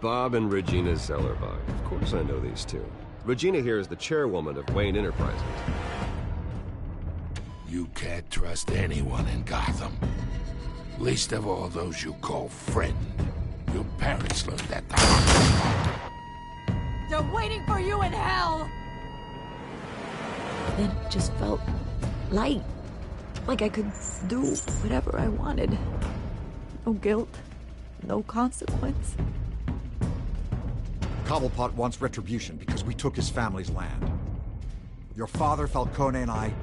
Bob and Regina Zellerbach. Of course I know these two. Regina here is the chairwoman of Wayne Enterprises. You can't trust anyone in Gotham. Least of all those you call friend. Your parents learned that the hard way. They're waiting for you in hell! Then it just felt light. Like I could do whatever I wanted. No guilt, no consequence. Cobblepot wants retribution because we took his family's land. Your father, Falcone, and I,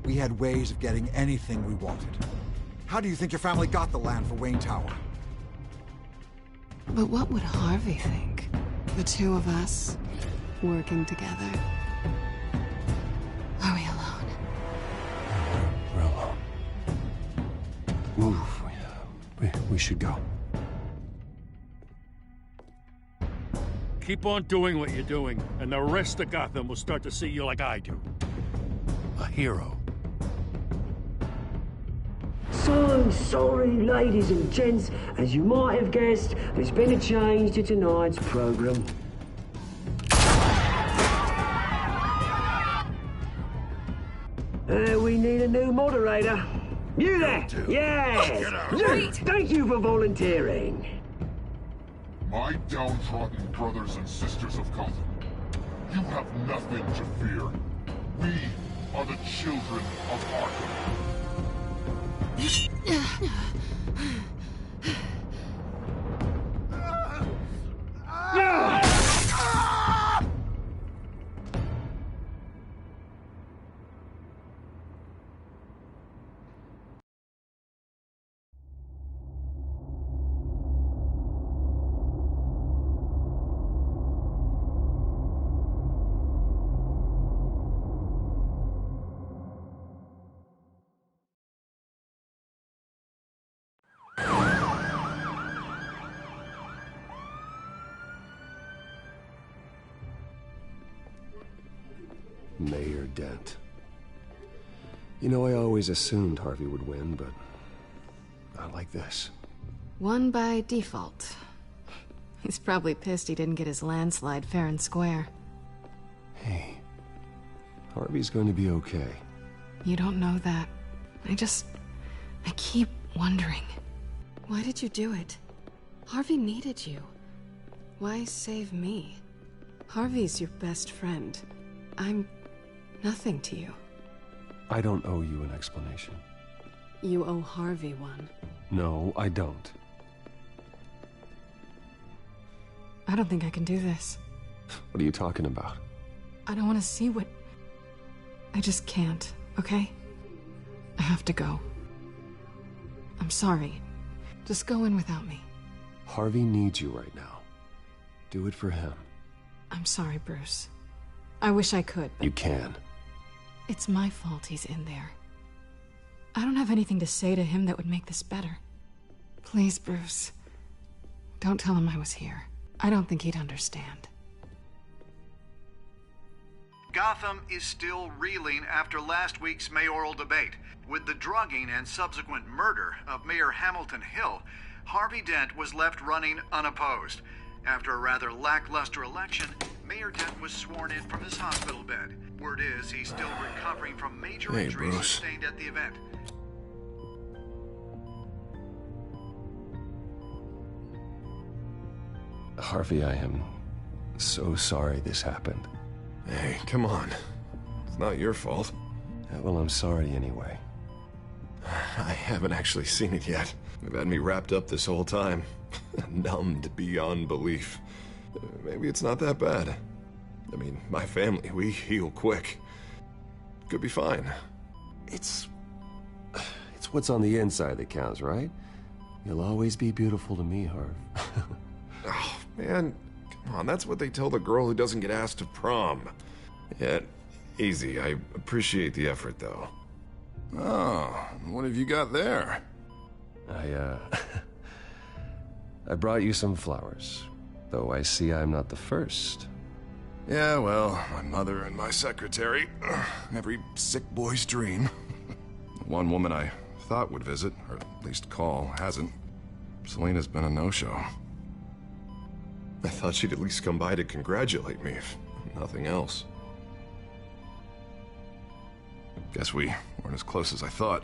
we had ways of getting anything we wanted. How do you think your family got the land for Wayne Tower? But what would Harvey think? The two of us, working together. Are we alone? We're alone. Move. We should go. Keep on doing what you're doing, and the rest of Gotham will start to see you like I do. A hero. So sorry, ladies and gents. As you might have guessed, there's been a change to tonight's program. We need a new moderator. You there? Yes! Luke, thank you for volunteering. My downtrodden brothers and sisters of Gotham, you have nothing to fear. We are the children of Arkham. Mayor Dent. You know, I always assumed Harvey would win, but not like this. Won by default. He's probably pissed he didn't get his landslide fair and square. Hey, Harvey's going to be okay. You don't know that. I keep wondering. Why did you do it? Harvey needed you. Why save me? Harvey's your best friend. I'm nothing to you. I don't owe you an explanation. You owe Harvey one. No, I don't. I don't think I can do this. What are you talking about? I don't want to see what... I just can't, okay? I have to go. I'm sorry. Just go in without me. Harvey needs you right now. Do it for him. I'm sorry, Bruce. I wish I could, but... You can. It's my fault he's in there. I don't have anything to say to him that would make this better. Please, Bruce. Don't tell him I was here. I don't think he'd understand. Gotham is still reeling after last week's mayoral debate. With the drugging and subsequent murder of Mayor Hamilton Hill, Harvey Dent was left running unopposed. After a rather lackluster election, Mayor Dent was sworn in from his hospital bed. Word is he's still recovering from major injuries sustained at the event. Harvey, I am so sorry this happened. Hey, come on. It's not your fault. Well, I'm sorry anyway. I haven't actually seen it yet. They've had me wrapped up this whole time. Numbed beyond belief. Maybe it's not that bad. I mean, my family, we heal quick. Could be fine. It's what's on the inside that counts, right? You'll always be beautiful to me, Harv. Oh, man. Come on, that's what they tell the girl who doesn't get asked to prom. Yeah, easy. I appreciate the effort, though. Oh, what have you got there? I brought you some flowers, though I see I'm not the first. Yeah, well, my mother and my secretary. Every sick boy's dream. One woman I thought would visit, or at least call, hasn't. Selena's been a no-show. I thought she'd at least come by to congratulate me, if nothing else. Guess we weren't as close as I thought.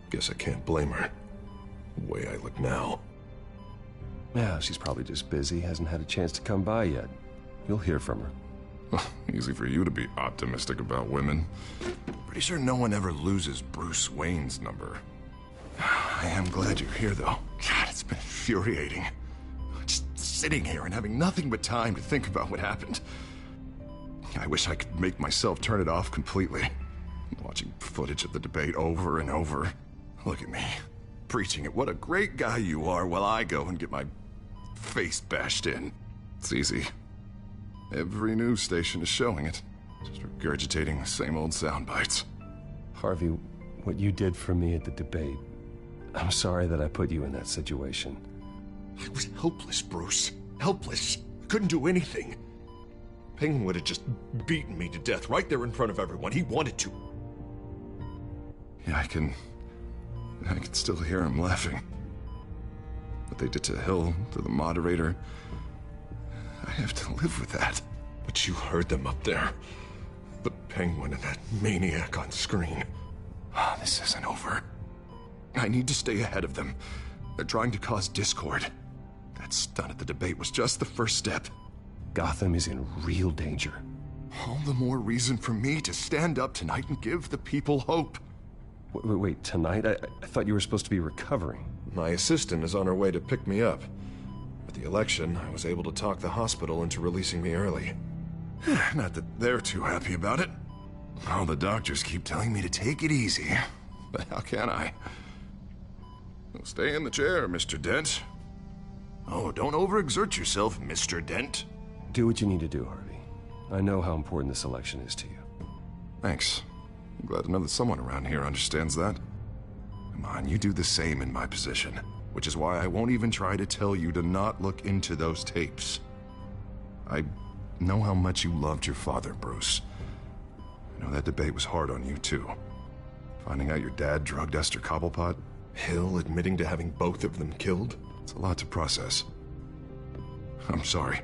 Guess I can't blame her. The way I look now. Yeah, she's probably just busy, hasn't had a chance to come by yet. You'll hear from her. Easy for you to be optimistic about women. Pretty sure no one ever loses Bruce Wayne's number. I am glad you're here, though. God, it's been infuriating. Just sitting here and having nothing but time to think about what happened. I wish I could make myself turn it off completely. Watching footage of the debate over and over. Look at me, preaching at what a great guy you are while I go and get my face bashed in. It's easy. Every news station is showing it. Just regurgitating the same old sound bites. Harvey, what you did for me at the debate, I'm sorry that I put you in that situation. I was helpless, Bruce. Helpless. Couldn't do anything. Penguin would have just beaten me to death right there in front of everyone. He wanted to. Yeah, I can still hear him laughing. What they did to Hill, to the moderator, I have to live with that. But you heard them up there. The Penguin and that maniac on screen. This isn't over. I need to stay ahead of them. They're trying to cause discord. That stunt at the debate was just the first step. Gotham is in real danger. All the more reason for me to stand up tonight and give the people hope. Wait, tonight? I thought you were supposed to be recovering. My assistant is on her way to pick me up. With the election, I was able to talk the hospital into releasing me early. Not that they're too happy about it. All the doctors keep telling me to take it easy. But how can I? Well, stay in the chair, Mr. Dent. Oh, don't overexert yourself, Mr. Dent. Do what you need to do, Harvey. I know how important this election is to you. Thanks. I'm glad to know that someone around here understands that. Come on, you do the same in my position. Which is why I won't even try to tell you to not look into those tapes. I know how much you loved your father, Bruce. I know that debate was hard on you, too. Finding out your dad drugged Esther Cobblepot. Hill admitting to having both of them killed. It's a lot to process. I'm sorry.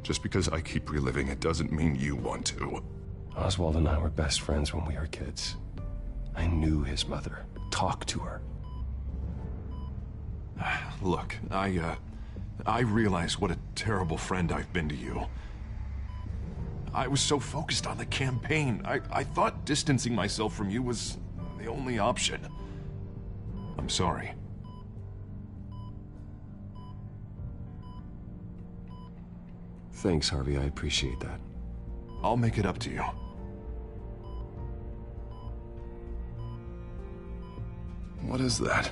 Just because I keep reliving it doesn't mean you want to. Oswald and I were best friends when we were kids. I knew his mother. Talked to her. Look, I realize what a terrible friend I've been to you. I was so focused on the campaign. I thought distancing myself from you was the only option. I'm sorry. Thanks, Harvey. I appreciate that. I'll make it up to you. What is that?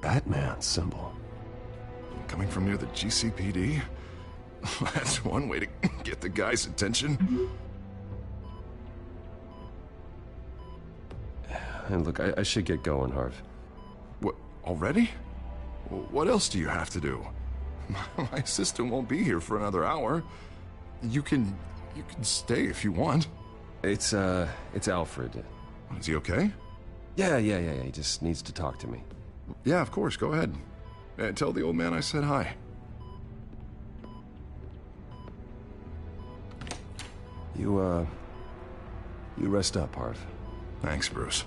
Batman symbol. Coming from near the GCPD? That's one way to get the guy's attention. And look, I should get going, Harv. What, already? What else do you have to do? My assistant won't be here for another hour. You can stay if you want. It's Alfred. Is he okay? Yeah. He just needs to talk to me. Yeah, of course. Go ahead. Tell the old man I said hi. You rest up, Harv. Thanks, Bruce.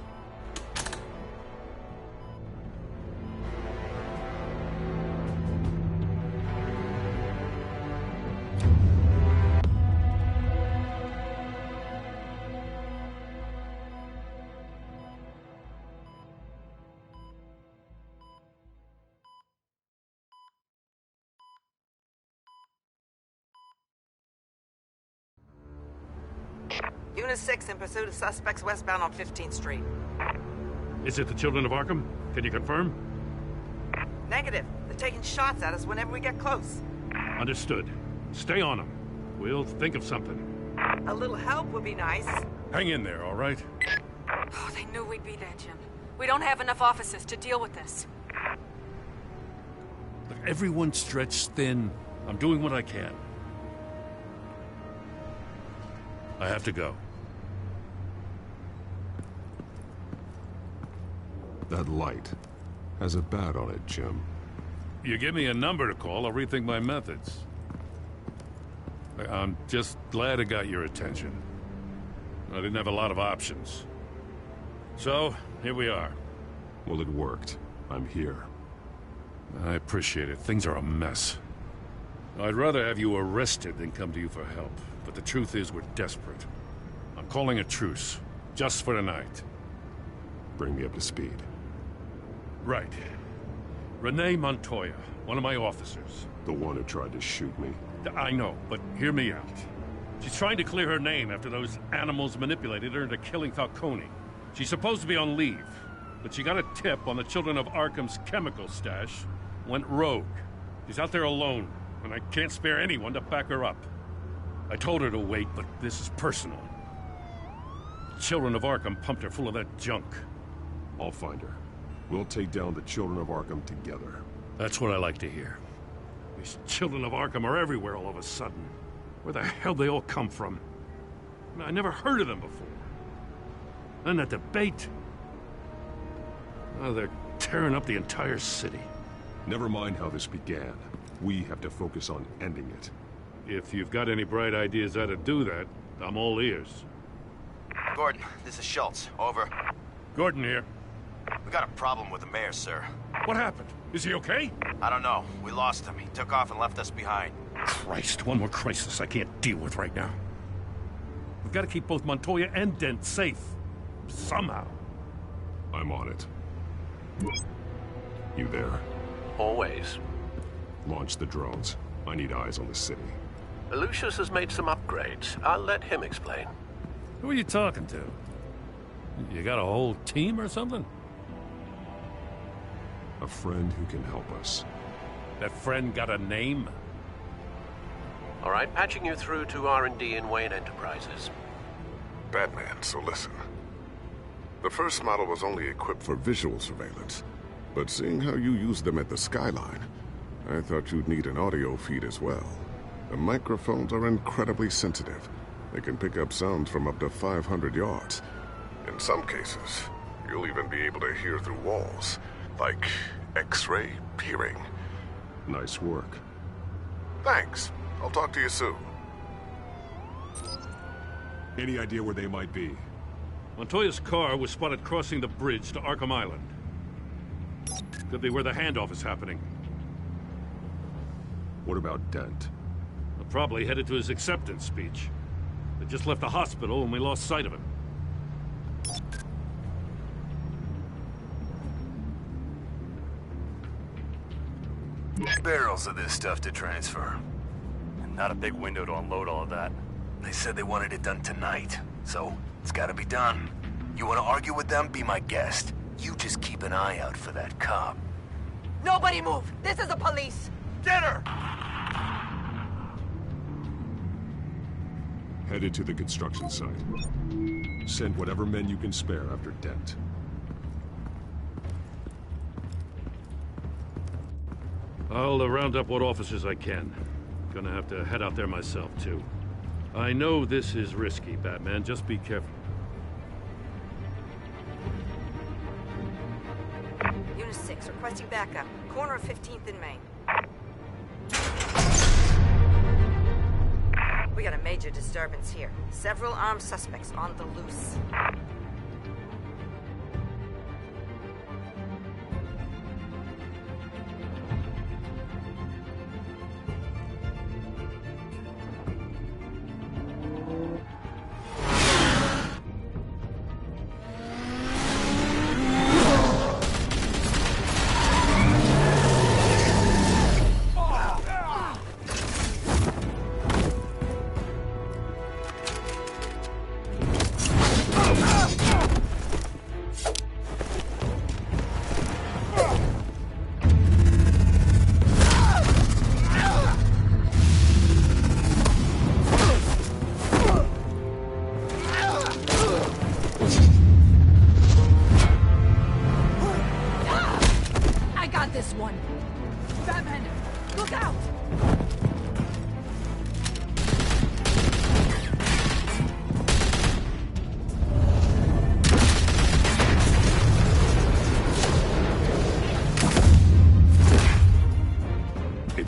Unit 6 in pursuit of suspects westbound on 15th Street. Is it the Children of Arkham? Can you confirm? Negative. They're taking shots at us whenever we get close. Understood. Stay on them. We'll think of something. A little help would be nice. Hang in there, all right? Oh, they knew we'd be there, Jim. We don't have enough officers to deal with this. Look, everyone's stretched thin. I'm doing what I can. I have to go. That light has a bat on it, Jim. You give me a number to call, I'll rethink my methods. I'm just glad I got your attention. I didn't have a lot of options. So, here we are. Well, it worked. I'm here. I appreciate it. Things are a mess. I'd rather have you arrested than come to you for help. But the truth is, we're desperate. I'm calling a truce. Just for tonight. Bring me up to speed. Right. Renee Montoya, one of my officers. The one who tried to shoot me? I know, but hear me out. She's trying to clear her name after those animals manipulated her into killing Falcone. She's supposed to be on leave, but she got a tip on the Children of Arkham's chemical stash, went rogue. She's out there alone, and I can't spare anyone to back her up. I told her to wait, but this is personal. The Children of Arkham pumped her full of that junk. I'll find her. We'll take down the Children of Arkham together. That's what I like to hear. These Children of Arkham are everywhere all of a sudden. Where the hell they all come from? I never heard of them before. Then that debate. Oh, they're tearing up the entire city. Never mind how this began. We have to focus on ending it. If you've got any bright ideas how to do that, I'm all ears. Gordon, this is Schultz. Over. Gordon here. We got a problem with the mayor, sir. What happened? Is he okay? I don't know. We lost him. He took off and left us behind. Christ, one more crisis I can't deal with right now. We've got to keep both Montoya and Dent safe. Somehow. I'm on it. You there? Always. Launch the drones. I need eyes on the city. Lucius has made some upgrades. I'll let him explain. Who are you talking to? You got a whole team or something? A friend who can help us. That friend got a name? All right, patching you through to R&D in Wayne Enterprises. Batman, so listen. The first model was only equipped for visual surveillance, but seeing how you use them at the Skyline, I thought you'd need an audio feed as well. The microphones are incredibly sensitive. They can pick up sounds from up to 500 yards. In some cases, you'll even be able to hear through walls, like X-ray peering. Nice work. Thanks. I'll talk to you soon. Any idea where they might be? Montoya's car was spotted crossing the bridge to Arkham Island. Could be where the handoff is happening. What about Dent? Probably headed to his acceptance speech. They just left the hospital and we lost sight of him. Barrels of this stuff to transfer. And not a big window to unload all of that. They said they wanted it done tonight, so it's gotta be done. You wanna argue with them? Be my guest. You just keep an eye out for that cop. Nobody move! This is the police! Get her! Headed to the construction site. Send whatever men you can spare after Dent. I'll round up what officers I can. Gonna have to head out there myself, too. I know this is risky, Batman. Just be careful. Unit 6, requesting backup. Corner of 15th and Main. We got a major disturbance here. Several armed suspects on the loose.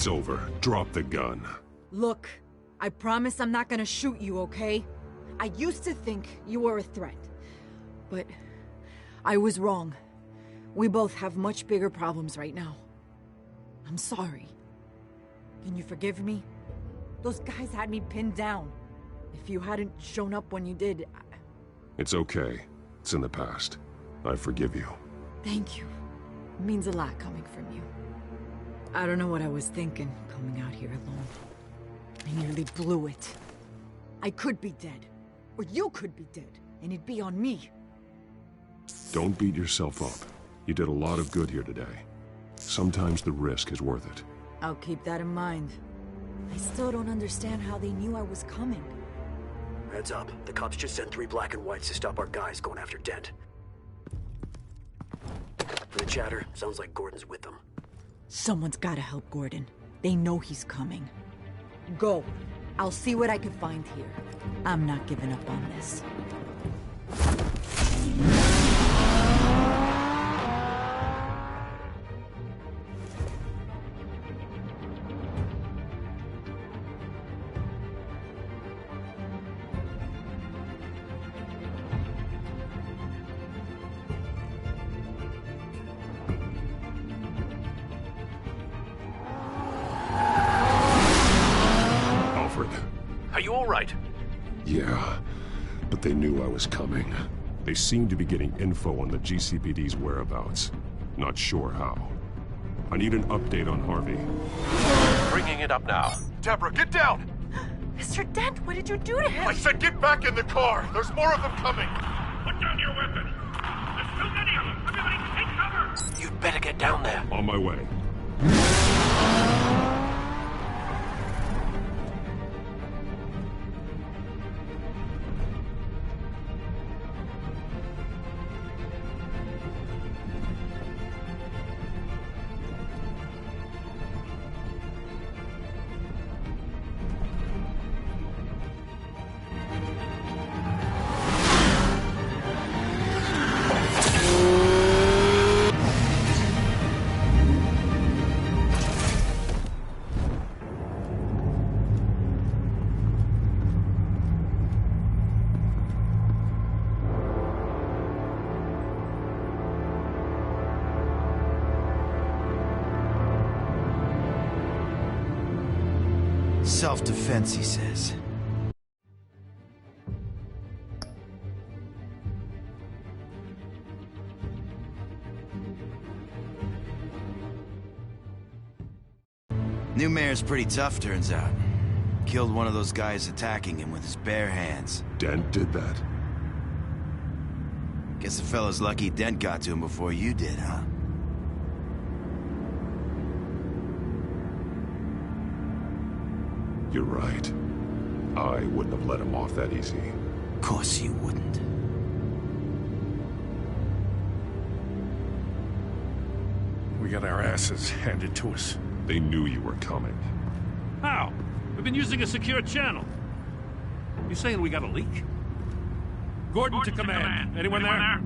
It's over. Drop the gun. Look, I promise I'm not gonna shoot you, okay? I used to think you were a threat. But I was wrong. We both have much bigger problems right now. I'm sorry. Can you forgive me? Those guys had me pinned down. If you hadn't shown up when you did... It's okay. It's in the past. I forgive you. Thank you. It means a lot coming from you. I don't know what I was thinking, coming out here alone. I nearly blew it. I could be dead. Or you could be dead, and it'd be on me. Don't beat yourself up. You did a lot of good here today. Sometimes the risk is worth it. I'll keep that in mind. I still don't understand how they knew I was coming. Heads up. The cops just sent 3 black and whites to stop our guys going after Dent. The chatter sounds like Gordon's with them. Someone's gotta help Gordon. They know he's coming. Go. I'll see what I can find here. I'm not giving up on this. Are you all right? Yeah, but they knew I was coming. They seem to be getting info on the GCPD's whereabouts. Not sure how. I need an update on Harvey. Bringing it up now. Deborah, get down! Mr. Dent, what did you do to him? I said get back in the car! There's more of them coming! Put down your weapon! There's too many of them! Everybody take cover! You'd better get down there. On my way. Self-defense, he says. New mayor's pretty tough, turns out. Killed one of those guys attacking him with his bare hands. Dent did that? Guess the fella's lucky Dent got to him before you did, huh? You're right. I wouldn't have let him off that easy. Of course you wouldn't. We got our asses handed to us. They knew you were coming. How? We've been using a secure channel. You saying we got a leak? Gordon to command. Anyone there?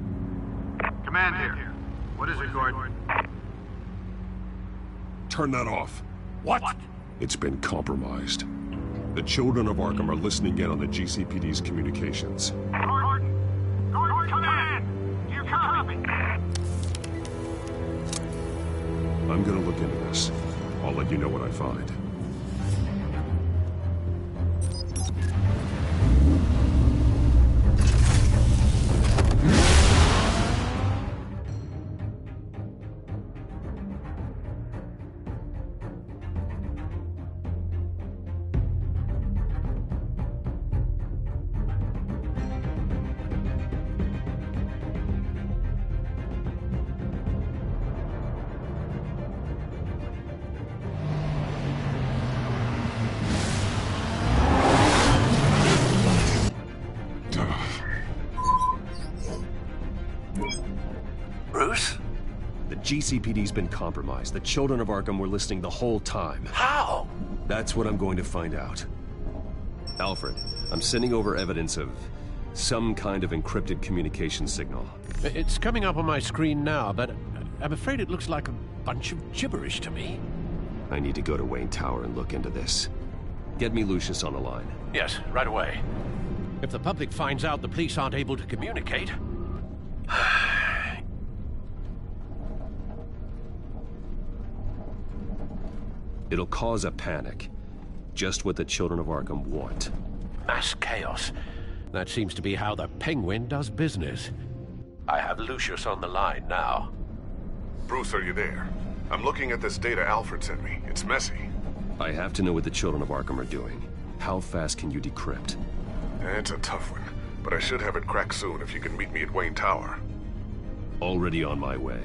Command here. What is it, Gordon? Turn that off. What? It's been compromised. The children of Arkham are listening in on the GCPD's communications. Gordon, command! You copy? I'm gonna look into this. I'll let you know what I find. Bruce? The GCPD's been compromised. The children of Arkham were listening the whole time. How? That's what I'm going to find out. Alfred, I'm sending over evidence of some kind of encrypted communication signal. It's coming up on my screen now, but I'm afraid it looks like a bunch of gibberish to me. I need to go to Wayne Tower and look into this. Get me Lucius on the line. Yes, right away. If the public finds out the police aren't able to communicate... It'll cause a panic. Just what the children of Arkham want. Mass chaos. That seems to be how the Penguin does business. I have Lucius on the line now. Bruce, are you there? I'm looking at this data Alfred sent me. It's messy. I have to know what the children of Arkham are doing. How fast can you decrypt? It's a tough one, but I should have it cracked soon if you can meet me at Wayne Tower. Already on my way.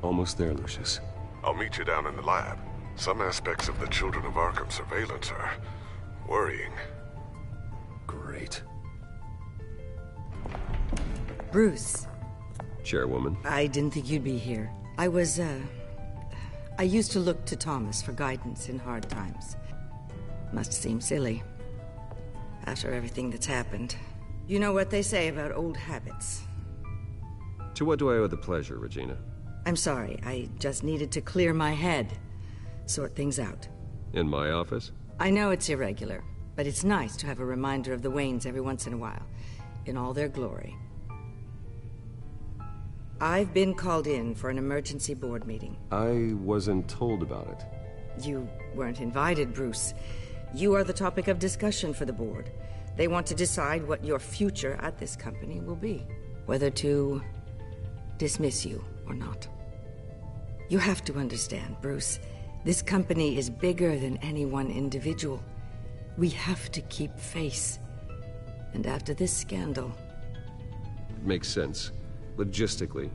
Almost there, Lucius. I'll meet you down in the lab. Some aspects of the Children of Arkham surveillance are worrying. Great. Bruce. Chairwoman. I didn't think you'd be here. I used to look to Thomas for guidance in hard times. Must seem silly. After everything that's happened. You know what they say about old habits. To what do I owe the pleasure, Regina? I'm sorry, I just needed to clear my head. Sort things out. In my office? I know it's irregular, but it's nice to have a reminder of the Waynes every once in a while. In all their glory. I've been called in for an emergency board meeting. I wasn't told about it. You weren't invited, Bruce. You are the topic of discussion for the board. They want to decide what your future at this company will be. Whether to dismiss you or not. You have to understand, Bruce. This company is bigger than any one individual. We have to keep face. And after this scandal... It makes sense. Logistically.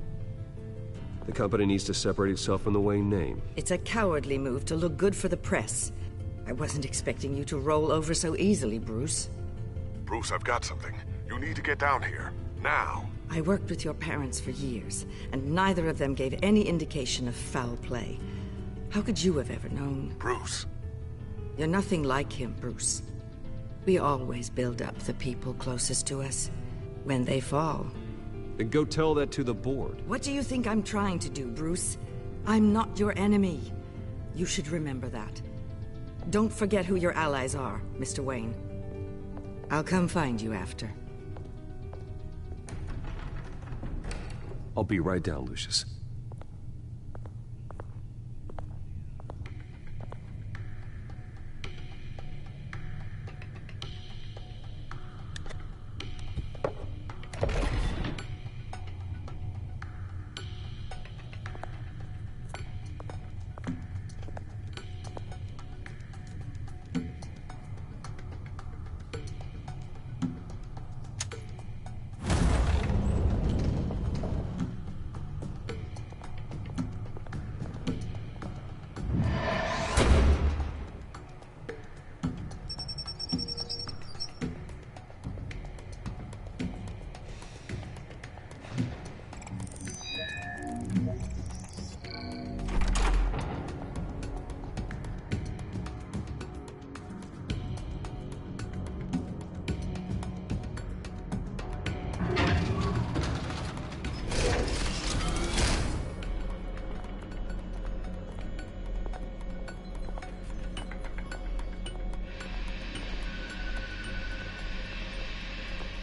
The company needs to separate itself from the Wayne name. It's a cowardly move to look good for the press. I wasn't expecting you to roll over so easily, Bruce. Bruce, I've got something. You need to get down here. Now. I worked with your parents for years, and neither of them gave any indication of foul play. How could you have ever known? Bruce. You're nothing like him, Bruce. We always build up the people closest to us. When they fall... Then go tell that to the board. What do you think I'm trying to do, Bruce? I'm not your enemy. You should remember that. Don't forget who your allies are, Mr. Wayne. I'll come find you after. I'll be right down, Lucius.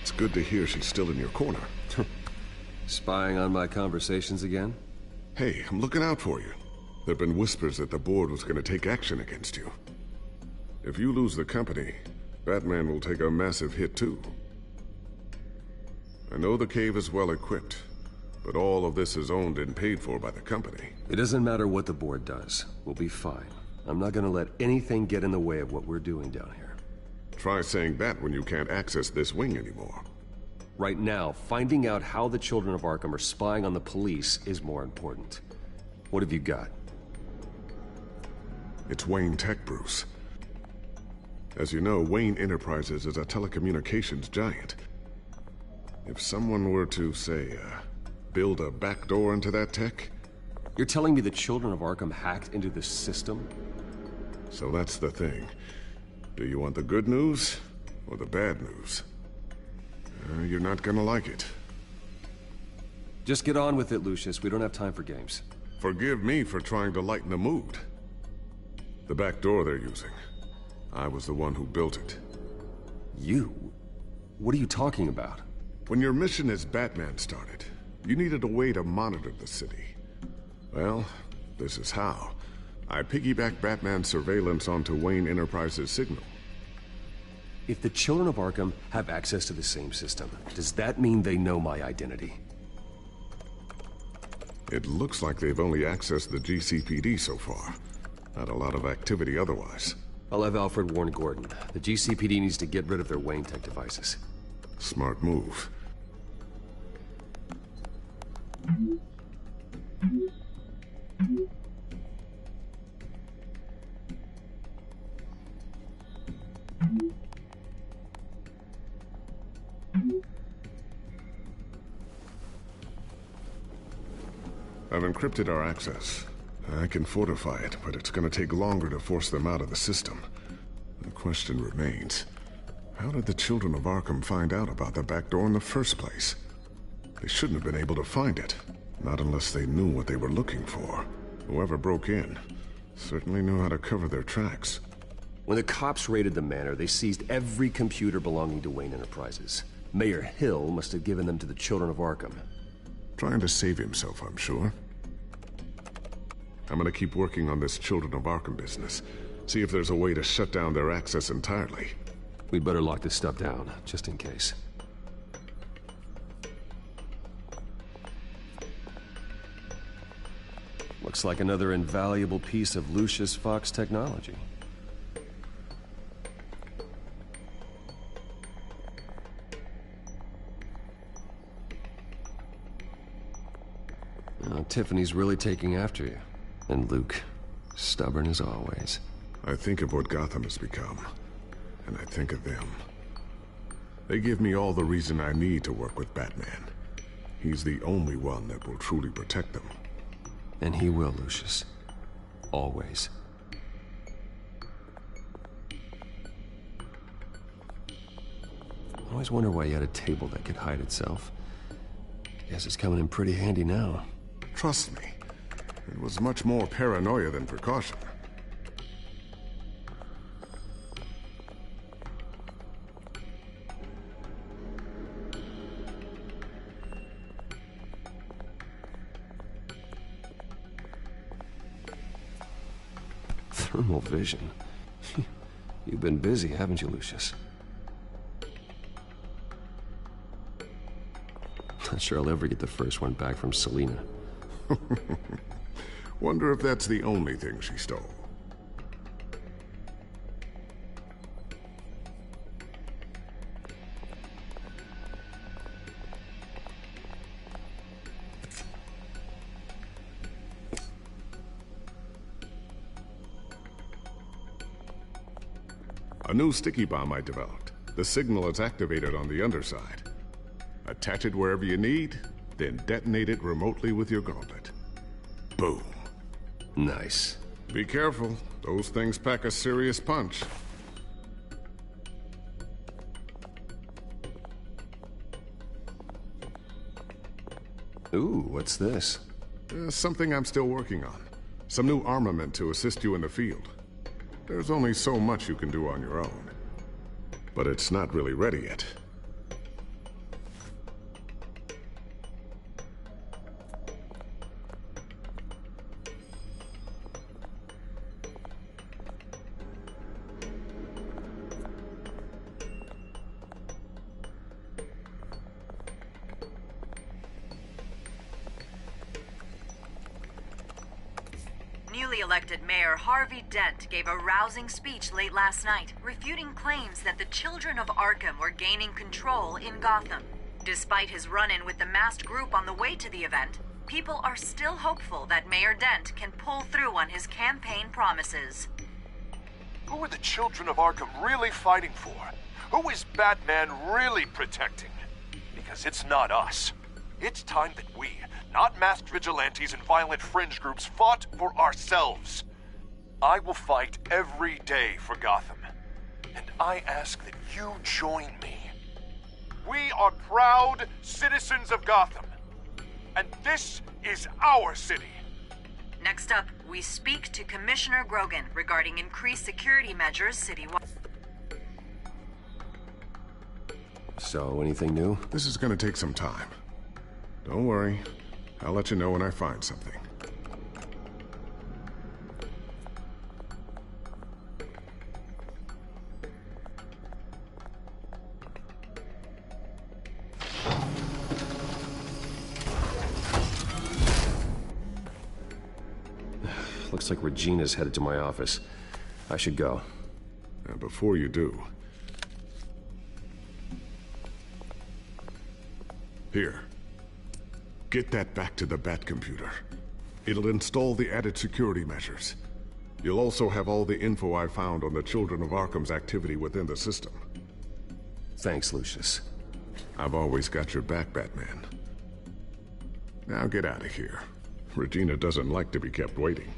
It's good to hear she's still in your corner. Spying on my conversations again? Hey, I'm looking out for you. There've been whispers that the board was going to take action against you. If you lose the company, Batman will take a massive hit too. I know the cave is well equipped, But all of this is owned and paid for by the company. It doesn't matter what the board does. We'll be fine. I'm not gonna let anything get in the way of what we're doing down here. Try saying that when you can't access this wing anymore. Right now, finding out how the Children of Arkham are spying on the police is more important. What have you got? It's Wayne Tech, Bruce. As you know, Wayne Enterprises is a telecommunications giant. If someone were to, say, build a backdoor into that tech... You're telling me the Children of Arkham hacked into this system? So that's the thing. Do you want the good news or the bad news? You're not gonna like it. Just get on with it, Lucius. We don't have time for games. Forgive me for trying to lighten the mood. The back door they're using. I was the one who built it. You? What are you talking about? When your mission as Batman started, you needed a way to monitor the city. Well, this is how. I piggybacked Batman's surveillance onto Wayne Enterprises' signal. If the Children of Arkham have access to the same system, does that mean they know my identity? It looks like they've only accessed the GCPD so far. Not a lot of activity otherwise. I'll have Alfred warn Gordon. The GCPD needs to get rid of their Wayne Tech devices. Smart move. I've encrypted our access. I can fortify it, but it's gonna take longer to force them out of the system. The question remains, how did the Children of Arkham find out about the back door in the first place? They shouldn't have been able to find it. Not unless they knew what they were looking for. Whoever broke in certainly knew how to cover their tracks. When the cops raided the manor, they seized every computer belonging to Wayne Enterprises. Mayor Hill must have given them to the Children of Arkham. Trying to save himself, I'm sure. I'm gonna keep working on this Children of Arkham business. See if there's a way to shut down their access entirely. We'd better lock this stuff down, just in case. Looks like another invaluable piece of Lucius Fox technology. Tiffany's really taking after you. And Luke, stubborn as always. I think of what Gotham has become, and I think of them. They give me all the reason I need to work with Batman. He's the only one that will truly protect them. And he will, Lucius. Always. I always wonder why you had a table that could hide itself. Guess it's coming in pretty handy now. Trust me, it was much more paranoia than precaution. Thermal vision. You've been busy, haven't you, Lucius? Not sure I'll ever get the first one back from Selina. Wonder if that's the only thing she stole. A new sticky bomb I developed. The signal is activated on the underside. Attach it wherever you need, then detonate it remotely with your gauntlet. Boom. Nice. Be careful. Those things pack a serious punch. Ooh, what's this? Something I'm still working on. Some new armament to assist you in the field. There's only so much you can do on your own. But it's not really ready yet. newly elected mayor Harvey Dent gave a rousing speech late last night, refuting claims that the children of Arkham were gaining control in Gotham. Despite his run-in with the masked group on the way to the event, people are still hopeful that Mayor Dent can pull through on his campaign promises. Who are the children of Arkham really fighting for? Who is Batman really protecting? Because it's not us. It's time that we, not masked vigilantes and violent fringe groups, fought for ourselves. I will fight every day for Gotham. And I ask that you join me. We are proud citizens of Gotham. And this is our city. Next up, we speak to Commissioner Grogan regarding increased security measures citywide. So, anything new? This is gonna take some time. Don't worry. I'll let you know when I find something. Looks like Regina's headed to my office. I should go. And before you do... Here. Get that back to the Bat computer. It'll install the added security measures. You'll also have all the info I found on the Children of Arkham's activity within the system. Thanks, Lucius. I've always got your back, Batman. Now get out of here. Regina doesn't like to be kept waiting.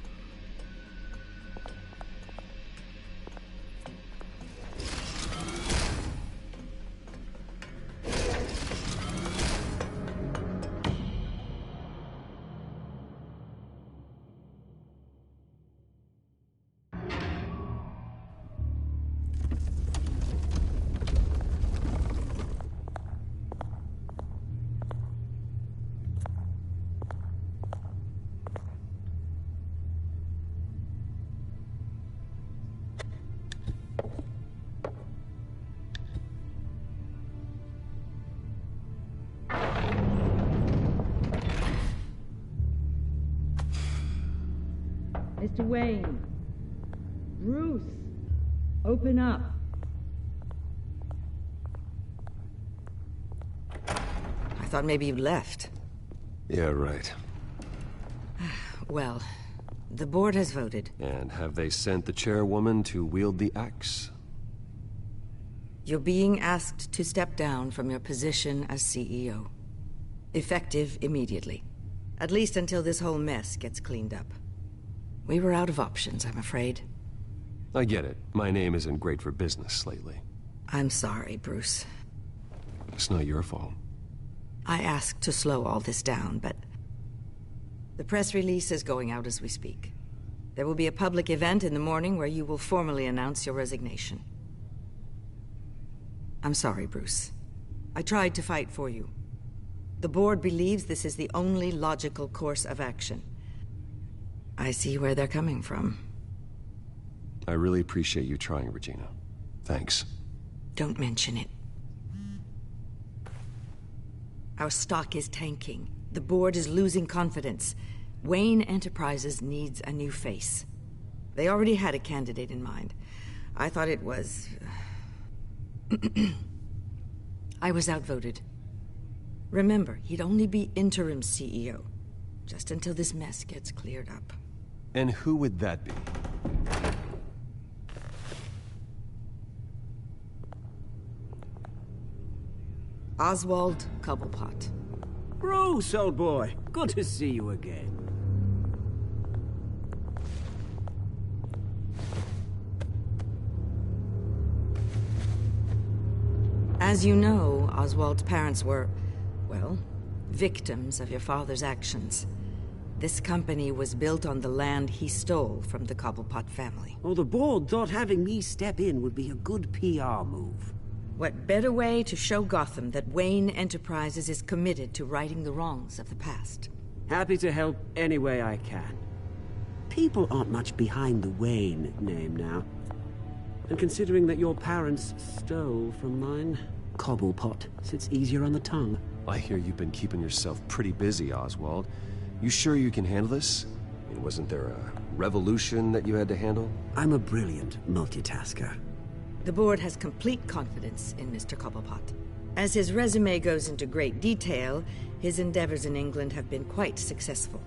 Mr. Wayne. Bruce. Open up. I thought maybe you left. Yeah, right. Well, the board has voted. And have they sent the chairwoman to wield the axe? You're being asked to step down from your position as CEO. Effective immediately. At least until this whole mess gets cleaned up. We were out of options, I'm afraid. I get it. My name isn't great for business lately. I'm sorry, Bruce. It's not your fault. I asked to slow all this down, but... the press release is going out as we speak. There will be a public event in the morning where you will formally announce your resignation. I'm sorry, Bruce. I tried to fight for you. The board believes this is the only logical course of action. I see where they're coming from. I really appreciate you trying, Regina. Thanks. Don't mention it. Our stock is tanking. The board is losing confidence. Wayne Enterprises needs a new face. They already had a candidate in mind. I thought it was... I was outvoted. Remember, he'd only be interim CEO. Just until this mess gets cleared up. And who would that be? Oswald Cobblepot. Bruce, old boy. Good to see you again. As you know, Oswald's parents were, well, victims of your father's actions. This company was built on the land he stole from the Cobblepot family. Oh, the board thought having me step in would be a good PR move. What better way to show Gotham that Wayne Enterprises is committed to righting the wrongs of the past? Happy to help any way I can. People aren't much behind the Wayne name now. And considering that your parents stole from mine, Cobblepot sits easier on the tongue. I hear you've been keeping yourself pretty busy, Oswald. You sure you can handle this? I mean, wasn't there revolution that you had to handle? I'm a brilliant multitasker. The board has complete confidence in Mr. Cobblepot. As his resume goes into great detail, his endeavors in England have been quite successful.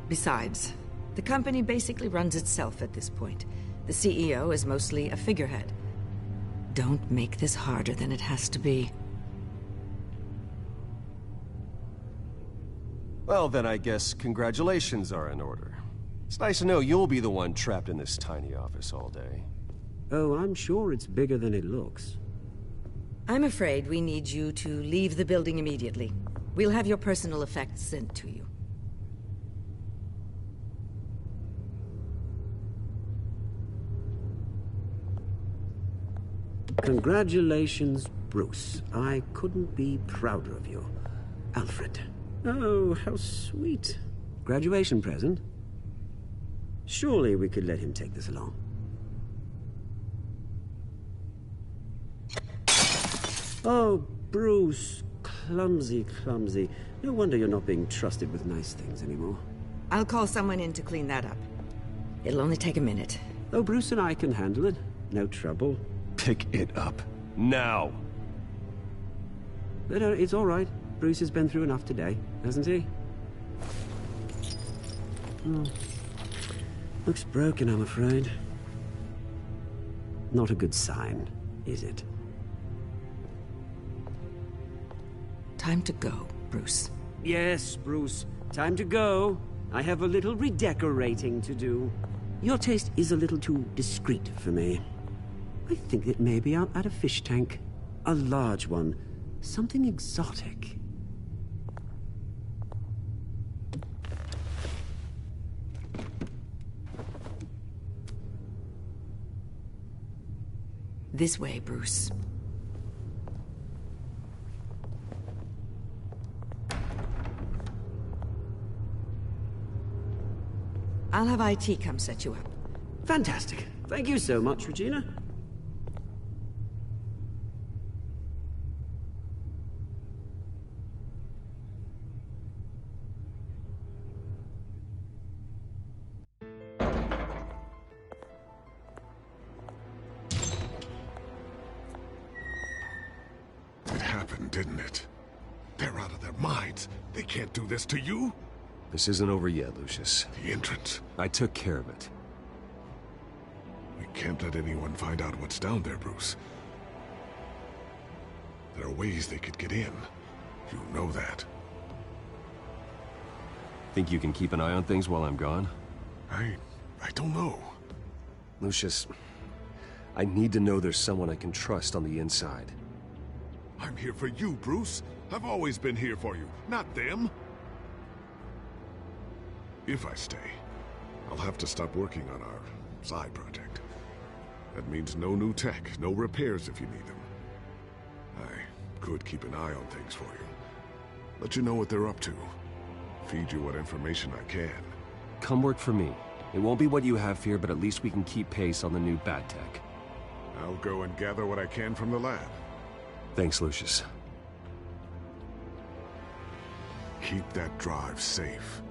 Besides, the company basically runs itself at this point. The CEO is mostly a figurehead. Don't make this harder than it has to be. Well, then I guess congratulations are in order. It's nice to know you'll be the one trapped in this tiny office all day. Oh, I'm sure it's bigger than it looks. I'm afraid we need you to leave the building immediately. We'll have your personal effects sent to you. Congratulations, Bruce. I couldn't be prouder of you. Alfred. Oh, how sweet. Graduation present? Surely we could let him take this along. Oh, Bruce. Clumsy, clumsy. No wonder you're not being trusted with nice things anymore. I'll call someone in to clean that up. It'll only take a minute. Oh, Bruce and I can handle it. No trouble. Pick it up. Now! But it's all right. Bruce has been through enough today, hasn't he? Looks broken, I'm afraid. Not a good sign, is it? Time to go, Bruce. Yes, Bruce. Time to go. I have a little redecorating to do. Your taste is a little too discreet for me. I think that maybe I'll add a fish tank. A large one. Something exotic. This way, Bruce. I'll have IT come set you up. Fantastic. Thank you so much, Regina. It happened, didn't it? They're out of their minds. They can't do this to you. This isn't over yet, Lucius. The entrance. I took care of it. We can't let anyone find out what's down there, Bruce. There are ways they could get in. You know that. Think you can keep an eye on things while I'm gone? I don't know. Lucius, I need to know there's someone I can trust on the inside. I'm here for you, Bruce. I've always been here for you, not them. If I stay, I'll have to stop working on our side project. That means no new tech, no repairs if you need them. I could keep an eye on things for you. Let you know what they're up to. Feed you what information I can. Come work for me. It won't be what you have here, but at least we can keep pace on the new bat tech. I'll go and gather what I can from the lab. Thanks, Lucius. Keep that drive safe.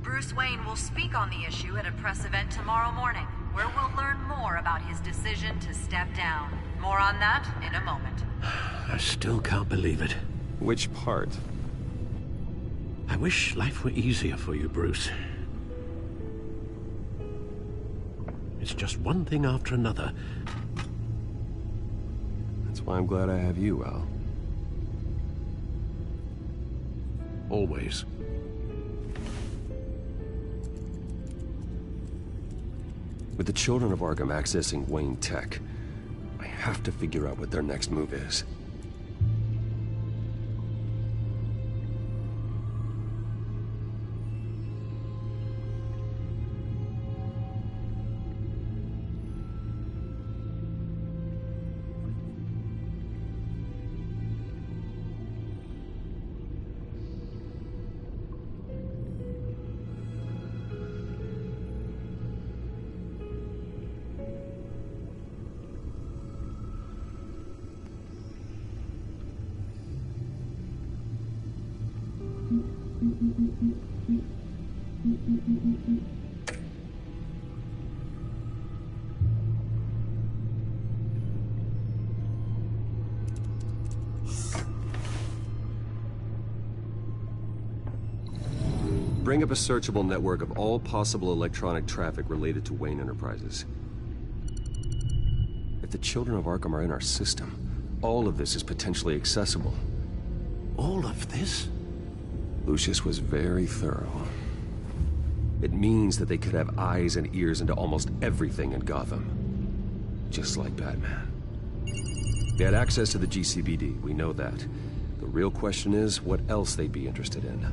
Bruce Wayne will speak on the issue at a press event tomorrow morning, where we'll learn more about his decision to step down. More on that in a moment. I still can't believe it. Which part? I wish life were easier for you, Bruce. It's just one thing after another. That's why I'm glad I have you, Al. Always. With the children of Arkham accessing Wayne Tech, I have to figure out what their next move is. Bring up a searchable network of all possible electronic traffic related to Wayne Enterprises. If the children of Arkham are in our system, all of this is potentially accessible. All of this? Lucius was very thorough. It means that they could have eyes and ears into almost everything in Gotham. Just like Batman. They had access to the GCPD, we know that. The real question is, what else they'd be interested in.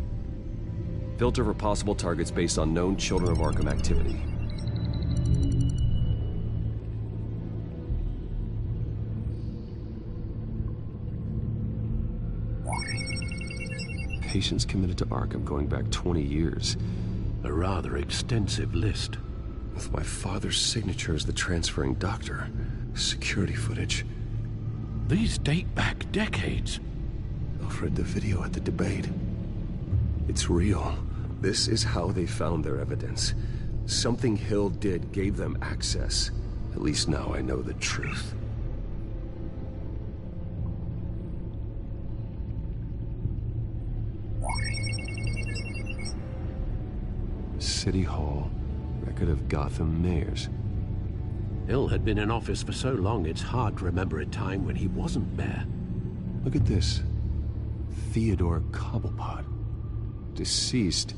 Filter for possible targets based on known Children of Arkham activity. Patients committed to Arkham going back 20 years. A rather extensive list. With my father's signature as the transferring doctor. Security footage. These date back decades. Alfred, the video at the debate. It's real. This is how they found their evidence. Something Hill did gave them access. At least now I know the truth. City Hall. Record of Gotham mayors. Hill had been in office for so long it's hard to remember a time when he wasn't mayor. Look at this. Theodore Cobblepot. Deceased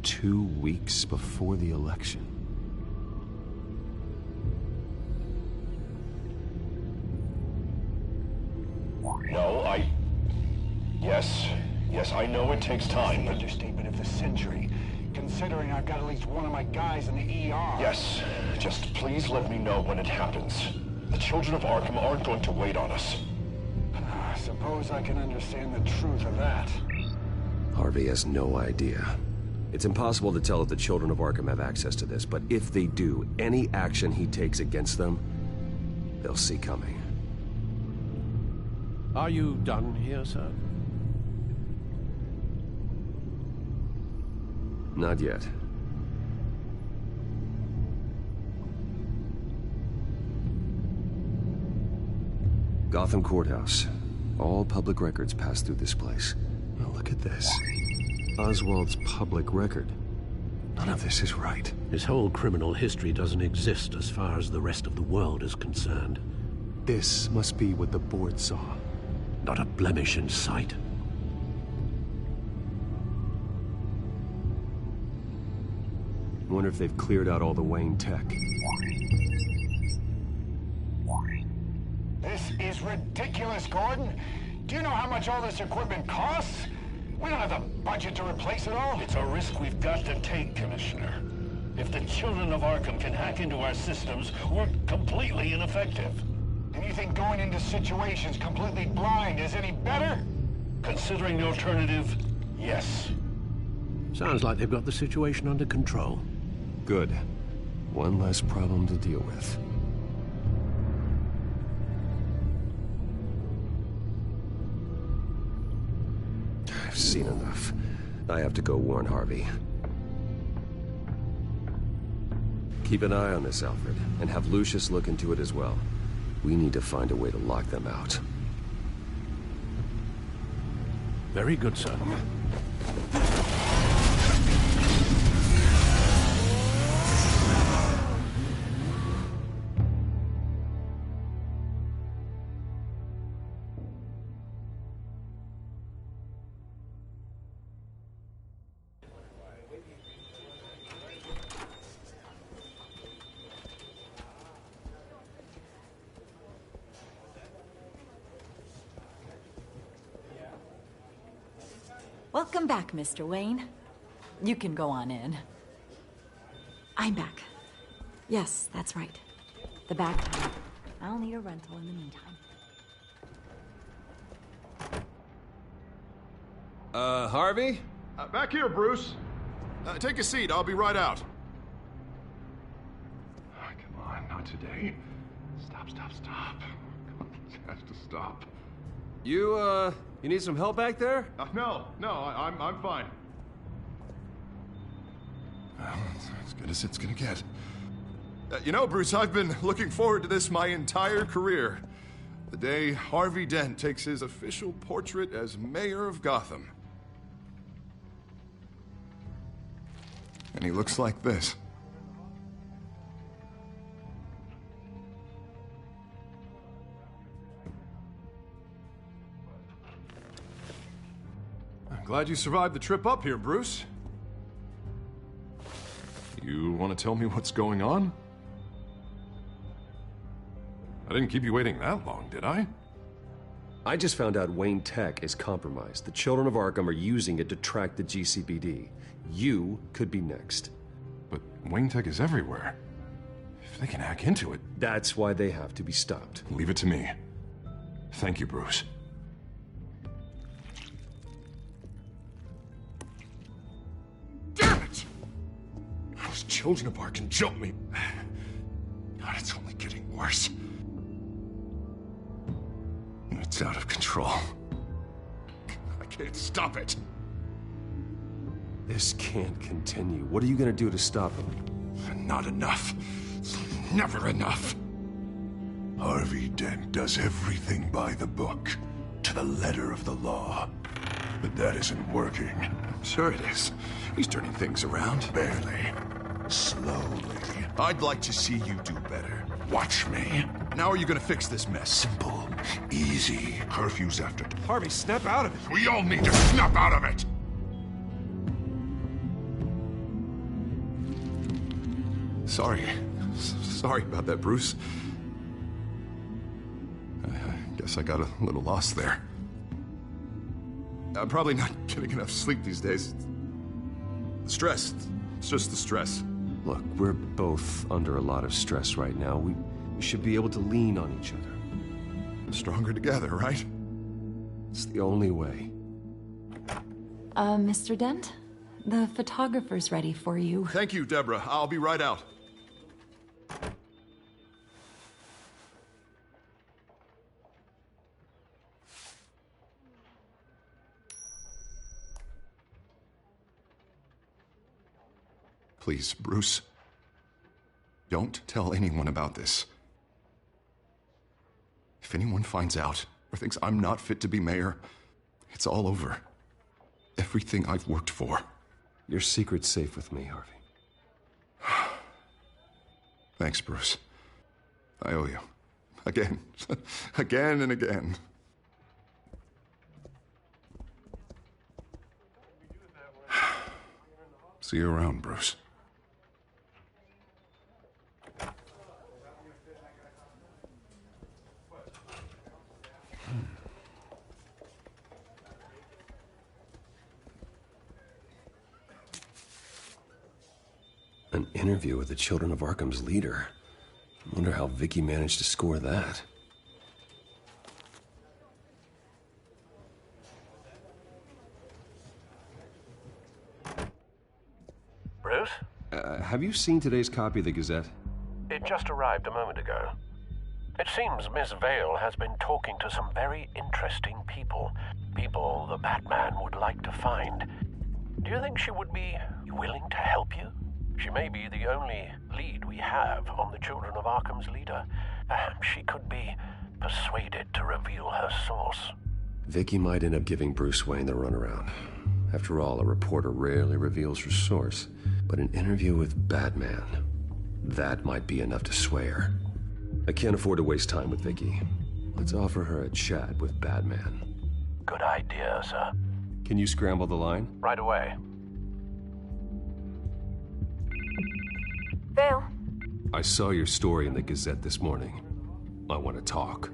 2 weeks before the election. No, Yes, I know it takes time, but... Understatement of the century. Considering I've got at least one of my guys in the ER. Yes, just please let me know when it happens. The children of Arkham aren't going to wait on us. I suppose I can understand the truth of that. Harvey has no idea. It's impossible to tell if the children of Arkham have access to this, but if they do, any action he takes against them, they'll see coming. Are you done here, sir? Not yet. Gotham Courthouse. All public records pass through this place. Now look at this. Oswald's public record. None of this is right. His whole criminal history doesn't exist as far as the rest of the world is concerned. This must be what the board saw. Not a blemish in sight. I wonder if they've cleared out all the Wayne tech. This is ridiculous, Gordon. Do you know how much all this equipment costs? We don't have the budget to replace it all. It's a risk we've got to take, Commissioner. If the children of Arkham can hack into our systems, we're completely ineffective. And you think going into situations completely blind is any better? Considering the alternative, yes. Sounds like they've got the situation under control. Good. One less problem to deal with. I've seen enough. I have to go warn Harvey. Keep an eye on this, Alfred, and have Lucius look into it as well. We need to find a way to lock them out. Very good, sir. Welcome back, Mr. Wayne. You can go on in. I'm back. Yes, that's right. The back time. I'll need a rental in the meantime. Harvey? Back here, Bruce. Take a seat. I'll be right out. Come on, not today. Stop. Come on, this has to stop. You need some help back there? No, I'm fine. Well, it's as good as it's gonna get. You know, Bruce, I've been looking forward to this my entire career. The day Harvey Dent takes his official portrait as mayor of Gotham. And he looks like this. I'm glad you survived the trip up here, Bruce. You want to tell me what's going on? I didn't keep you waiting that long, did I? I just found out Wayne Tech is compromised. The children of Arkham are using it to track the GCPD. You could be next. But Wayne Tech is everywhere. If they can hack into it... That's why they have to be stopped. Leave it to me. Thank you, Bruce. Damn it! Those children of Arkham jumped me. God, it's only getting worse. It's out of control. I can't stop it. This can't continue. What are you gonna do to stop him? Not enough. Never enough. Harvey Dent does everything by the book, to the letter of the law. But that isn't working. Sure it is. He's turning things around. Barely. Slowly. I'd like to see you do better. Watch me. Now are you gonna fix this mess? Simple. Easy. Curfew's after... Harvey, snap out of it. We all need to snap out of it! Sorry. Sorry about that, Bruce. I guess I got a little lost there. I'm probably not getting enough sleep these days. The stress. It's just the stress. Look, we're both under a lot of stress right now. We should be able to lean on each other. Stronger together, right? It's the only way. Mr. Dent? The photographer's ready for you. Thank you, Deborah. I'll be right out. Please, Bruce. Don't tell anyone about this. If anyone finds out or thinks I'm not fit to be mayor, it's all over. Everything I've worked for. Your secret's safe with me, Harvey. Thanks, Bruce. I owe you. Again. Again and again. See you around, Bruce. An interview with the Children of Arkham's leader. I wonder how Vicky managed to score that. Bruce? Have you seen today's copy of the Gazette? It just arrived a moment ago. It seems Miss Vale has been talking to some very interesting people. People the Batman would like to find. Do you think she would be willing to help you? She may be the only lead we have on the Children of Arkham's leader. Perhaps she could be persuaded to reveal her source. Vicky might end up giving Bruce Wayne the runaround. After all, a reporter rarely reveals her source. But an interview with Batman, that might be enough to sway her. I can't afford to waste time with Vicky. Let's offer her a chat with Batman. Good idea, sir. Can you scramble the line? Right away. Vale. I saw your story in the Gazette this morning. I want to talk.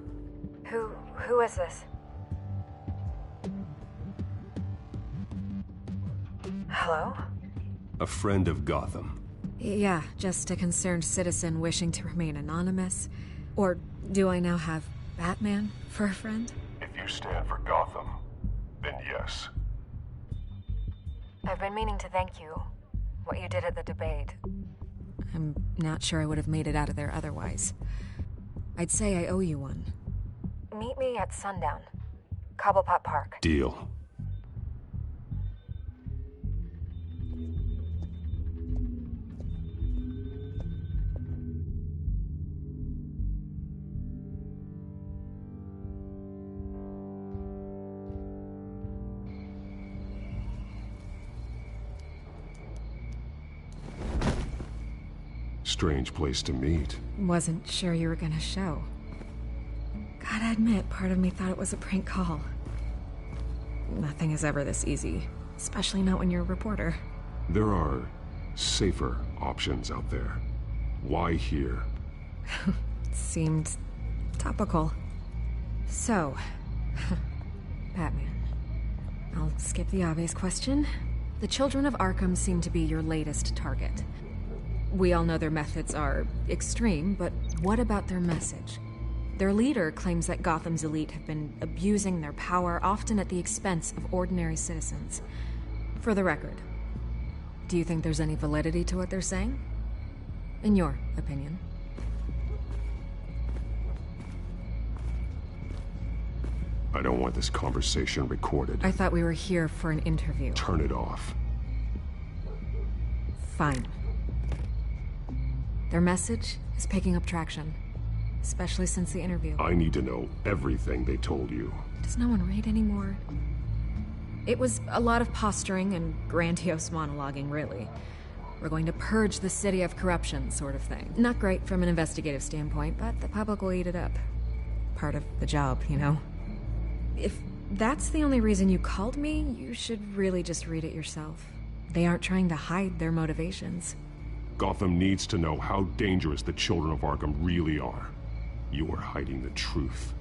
Who is this? Hello? A friend of Gotham. Yeah, just a concerned citizen wishing to remain anonymous. Or do I now have Batman for a friend? If you stand for Gotham, then yes. I've been meaning to thank you. What you did at the debate. I'm not sure I would have made it out of there otherwise. I'd say I owe you one. Meet me at sundown. Cobblepot Park. Deal. Strange place to meet. Wasn't sure you were gonna show. Gotta admit, part of me thought it was a prank call. Nothing is ever this easy, especially not when you're a reporter. There are safer options out there. Why here? Seemed topical. So, Batman. I'll skip the obvious question. The Children of Arkham seem to be your latest target. We all know their methods are extreme, but what about their message? Their leader claims that Gotham's elite have been abusing their power, often at the expense of ordinary citizens. For the record, do you think there's any validity to what they're saying? In your opinion? I don't want this conversation recorded. I thought we were here for an interview. Turn it off. Fine. Their message is picking up traction, especially since the interview. I need to know everything they told you. Does no one read anymore? It was a lot of posturing and grandiose monologuing, really. We're going to purge the city of corruption, sort of thing. Not great from an investigative standpoint, but the public will eat it up. Part of the job, you know? If that's the only reason you called me, you should really just read it yourself. They aren't trying to hide their motivations. Gotham needs to know how dangerous the Children of Arkham really are. You are hiding the truth.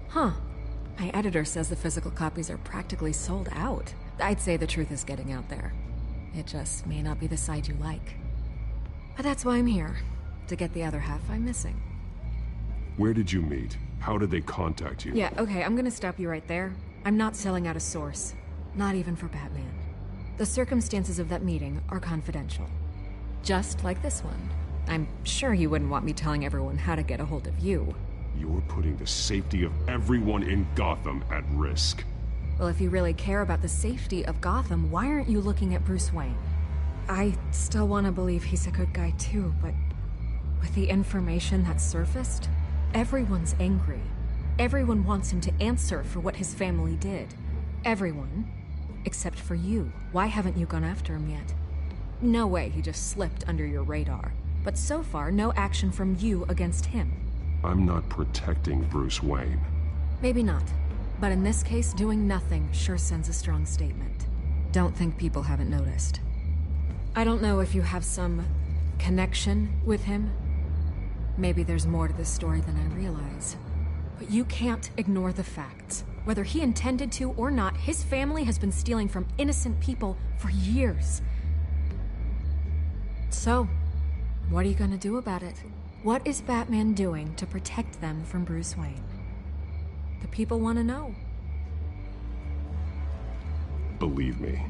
Huh. My editor says the physical copies are practically sold out. I'd say the truth is getting out there. It just may not be the side you like. But that's why I'm here, to get the other half I'm missing. Where did you meet? How did they contact you? Yeah, okay, I'm gonna stop you right there. I'm not selling out a source. Not even for Batman. The circumstances of that meeting are confidential. Just like this one. I'm sure you wouldn't want me telling everyone how to get a hold of you. You're putting the safety of everyone in Gotham at risk. Well, if you really care about the safety of Gotham, why aren't you looking at Bruce Wayne? I still want to believe he's a good guy too, but with the information that's surfaced, everyone's angry. Everyone wants him to answer for what his family did. Everyone, except for you. Why haven't you gone after him yet? No way he just slipped under your radar. But so far, no action from you against him. I'm not protecting Bruce Wayne. Maybe not. But in this case, doing nothing sure sends a strong statement. Don't think people haven't noticed. I don't know if you have some connection with him. Maybe there's more to this story than I realize. But you can't ignore the facts. Whether he intended to or not, his family has been stealing from innocent people for years. So, what are you gonna do about it? What is Batman doing to protect them from Bruce Wayne? The people want to know. Believe me,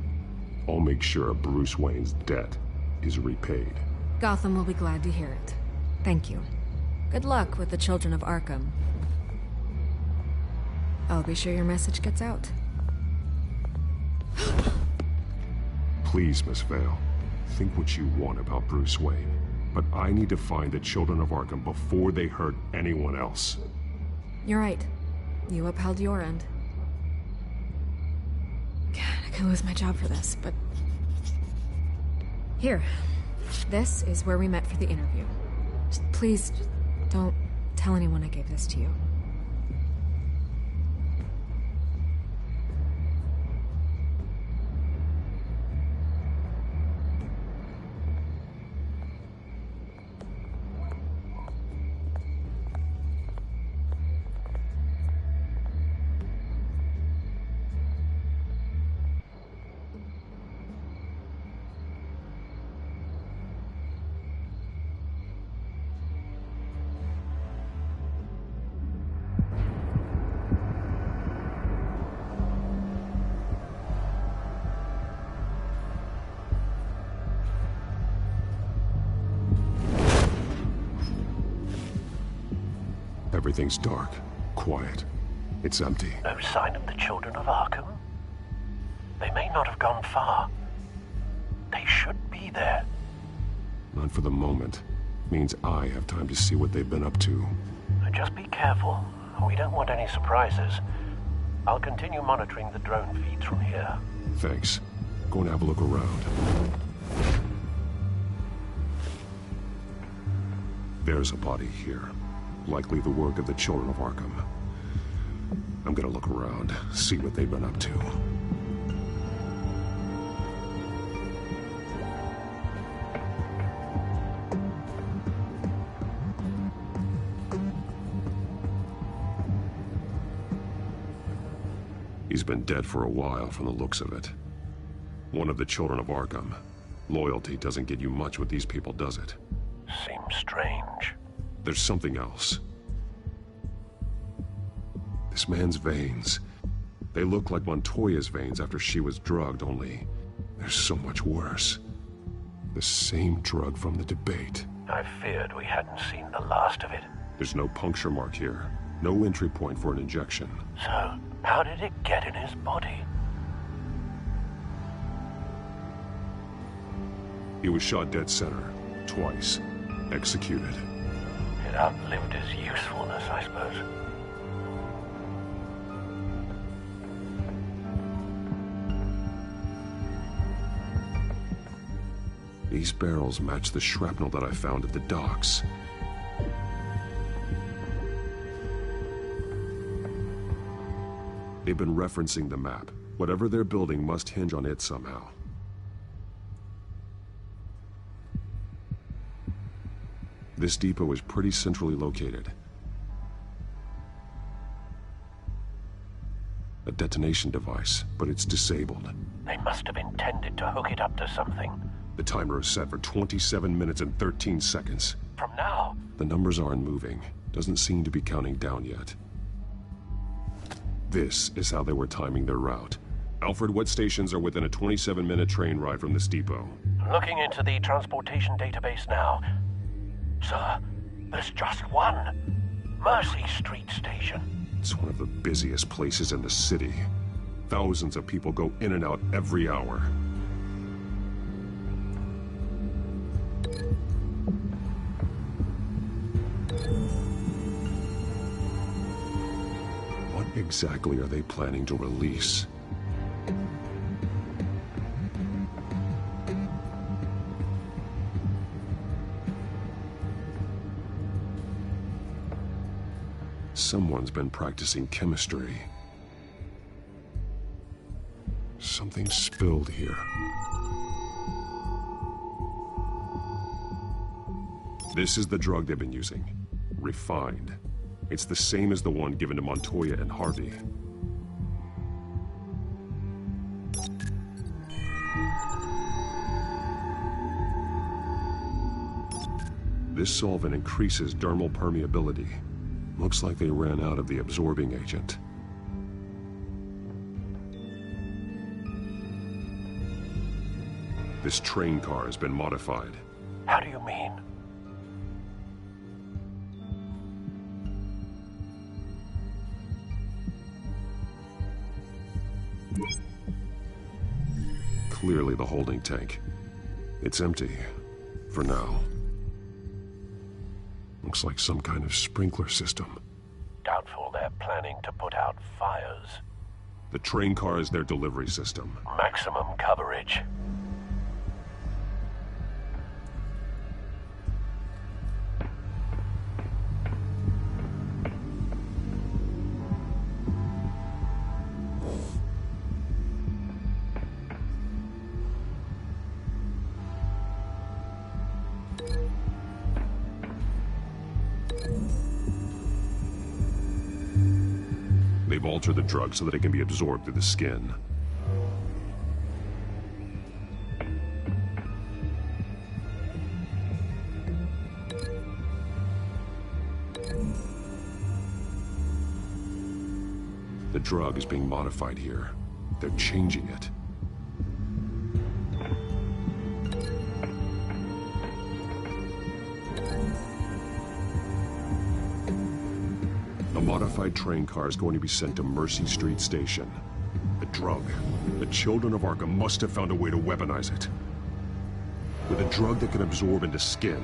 I'll make sure Bruce Wayne's debt is repaid. Gotham will be glad to hear it. Thank you. Good luck with the Children of Arkham. I'll be sure your message gets out. Please, Miss Vale, think what you want about Bruce Wayne. But I need to find the Children of Arkham before they hurt anyone else. You're right. You upheld your end. God, I could lose my job for this, but... Here. This is where we met for the interview. Just please, don't tell anyone I gave this to you. Everything's dark, quiet. It's empty. No sign of the Children of Arkham? They may not have gone far. They should be there. Not for the moment. Means I have time to see what they've been up to. Just be careful. We don't want any surprises. I'll continue monitoring the drone feeds from here. Thanks. Go and have a look around. There's a body here. Likely the work of the Children of Arkham. I'm gonna look around, see what they've been up to. He's been dead for a while from the looks of it. One of the Children of Arkham. Loyalty doesn't get you much with these people, does it? Seems strange. There's something else. This man's veins. They look like Montoya's veins after she was drugged, only they're so much worse. The same drug from the debate. I feared we hadn't seen the last of it. There's no puncture mark here. No entry point for an injection. So, how did it get in his body? He was shot dead center, twice. Executed. It outlived his usefulness, I suppose. These barrels match the shrapnel that I found at the docks. They've been referencing the map. Whatever they're building must hinge on it somehow. This depot is pretty centrally located. A detonation device, but it's disabled. They must have intended to hook it up to something. The timer is set for 27 minutes and 13 seconds. From now? The numbers aren't moving. Doesn't seem to be counting down yet. This is how they were timing their route. Alfred, what stations are within a 27-minute train ride from this depot? Looking into the transportation database now. Sir, there's just one. Mercy Street Station. It's one of the busiest places in the city. Thousands of people go in and out every hour. What exactly are they planning to release? Someone's been practicing chemistry. Something spilled here. This is the drug they've been using. Refined. It's the same as the one given to Montoya and Harvey. This solvent increases dermal permeability. Looks like they ran out of the absorbing agent. This train car has been modified. How do you mean? Clearly the holding tank. It's empty. For now. Looks like some kind of sprinkler system. Doubtful they're planning to put out fires. The train car is their delivery system. Maximum coverage. They've altered the drug so that it can be absorbed through the skin. The drug is being modified here. They're changing it. A modified train car is going to be sent to Mercy Street Station. The drug. The Children of Arkham must have found a way to weaponize it. With a drug that can absorb into skin,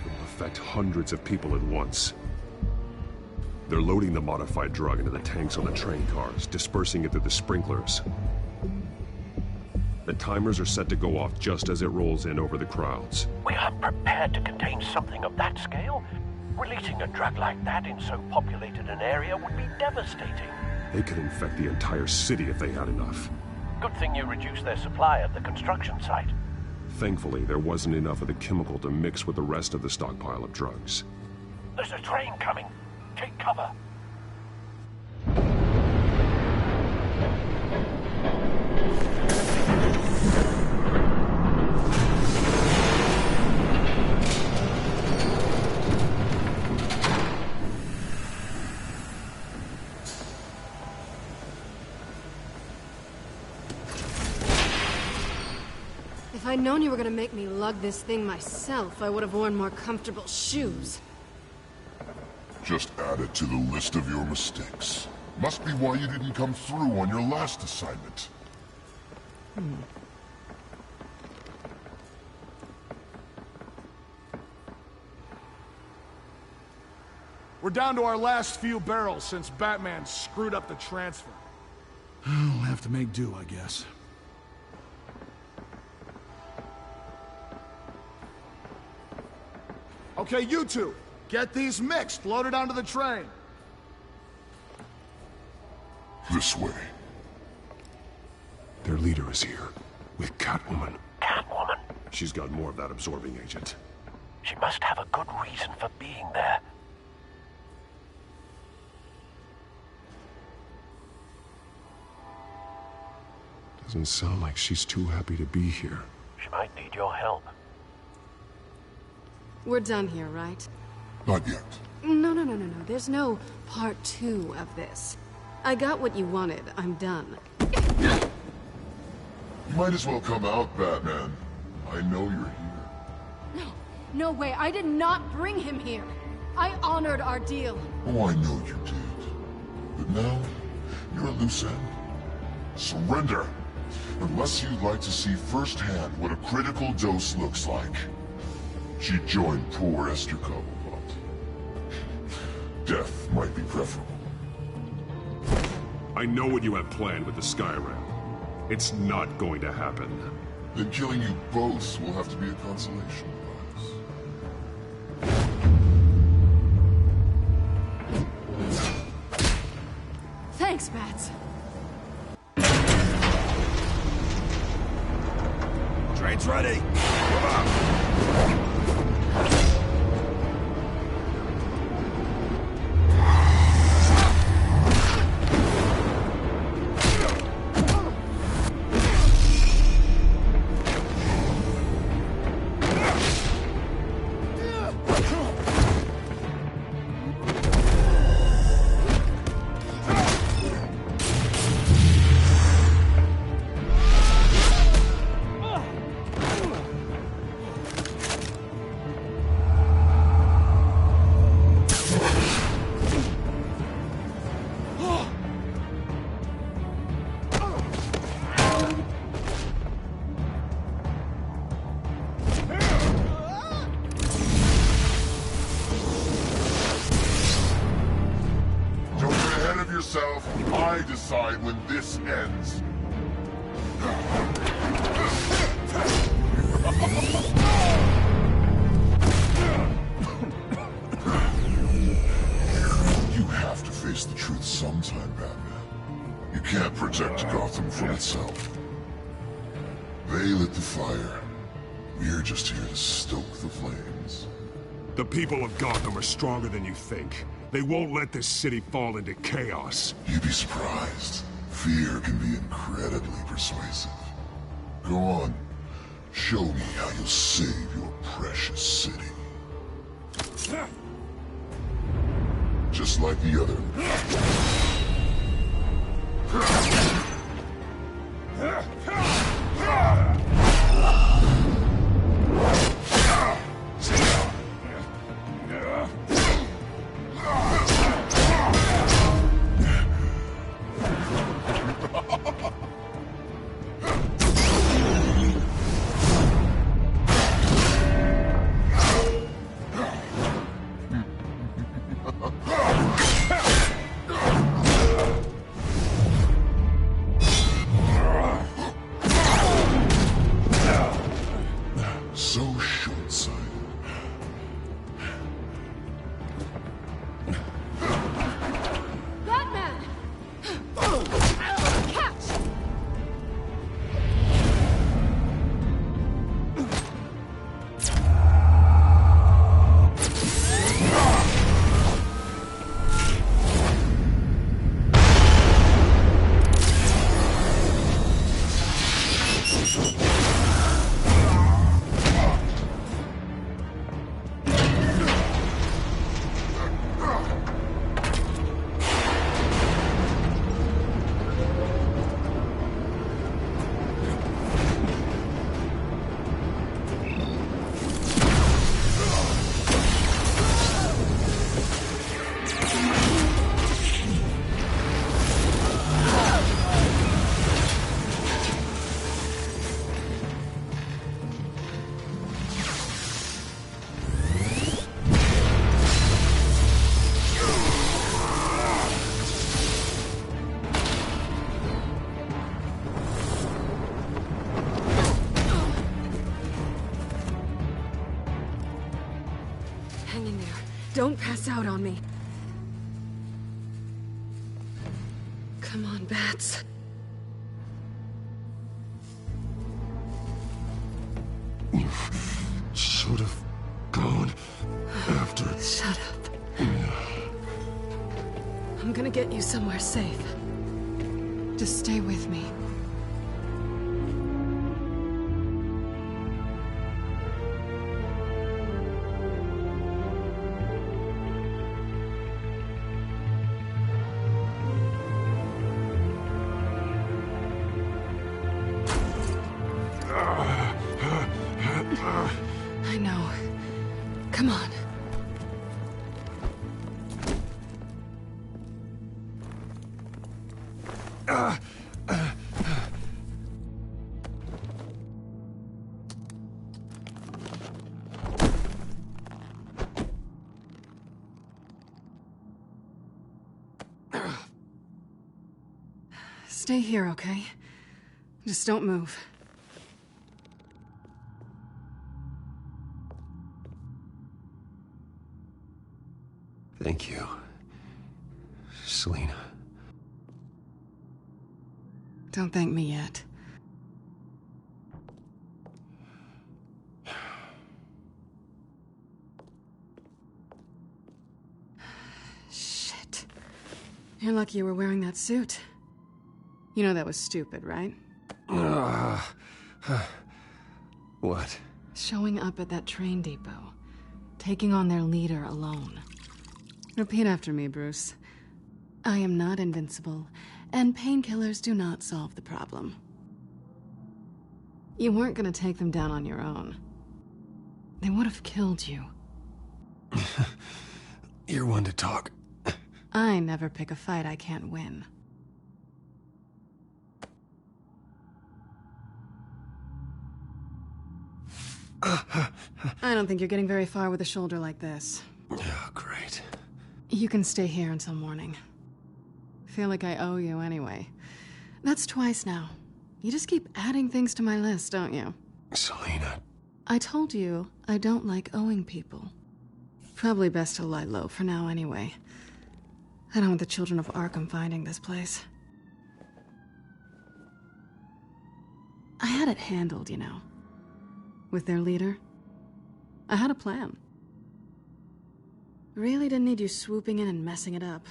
it will affect hundreds of people at once. They're loading the modified drug into the tanks on the train cars, dispersing it through the sprinklers. The timers are set to go off just as it rolls in over the crowds. We aren't prepared to contain something of that scale. Releasing a drug like that in so populated an area would be devastating. They could infect the entire city if they had enough. Good thing you reduced their supply at the construction site. Thankfully, there wasn't enough of the chemical to mix with the rest of the stockpile of drugs. There's a train coming. Take cover. If I'd known you were gonna make me lug this thing myself, I would have worn more comfortable shoes. Just add it to the list of your mistakes. Must be why you didn't come through on your last assignment. We're down to our last few barrels since Batman screwed up the transfer. We'll have to make do, I guess. Okay, you two, get these mixed, loaded onto the train. This way. Their leader is here, with Catwoman. Catwoman? She's got more of that absorbing agent. She must have a good reason for being there. Doesn't sound like she's too happy to be here. She might need your help. We're done here, right? Not yet. No. There's no part 2 of this. I got what you wanted. I'm done. You might as well come out, Batman. I know you're here. No way. I did not bring him here. I honored our deal. Oh, I know you did. But now, you're a loose end. Surrender! Unless you'd like to see firsthand what a critical dose looks like. She joined poor Esther Cobblepot. Death might be preferable. I know what you have planned with the Skyrim. It's not going to happen. Then killing you both will have to be a consolation prize. Thanks, Bats. Train's ready! Come on! I decide when this ends. You have to face the truth sometime, Batman. You can't protect Gotham from itself. They lit the fire. We're just here to stoke the flames. The people of Gotham are stronger than you think. They won't let this city fall into chaos. You'd be surprised. Fear can be incredibly persuasive. Go on. Show me how you'll save your precious city. Just like the other. Hang in there. Don't pass out on me. Come on, Bats. You should have gone after... Shut up. I'm gonna get you somewhere safe. Just stay with me. I know. Come on. Stay here, okay? Just don't move. Thank you, Selina. Don't thank me yet. Shit. You're lucky you were wearing that suit. You know that was stupid, right? What? Showing up at that train depot. Taking on their leader alone. Repeat after me, Bruce. I am not invincible, and painkillers do not solve the problem. You weren't gonna take them down on your own. They would have killed you. You're one to talk. I never pick a fight I can't win. I don't think you're getting very far with a shoulder like this. Oh, great. You can stay here until morning. Feel like I owe you anyway. That's twice now. You just keep adding things to my list, don't you? Selina. I told you I don't like owing people. Probably best to lie low for now anyway. I don't want the children of Arkham finding this place. I had it handled, you know. With their leader. I had a plan. Really didn't need you swooping in and messing it up.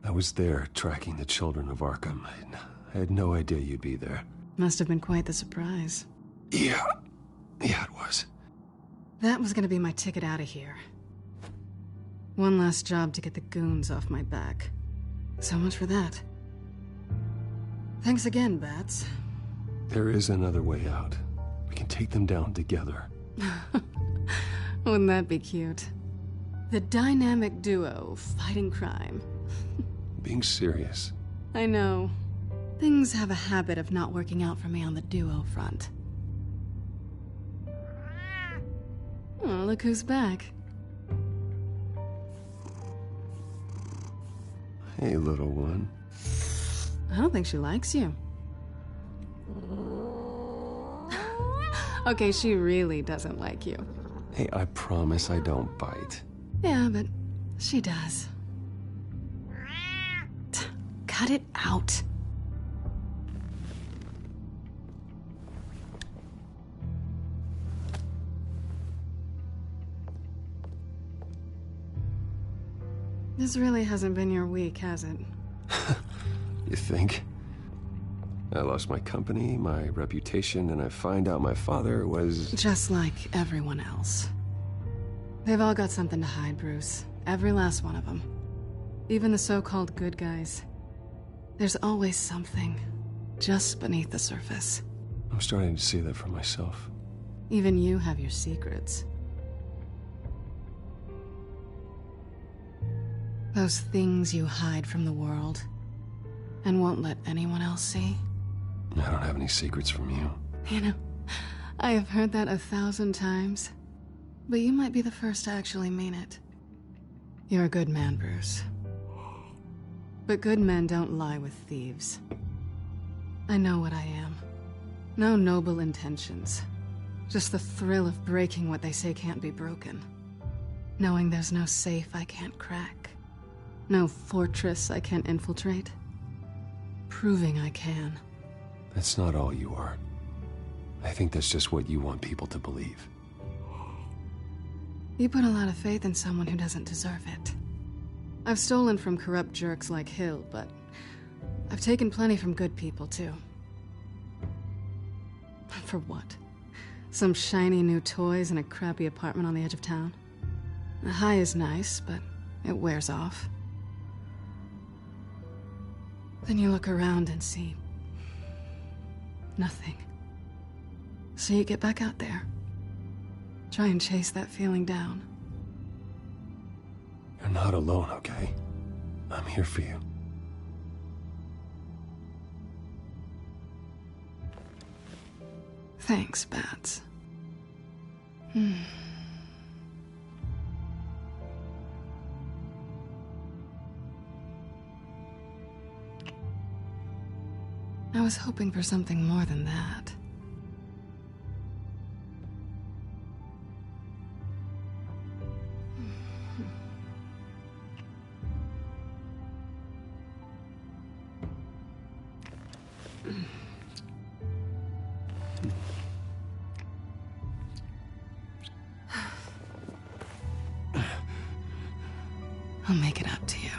I was there tracking the children of Arkham. I had no idea you'd be there. Must have been quite the surprise. Yeah, it was. That was gonna be my ticket out of here. One last job to get the goons off my back. So much for that. Thanks again, Bats. There is another way out. We can take them down together. Wouldn't that be cute? The dynamic duo fighting crime. Being serious. I know. Things have a habit of not working out for me on the duo front. Oh, look who's back. Hey, little one. I don't think she likes you. Okay, she really doesn't like you. Hey, I promise I don't bite. Yeah, but she does. Cut it out. This really hasn't been your week, has it? You think? I lost my company, my reputation, and I find out my father was... Just like everyone else. They've all got something to hide, Bruce. Every last one of them. Even the so-called good guys. There's always something, just beneath the surface. I'm starting to see that for myself. Even you have your secrets. Those things you hide from the world, and won't let anyone else see. I don't have any secrets from you. You know, I have heard that 1,000 times, but you might be the first to actually mean it. You're a good man, Bruce. But good men don't lie with thieves. I know what I am. No noble intentions. Just the thrill of breaking what they say can't be broken. Knowing there's no safe I can't crack. No fortress I can't infiltrate. Proving I can. That's not all you are. I think that's just what you want people to believe. You put a lot of faith in someone who doesn't deserve it. I've stolen from corrupt jerks like Hill, but I've taken plenty from good people, too. For what? Some shiny new toys in a crappy apartment on the edge of town? The high is nice, but it wears off. Then you look around and see nothing. So you get back out there. Try and chase that feeling down. You're not alone, okay? I'm here for you. Thanks, Bats. I was hoping for something more than that. I'll make it up to you.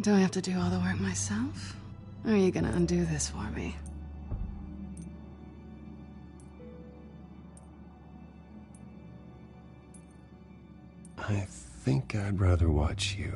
Do I have to do all the work myself? Or are you gonna undo this for me? I think I'd rather watch you.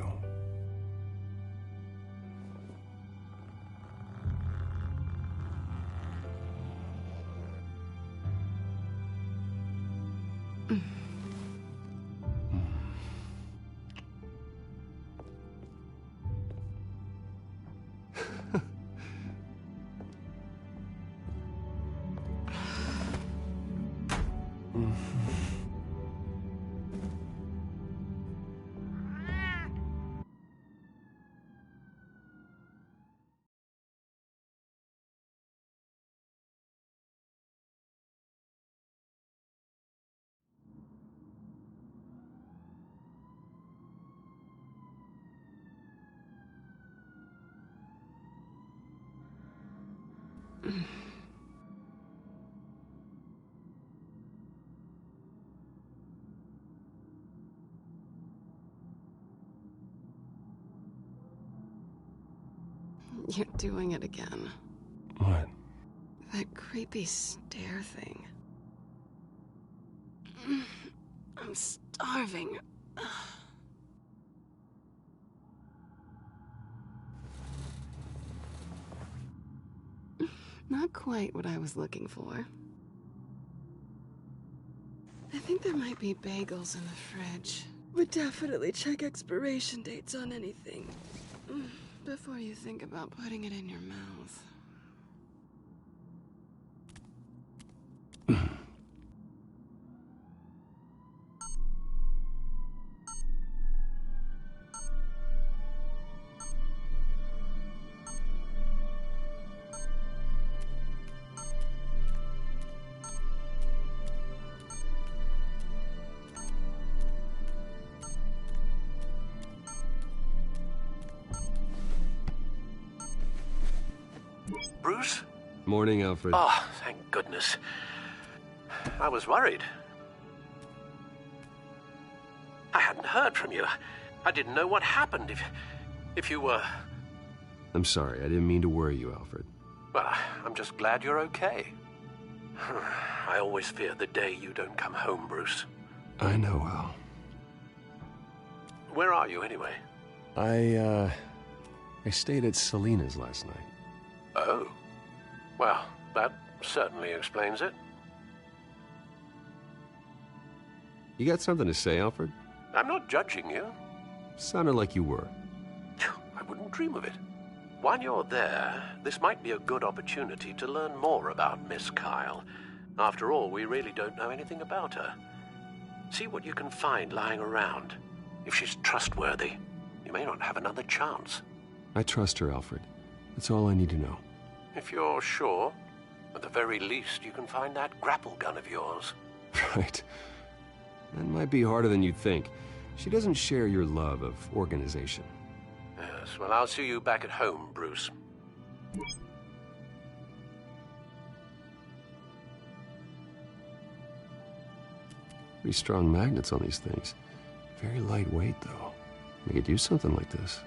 You're doing it again. What? That creepy stare thing. I'm starving. Not quite what I was looking for. I think there might be bagels in the fridge. But definitely check expiration dates on anything before you think about putting it in your mouth. Bruce? Morning, Alfred. Oh, thank goodness. I was worried. I hadn't heard from you. I didn't know what happened if you were... I'm sorry, I didn't mean to worry you, Alfred. Well, I'm just glad you're okay. I always fear the day you don't come home, Bruce. I know, Al. Where are you, anyway? I stayed at Selena's last night. Oh. Well, that certainly explains it. You got something to say, Alfred? I'm not judging you. Sounded like you were. I wouldn't dream of it. While you're there, this might be a good opportunity to learn more about Miss Kyle. After all, we really don't know anything about her. See what you can find lying around. If she's trustworthy, you may not have another chance. I trust her, Alfred. That's all I need to know. If you're sure, at the very least, you can find that grapple gun of yours. Right. That might be harder than you'd think. She doesn't share your love of organization. Yes, well, I'll see you back at home, Bruce. Pretty strong magnets on these things. Very lightweight, though. We could use something like this.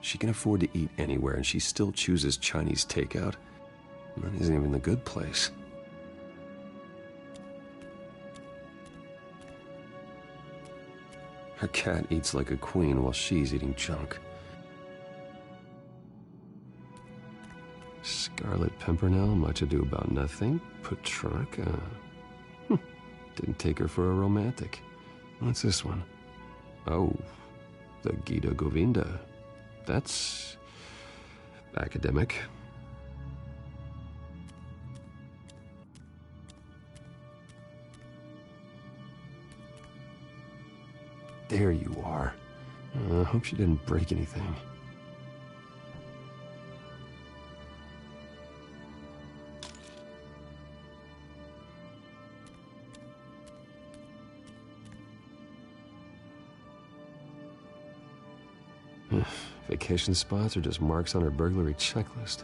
She can afford to eat anywhere, and she still chooses Chinese takeout. And that isn't even the good place. Her cat eats like a queen while she's eating junk. Scarlet Pimpernel, much ado about nothing. Petrarca. Didn't take her for a romantic. What's this one? Oh, the Gita Govinda. That's academic. There you are. I hope she didn't break anything. Vacation spots are just marks on her burglary checklist.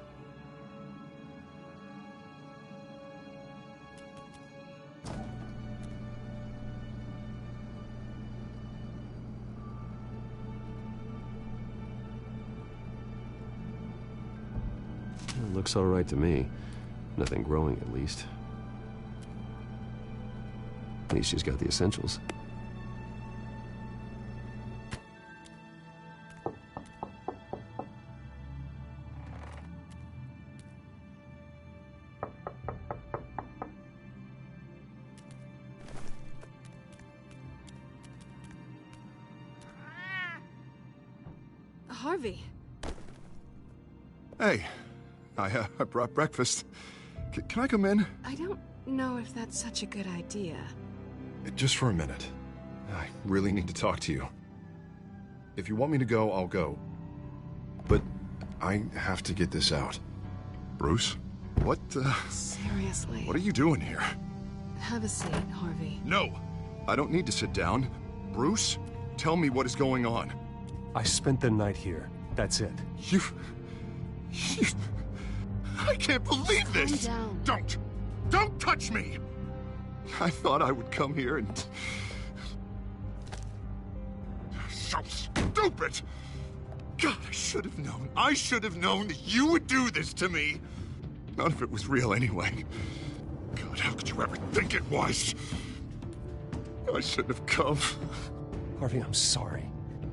It looks all right to me. Nothing growing, at least. At least she's got the essentials. Harvey. Hey, I brought breakfast. Can I come in? I don't know if that's such a good idea. Just for a minute. I really need to talk to you. If you want me to go, I'll go. But I have to get this out. Bruce? What, Seriously. What are you doing here? Have a seat, Harvey. No! I don't need to sit down. Bruce, tell me what is going on. I spent the night here. That's it. You... I can't believe this! Calm down. Don't touch me! I thought I would come here and... So stupid! God, I should have known. I should have known that you would do this to me. None of it was real anyway. God, how could you ever think it was? I shouldn't have come. Harvey, I'm sorry.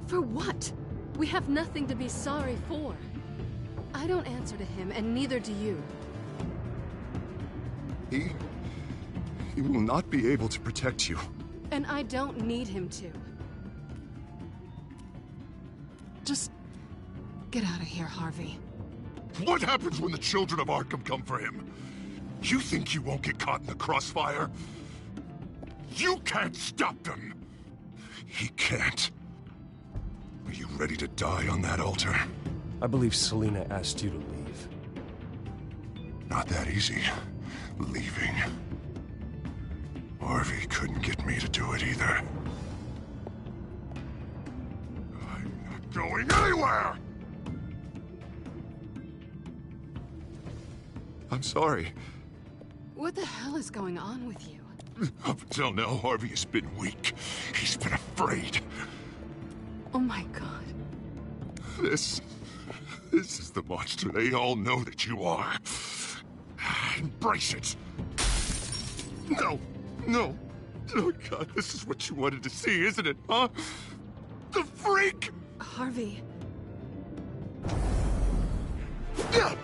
For what? We have nothing to be sorry for. I don't answer to him, and neither do you. He will not be able to protect you. And I don't need him to. Just get out of here, Harvey. What happens when the children of Arkham come for him? You think you won't get caught in the crossfire? You can't stop them. He can't. Are you ready to die on that altar? I believe Selina asked you to leave. Not that easy. Leaving. Harvey couldn't get me to do it either. I'm not going anywhere! I'm sorry. What the hell is going on with you? Up until now, Harvey has been weak. He's been afraid. Oh my God. This is the monster they all know that you are. Embrace it. No. Oh God, this is what you wanted to see, isn't it, huh? The freak! Harvey. Yeah.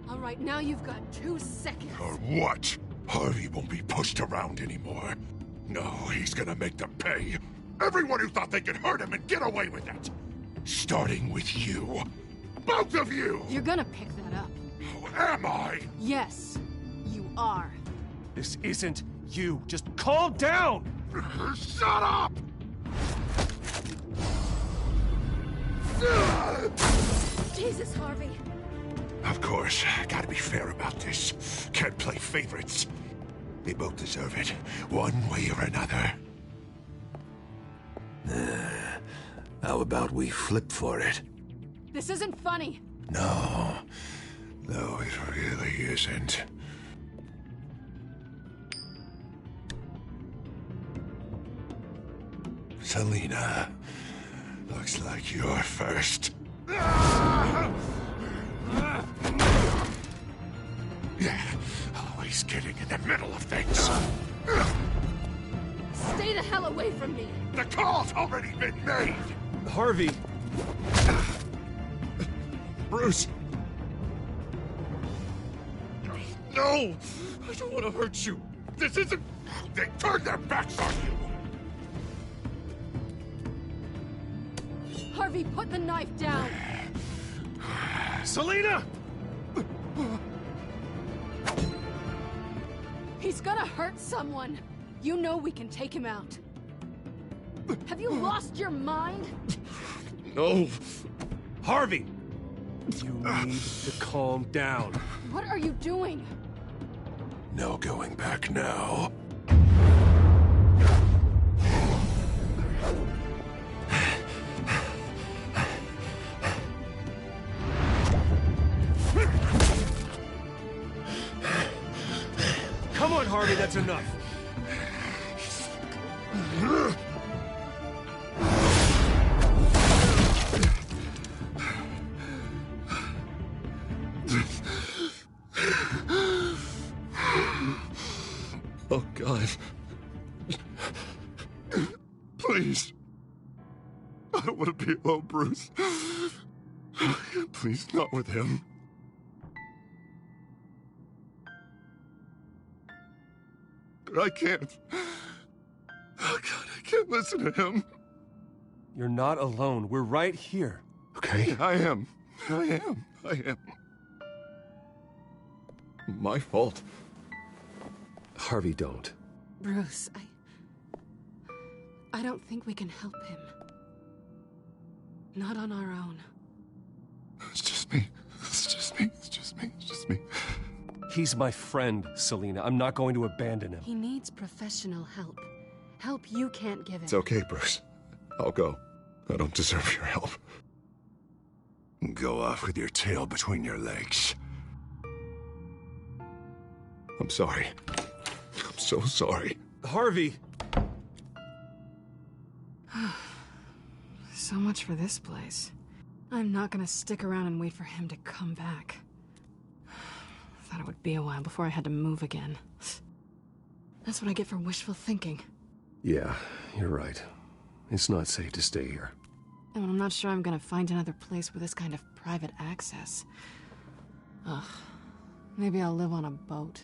All right, now you've got 2 seconds. Or what? Harvey won't be pushed around anymore. No, he's gonna make them pay. Everyone who thought they could hurt him and get away with it. Starting with you. Both of you! You're gonna pick that up. Oh, am I? Yes, you are. This isn't you. Just calm down! Shut up! Jesus, Harvey. Of course, gotta be fair about this. Can't play favorites. They both deserve it, one way or another. How about we flip for it? This isn't funny. No, it really isn't. Selina, looks like you're first. Yeah, always getting in the middle of things. Stay the hell away from me. The call's already been made. Harvey. Bruce. No! I don't want to hurt you. This isn't... They turned their backs on you. Harvey, put the knife down. Selina! He's gonna hurt someone. You know we can take him out. Have you lost your mind? No. Harvey! You need to calm down. What are you doing? No going back now. Come on, Harvey, that's enough. Oh, God. Please. I don't want to be alone, Bruce. Please, not with him. But I can't. Oh, God, I can't listen to him. You're not alone. We're right here. Okay, I am. My fault. Harvey, don't. Bruce, I don't think we can help him. Not on our own. It's just me. He's my friend, Selina. I'm not going to abandon him. He needs professional help. Help you can't give him. It's okay, Bruce. I'll go. I don't deserve your help. Go off with your tail between your legs. I'm sorry. I'm so sorry. Harvey! So much for this place. I'm not gonna stick around and wait for him to come back. Thought it would be a while before I had to move again. That's what I get for wishful thinking. Yeah, you're right. It's not safe to stay here. And I'm not sure I'm gonna find another place with this kind of private access. Ugh. Maybe I'll live on a boat.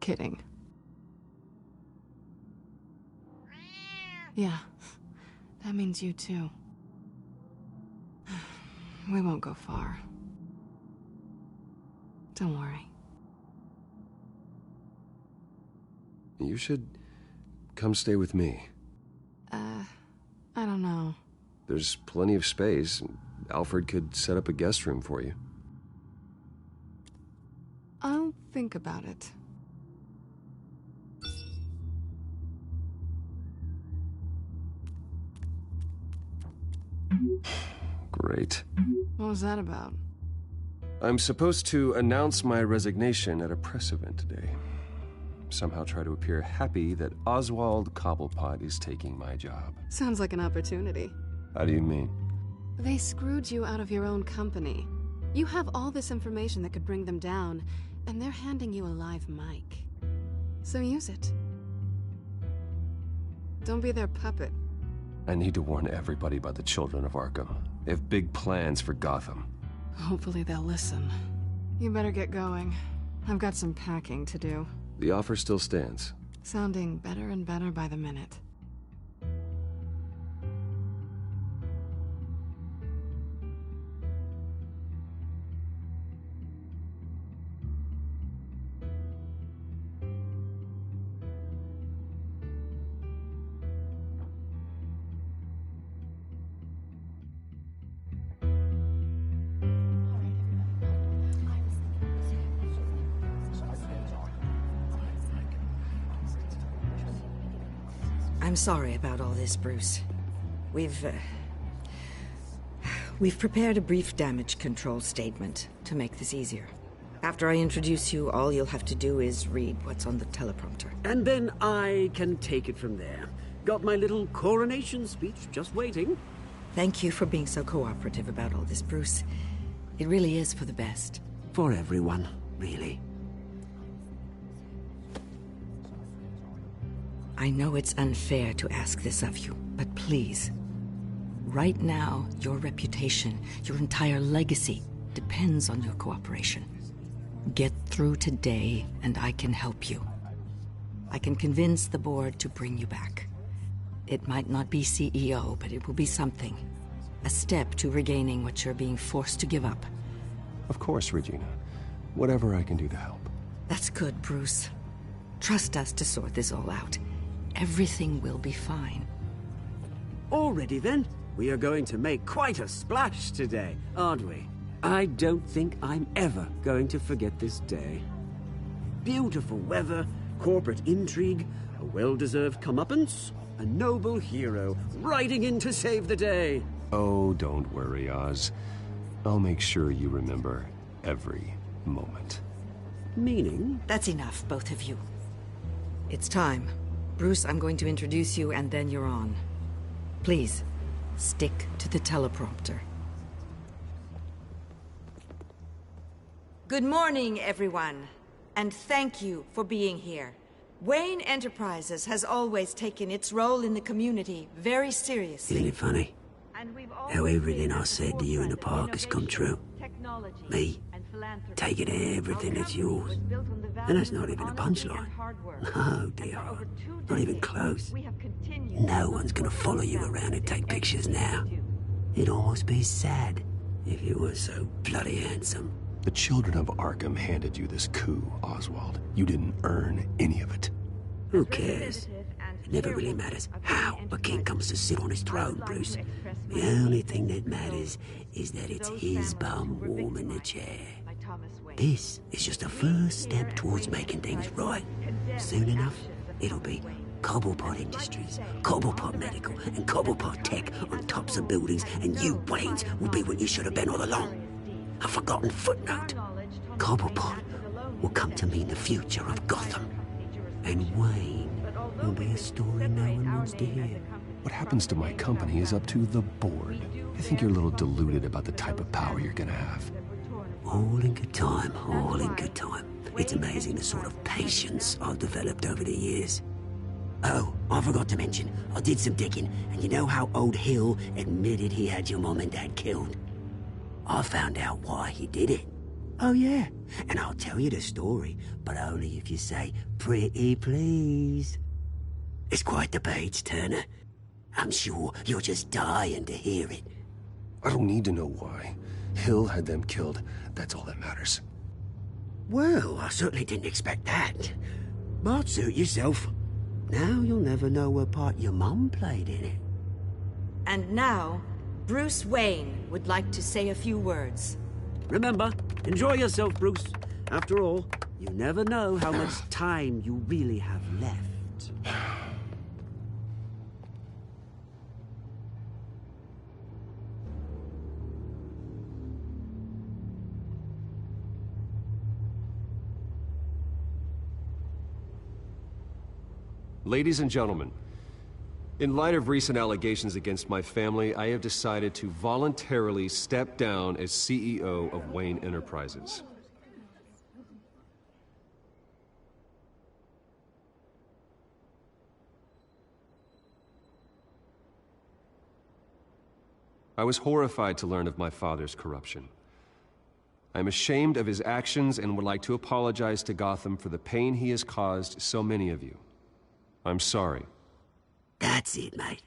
Kidding. Yeah. That means you too. We won't go far. Don't worry. You should come stay with me. I don't know. There's plenty of space. Alfred could set up a guest room for you. I'll think about it. Great. What was that about? I'm supposed to announce my resignation at a press event today. Somehow try to appear happy that Oswald Cobblepot is taking my job. Sounds like an opportunity. How do you mean? They screwed you out of your own company. You have all this information that could bring them down, and they're handing you a live mic. So use it. Don't be their puppet. I need to warn everybody about the children of Arkham. They have big plans for Gotham. Hopefully they'll listen. You better get going. I've got some packing to do. The offer still stands. Sounding better and better by the minute. I'm sorry about all this, Bruce. We've prepared a brief damage control statement to make this easier. After I introduce you, all you'll have to do is read what's on the teleprompter. And then I can take it from there. Got my little coronation speech just waiting. Thank you for being so cooperative about all this, Bruce. It really is for the best. For everyone, really. I know it's unfair to ask this of you, but please. Right now, your reputation, your entire legacy, depends on your cooperation. Get through today, and I can help you. I can convince the board to bring you back. It might not be CEO, but it will be something. A step to regaining what you're being forced to give up. Of course, Regina. Whatever I can do to help. That's good, Bruce. Trust us to sort this all out. Everything will be fine. Already then, we are going to make quite a splash today, aren't we? I don't think I'm ever going to forget this day. Beautiful weather, corporate intrigue, a well-deserved comeuppance, a noble hero riding in to save the day. Oh, don't worry, Oz. I'll make sure you remember every moment. Meaning? That's enough, both of you. It's time. Bruce, I'm going to introduce you, and then you're on. Please, stick to the teleprompter. Good morning, everyone, and thank you for being here. Wayne Enterprises has always taken its role in the community very seriously. Isn't it funny? How everything I said to you in the park has come true. Me, taking everything that's yours. And that's not even a punchline. No, dear. Not even close. No one's gonna follow you around and take pictures now. It'd almost be sad if you were so bloody handsome. The children of Arkham handed you this coup, Oswald. You didn't earn any of it. Who cares? It never really matters how a king comes to sit on his throne, Bruce. The only thing that matters is that it's his bum warm in the chair. This is just a first step towards making things right. Soon enough, it'll be Cobblepot Industries, Cobblepot Medical, and Cobblepot Tech on tops of buildings, and you, Waynes, will be what you should have been all along. A forgotten footnote. Cobblepot will come to mean the future of Gotham. And Wayne will be a story no one wants to hear. What happens to my company is up to the board. I think you're a little deluded about the type of power you're gonna have. All in good time, all in good time. It's amazing the sort of patience I've developed over the years. Oh, I forgot to mention, I did some digging, and you know how old Hill admitted he had your mom and dad killed? I found out why he did it. Oh yeah, and I'll tell you the story, but only if you say, "Pretty please." It's quite the page turner. I'm sure you're just dying to hear it. I don't need to know why. Hill had them killed. That's all that matters. Well, I certainly didn't expect that. But suit yourself. Now you'll never know what part your mum played in it. And now, Bruce Wayne would like to say a few words. Remember, enjoy yourself, Bruce. After all, you never know how much time you really have left. Ladies and gentlemen, in light of recent allegations against my family, I have decided to voluntarily step down as CEO of Wayne Enterprises. I was horrified to learn of my father's corruption. I am ashamed of his actions and would like to apologize to Gotham for the pain he has caused so many of you. I'm sorry. That's it, mate.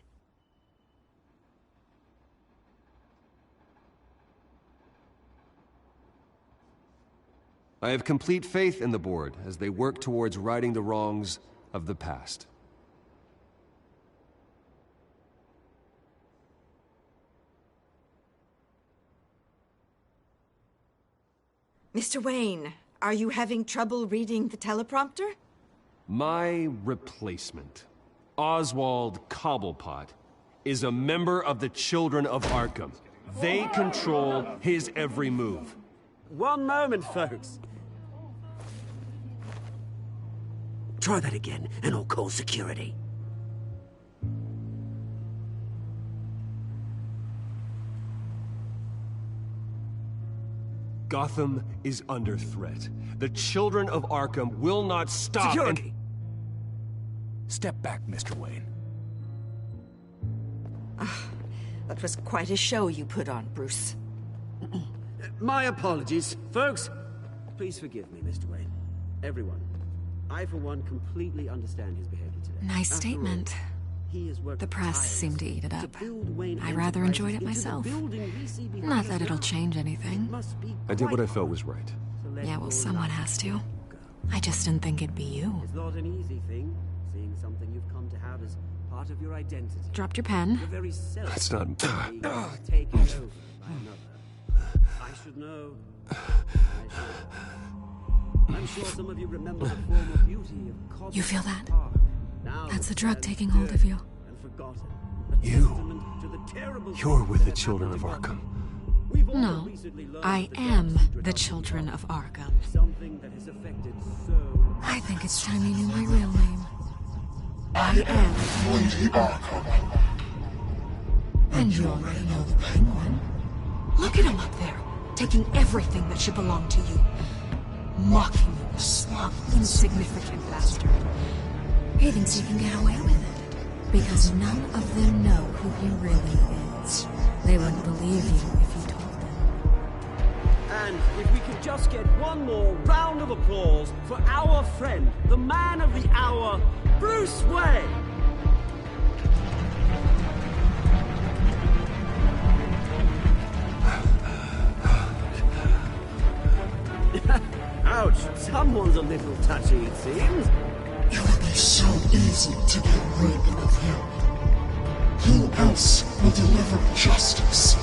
I have complete faith in the board as they work towards righting the wrongs of the past. Mr. Wayne, are you having trouble reading the teleprompter? My replacement Oswald Cobblepot is a member of the Children of Arkham. They control his every move. One moment, folks. Try that again, and I'll call security. Gotham is under threat. The Children of Arkham will not stop. Security! Step back, Mr. Wayne. That was quite a show you put on, Bruce. My apologies. Folks, please forgive me, Mr. Wayne. Everyone. I, for one, completely understand his behavior today. Nice After statement. all, he has worked The press seemed to eat it up. I rather Enterprises enjoyed it into the myself. building we see behind Not us that it'll now. change anything. Must be I did what I quite felt was right. Yeah, well, someone has to. I just didn't think it'd be you. It's not an easy thing, seeing something you've come to have as part of your identity. Dropped your pen. Your very self That's not... being taken over by another. I should know. I'm sure some of you remember the former beauty of Cobble You feel that? Park. Now That's the it drug stands taking hold of you. and forgotten. You're with the Children of Arkham. No, I am the Children of Arkham. Something that has affected so... I think it's time you knew my real name. I am Lady Arkham. And you already know the Penguin. Look at him up there, taking everything that should belong to you. Mocking you, slug, insignificant bastard. He thinks he can get away with it, because none of them know who he really is. They wouldn't believe you if you told them. And if we could just get one more round of applause for our friend, the man of the hour, Bruce Wayne! Ouch, someone's a little touchy, it seems. It would be so easy to get rid of him. Who else will deliver justice?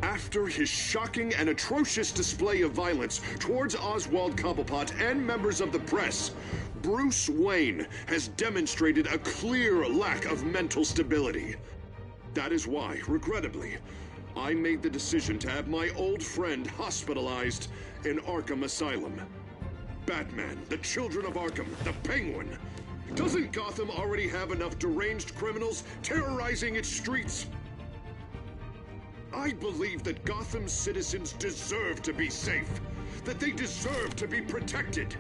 After his shocking and atrocious display of violence towards Oswald Cobblepot and members of the press, Bruce Wayne has demonstrated a clear lack of mental stability. That is why, regrettably, I made the decision to have my old friend hospitalized in Arkham Asylum. Batman, the Children of Arkham, the Penguin. Doesn't Gotham already have enough deranged criminals terrorizing its streets? I believe that Gotham's citizens deserve to be safe, that they deserve to be protected.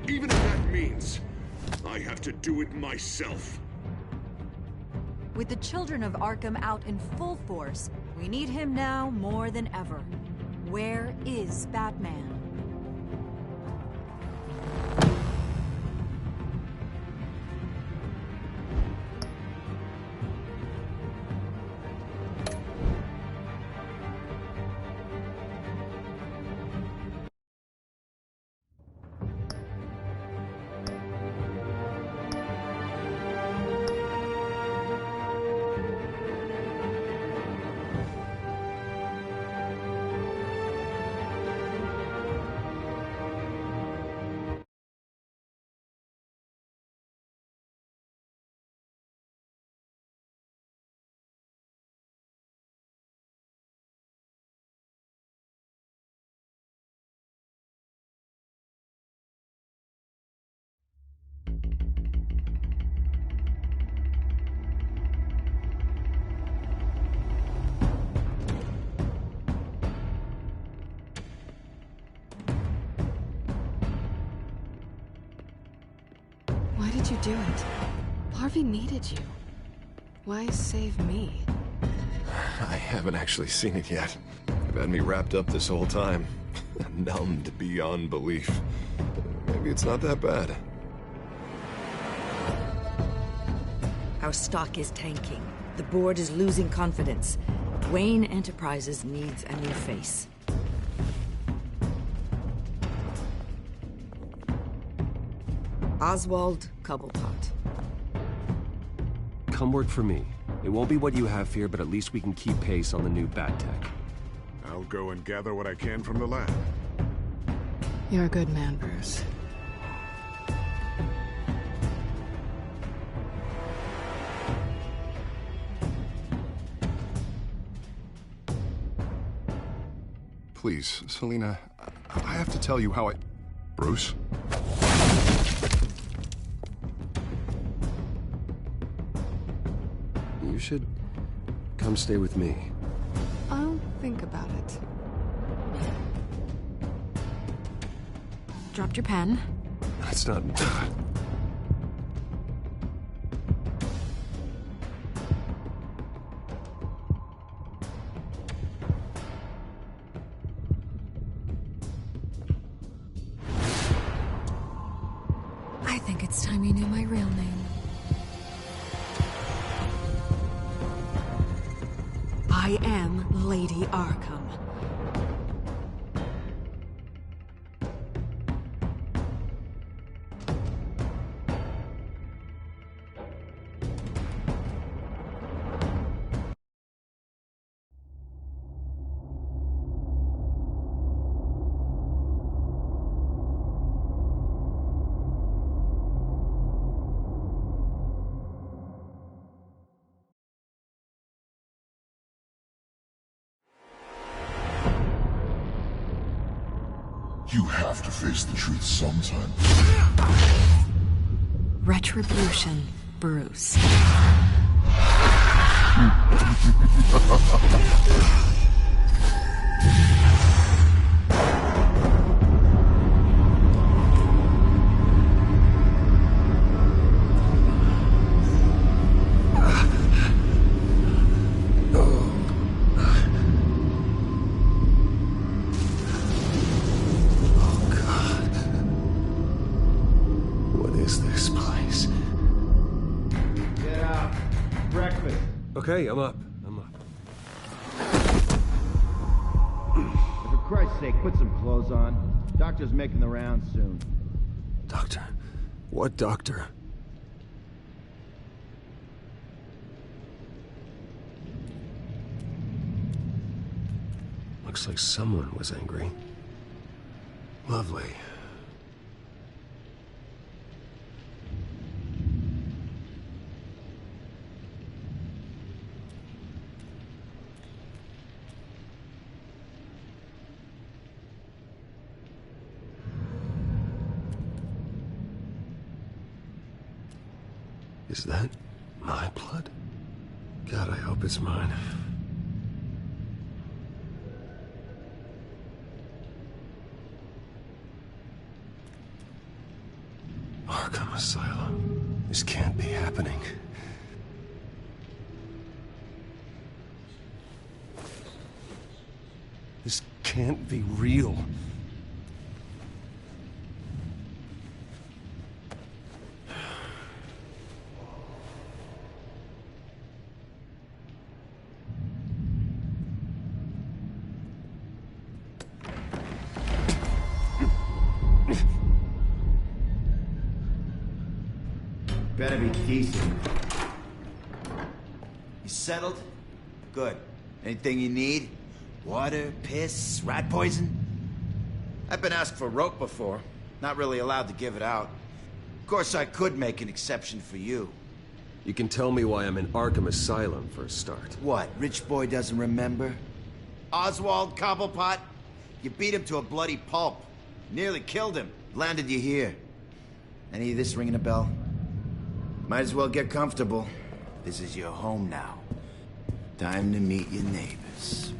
Even if that means I have to do it myself. With the Children of Arkham out in full force, we need him now more than ever. Where is Batman? did you do it? Harvey needed you. Why save me? I haven't actually seen it yet. They've had me wrapped up this whole time. Numbed beyond belief. Maybe it's not that bad. Our stock is tanking. The board is losing confidence. Wayne Enterprises needs a new face. Oswald Cobblepot. Come work for me. It won't be what you have here, but at least we can keep pace on the new bat tech. I'll go and gather what I can from the lab. You're a good man, Bruce. Please, Selina, I have to tell you how I... Bruce? You should come stay with me. I'll think about it. Dropped your pen. That's not... I think it's time you knew my real name. I am Lady Arkham. You have to face the truth sometime. Retribution, Bruce. Okay, I'm up. For Christ's sake, put some clothes on. Doctor's making the rounds soon. Doctor? What doctor? Looks like someone was angry. Lovely. Is that my blood? God, I hope it's mine. Arkham Asylum. This can't be happening. This can't be real. Better be decent. You settled? Good. Anything you need? Water, piss, rat poison? I've been asked for rope before. Not really allowed to give it out. Of course, I could make an exception for you. You can tell me why I'm in Arkham Asylum for a start. What, rich boy doesn't remember? Oswald Cobblepot? You beat him to a bloody pulp. Nearly killed him. Landed you here. Any of this ringing a bell? Might as well get comfortable. This is your home now. Time to meet your neighbors.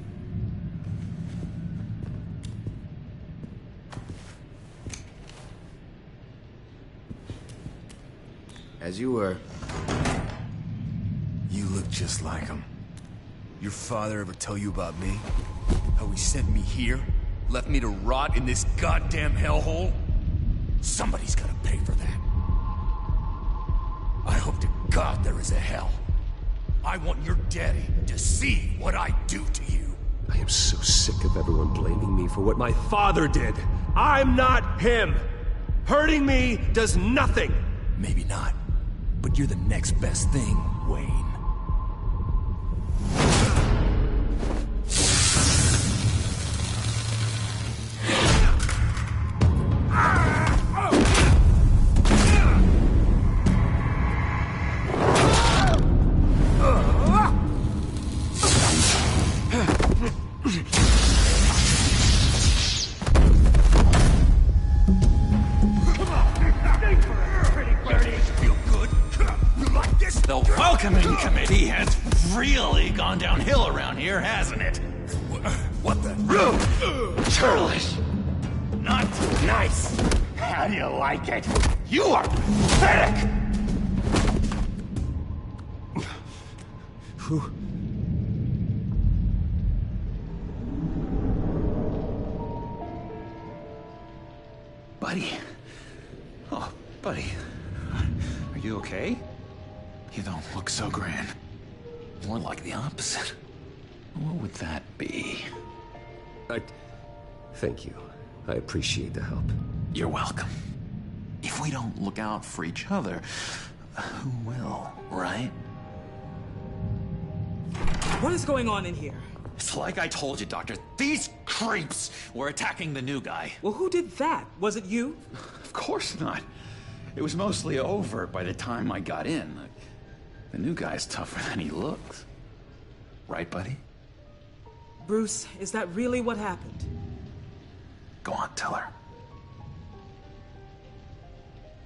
As you were. You look just like him. Your father ever tell you about me? How he sent me here? Left me to rot in this goddamn hellhole? Somebody's gonna pay for that. I hope to God there is a hell. I want your daddy to see what I do to you. I am so sick of everyone blaming me for what my father did. I'm not him. Hurting me does nothing. Maybe not, but you're the next best thing, Wayne. The welcoming committee has really gone downhill around here, hasn't it? What the? Churlish. Not nice. How do you like it? You are pathetic! Buddy. Oh, buddy. Are you okay? You don't look so grand. More like the opposite. What would that be? Thank you. I appreciate the help. You're welcome. If we don't look out for each other, who will, right? What is going on in here? It's like I told you, Doctor. These creeps were attacking the new guy. Well, who did that? Was it you? Of course not. It was mostly over by the time I got in. The new guy's tougher than he looks. Right, buddy? Bruce, is that really what happened? Go on, tell her.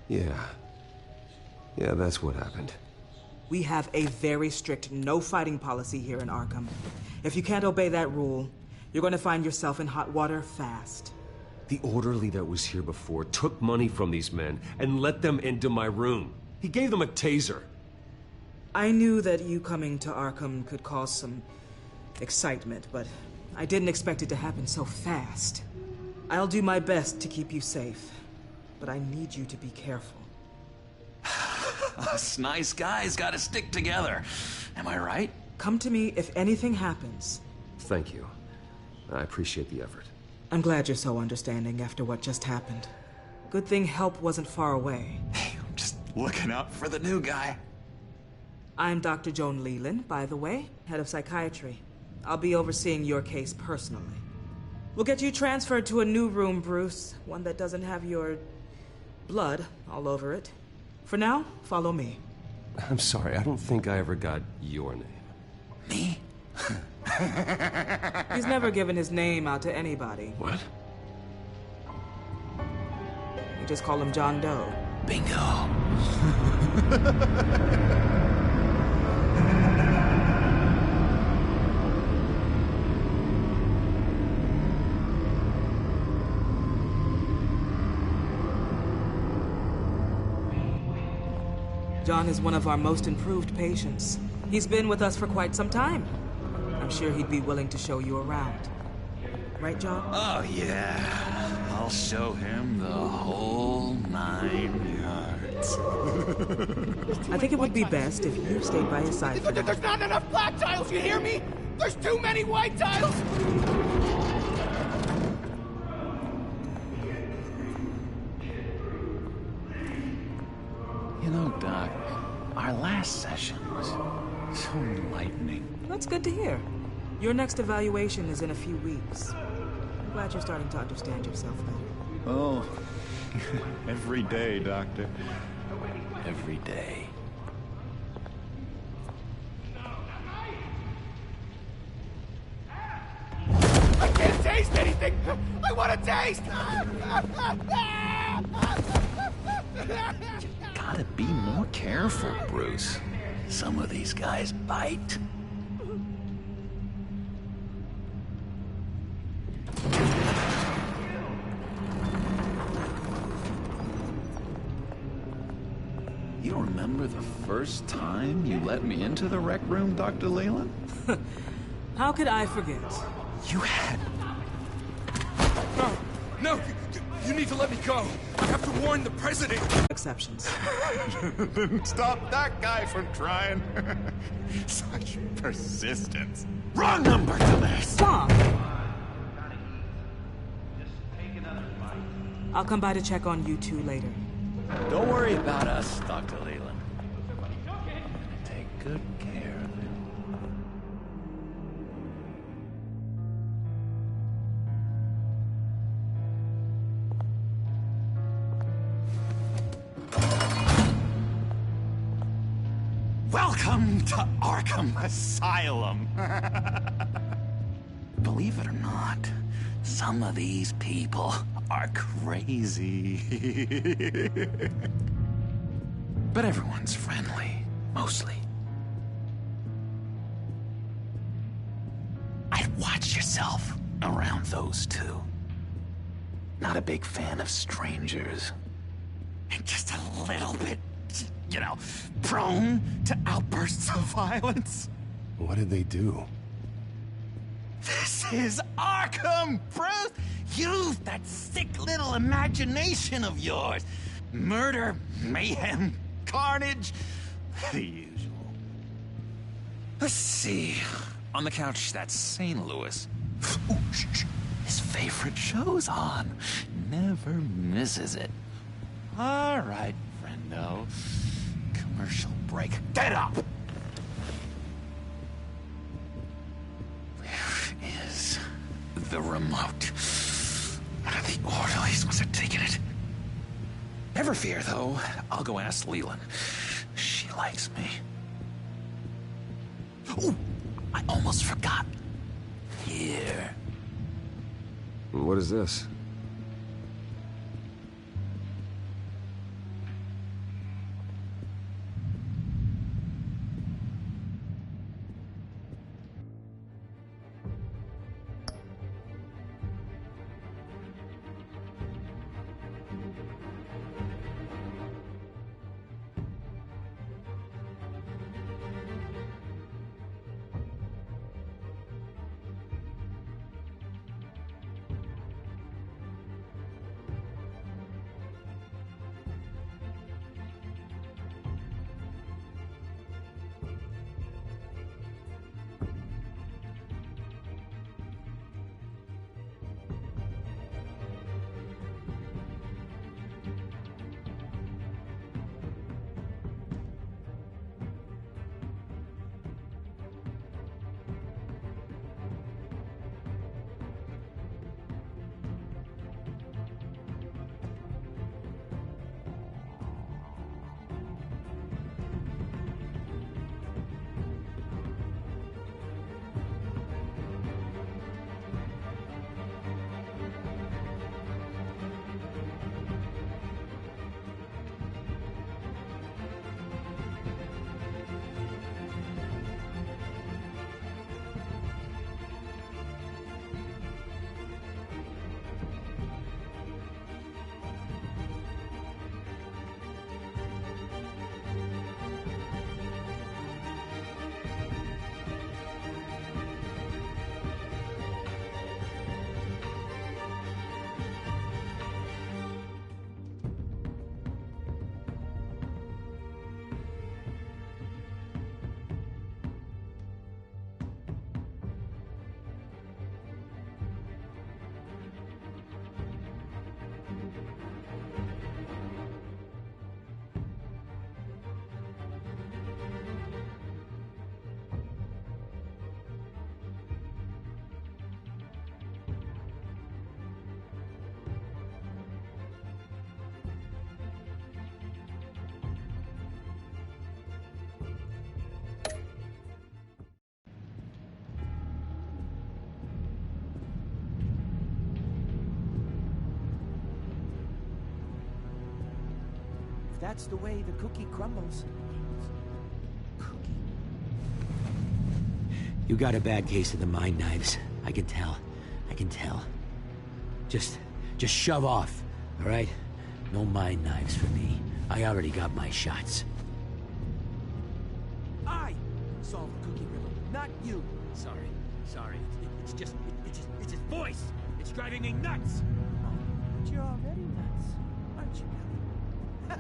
Yeah, that's what happened. We have a very strict no fighting policy here in Arkham. If you can't obey that rule, you're going to find yourself in hot water fast. The orderly that was here before took money from these men and let them into my room. He gave them a taser. I knew that you coming to Arkham could cause some excitement, but I didn't expect it to happen so fast. I'll do my best to keep you safe, but I need you to be careful. Us nice guys gotta stick together. Am I right? Come to me if anything happens. Thank you. I appreciate the effort. I'm glad you're so understanding after what just happened. Good thing help wasn't far away. Hey, I'm just looking out for the new guy. I'm Dr. Joan Leland, by the way, head of psychiatry. I'll be overseeing your case personally. We'll get you transferred to a new room, Bruce. One that doesn't have your blood all over it. For now, follow me. I'm sorry, I don't think I ever got your name. Me? He's never given his name out to anybody. What? We just call him John Doe. Bingo. John is one of our most improved patients. He's been with us for quite some time. I'm sure he'd be willing to show you around. Right, John? Oh, yeah. I'll show him the whole 9 yards. I think it would be best if you stayed by his side for now. There's not enough black tiles, you hear me? There's too many white tiles! You know, Doc, our last session was so enlightening. That's good to hear. Your next evaluation is in a few weeks. I'm glad you're starting to understand yourself better. Oh, every day, Doctor. Every day. I can't taste anything! I want to taste! Gotta be more careful, Bruce. Some of these guys bite. You don't remember the first time you let me into the rec room, Dr. Leland? How could I forget? You had... No! You need to let me go! I have to warn the president! Exceptions. Then stop that guy from trying. Such persistence. Wrong number, dumbass! Stop! I'll come by to check on you two later. Don't worry about us, Dr. Leland. I'm gonna take good care of it. Welcome to Arkham Asylum. Believe it or not, some of these people are crazy. But everyone's friendly, mostly. I'd watch yourself around those two. Not a big fan of strangers. And just a little bit, you know, prone to outbursts of violence. What did they do? This is Arkham, Bruce! Use that sick little imagination of yours. Murder, mayhem, carnage, the usual. Let's see. On the couch, that's St. Louis. Ooh, shh. His favorite show's on. Never misses it. All right, friendo. Commercial break. Get up! Where is the remote? One of the orderlies must have taken it. Never fear, though. I'll go ask Leland. She likes me. Ooh, I almost forgot. Here. What is this? That's the way the cookie crumbles. You got a bad case of the mind knives. I can tell. I can tell. Just shove off, all right? No mind knives for me. I already got my shots. solve the cookie riddle, not you. Sorry. It's his voice. It's driving me nuts. Oh, but you're already nuts, aren't you, Billy?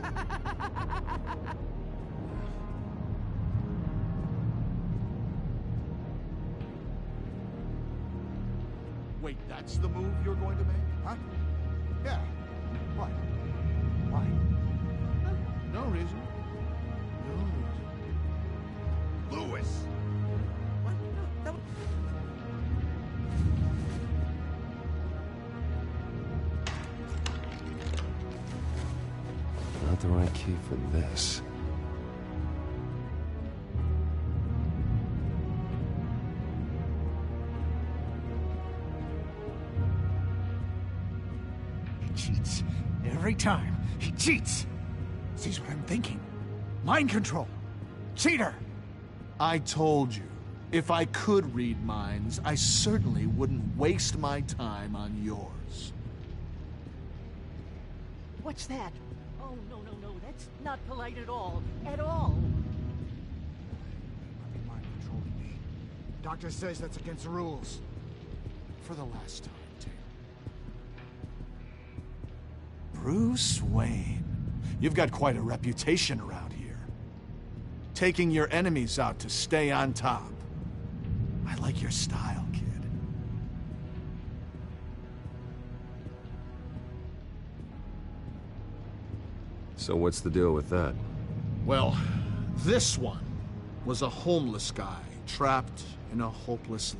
Wait, that's the move you're going to make? Huh? Yeah. What? Why? No reason. No reason. Lewis! What? No, that was... Not the right key for this. He cheats. Every time. He cheats! Sees what I'm thinking. Mind control. Cheater! I told you, if I could read minds, I certainly wouldn't waste my time on yours. What's that? Oh, no, that's not polite at all. At all. Mind controlling me. Doctor says that's against the rules. For the last time, Taylor. Bruce Wayne. You've got quite a reputation around here. Taking your enemies out to stay on top. I like your style, kid. So what's the deal with that? Well, this one was a homeless guy trapped in a hopeless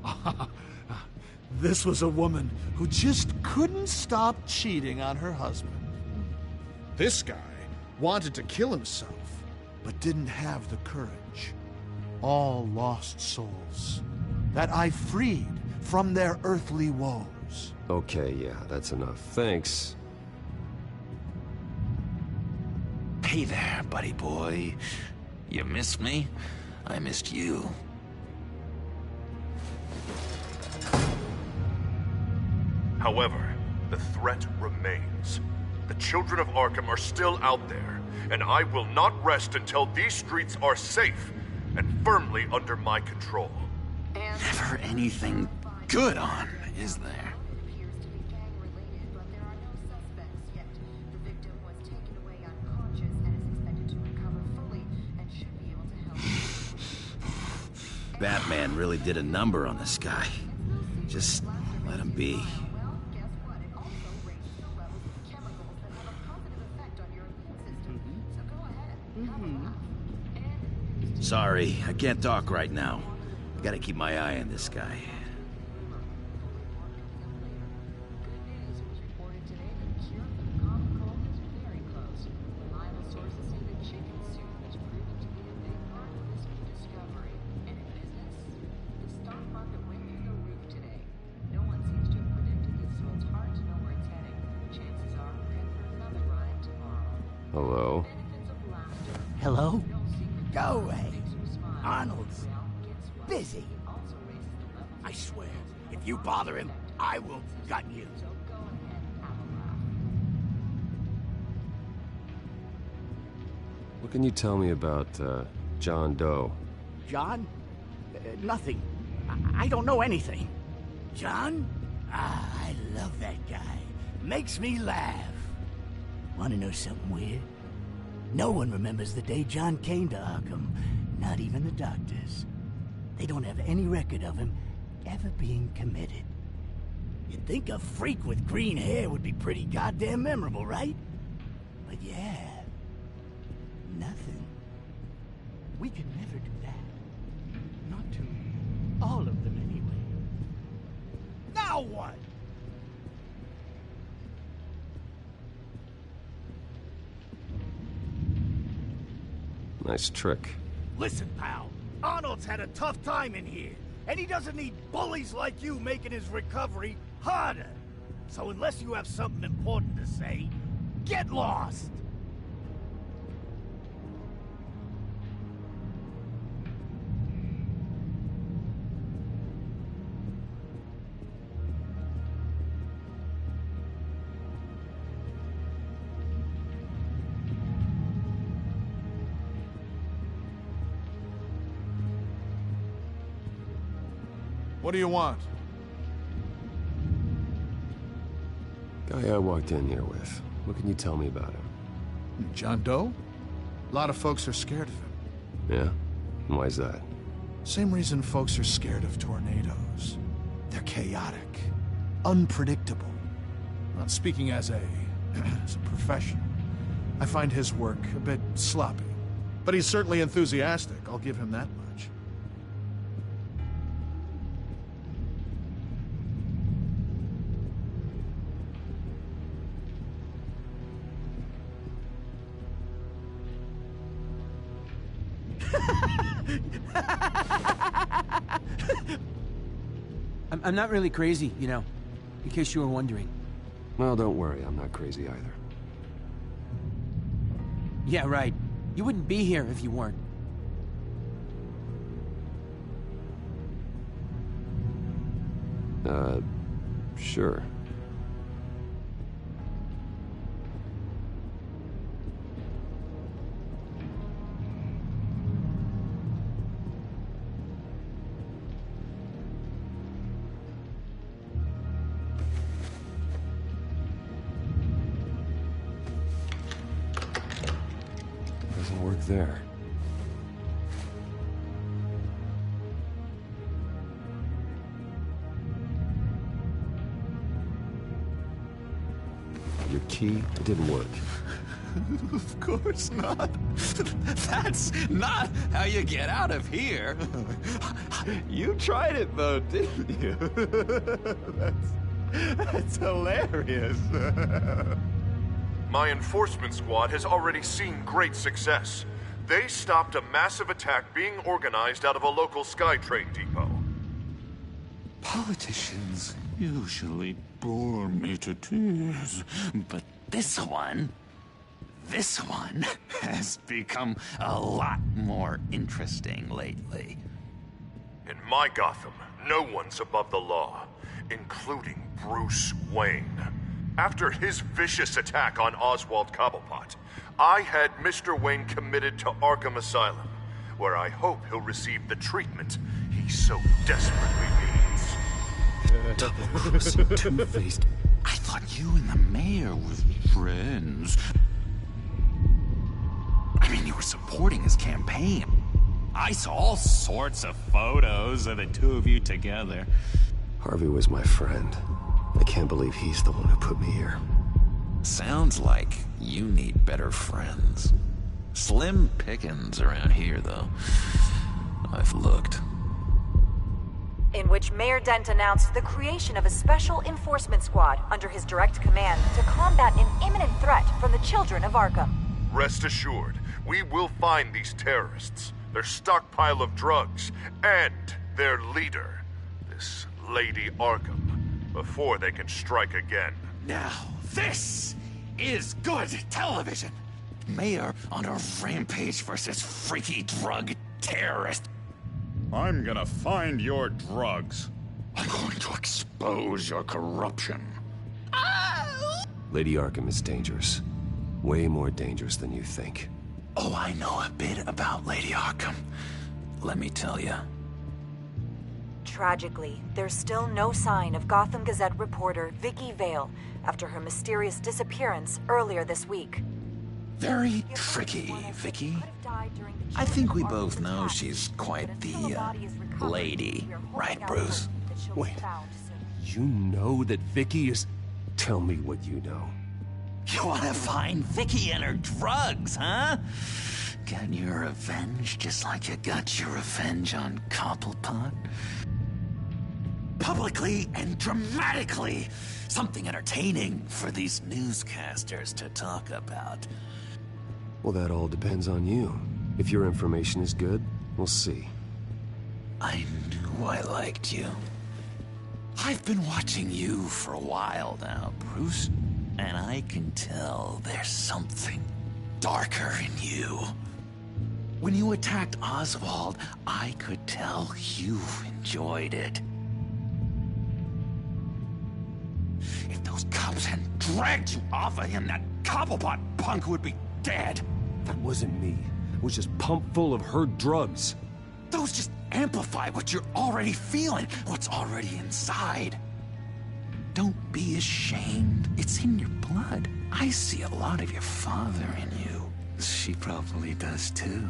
life. This was a woman who just couldn't stop cheating on her husband. This guy wanted to kill himself, but didn't have the courage. All lost souls that I freed from their earthly woes. Okay, yeah, that's enough. Thanks. Hey there, buddy boy. You missed me? I missed you. However, the threat remains. The children of Arkham are still out there, and I will not rest until these streets are safe and firmly under my control. Never anything good on, is there? Batman really did a number on this guy. Just let him be. Sorry, I can't talk right now. I gotta keep my eye on this guy. Hello? Hello? Go away. Arnold's busy. I swear, if you bother him, I will gut you. What can you tell me about, John Doe? John? Nothing. I don't know anything. John? Ah, I love that guy. Makes me laugh. Want to know something weird? No one remembers the day John came to Arkham. Not even the doctors. They don't have any record of him ever being committed. You'd think a freak with green hair would be pretty goddamn memorable, right? But yeah, nothing. We could never do that. Not to all of them, anyway. Now what? Nice trick. Listen, pal. Arnold's had a tough time in here, and he doesn't need bullies like you making his recovery harder. So unless you have something important to say, get lost! What do you want? Guy I walked in here with. What can you tell me about him? John Doe? A lot of folks are scared of him. Yeah? And why's that? Same reason folks are scared of tornadoes. They're chaotic, unpredictable. Not speaking as a professional. I find his work a bit sloppy. But he's certainly enthusiastic, I'll give him that much. I'm not really crazy, you know, in case you were wondering. Well, don't worry, I'm not crazy either. Yeah, right. You wouldn't be here if you weren't. Sure. Doesn't work there. Your key, it didn't work. Of course not. That's not how you get out of here. You tried it though, didn't you? That's hilarious. My enforcement squad has already seen great success. They stopped a massive attack being organized out of a local SkyTrain depot. Politicians usually bore me to tears, but this one has become a lot more interesting lately. In my Gotham, no one's above the law, including Bruce Wayne. After his vicious attack on Oswald Cobblepot, I had Mr. Wayne committed to Arkham Asylum, where I hope he'll receive the treatment he so desperately needs. Double-crossing two-faced. I thought you and the mayor were friends. I mean, you were supporting his campaign. I saw all sorts of photos of the two of you together. Harvey was my friend. I can't believe he's the one who put me here. Sounds like you need better friends. Slim pickings around here, though. I've looked. In which Mayor Dent announced the creation of a special enforcement squad under his direct command to combat an imminent threat from the children of Arkham. Rest assured, we will find these terrorists, their stockpile of drugs, and their leader, this Lady Arkham, before they can strike again. Now, this is good television. Mayor on a rampage versus freaky drug terrorist. I'm gonna find your drugs. I'm going to expose your corruption. Lady Arkham is dangerous. Way more dangerous than you think. Oh, I know a bit about Lady Arkham. Let me tell you. Tragically, there's still no sign of Gotham Gazette reporter Vicky Vale after her mysterious disappearance earlier this week. Very tricky, Vicky. I think we both know she's quite the lady, right, Bruce? Wait, you know that Vicky is... Tell me what you know. You want to find Vicky and her drugs, huh? Get your revenge just like you got your revenge on Cobblepot? Publicly and dramatically. Something entertaining for these newscasters to talk about. Well, that all depends on you. If your information is good, we'll see. I knew I liked you. I've been watching you for a while now, Bruce, and I can tell there's something darker in you. When you attacked Oswald, I could tell you enjoyed it. If those cops hadn't dragged you off of him, that Cobblepot punk would be dead. That wasn't me. It was just pumped full of her drugs. Those just amplify what you're already feeling, what's already inside. Don't be ashamed. It's in your blood. I see a lot of your father in you. She probably does too.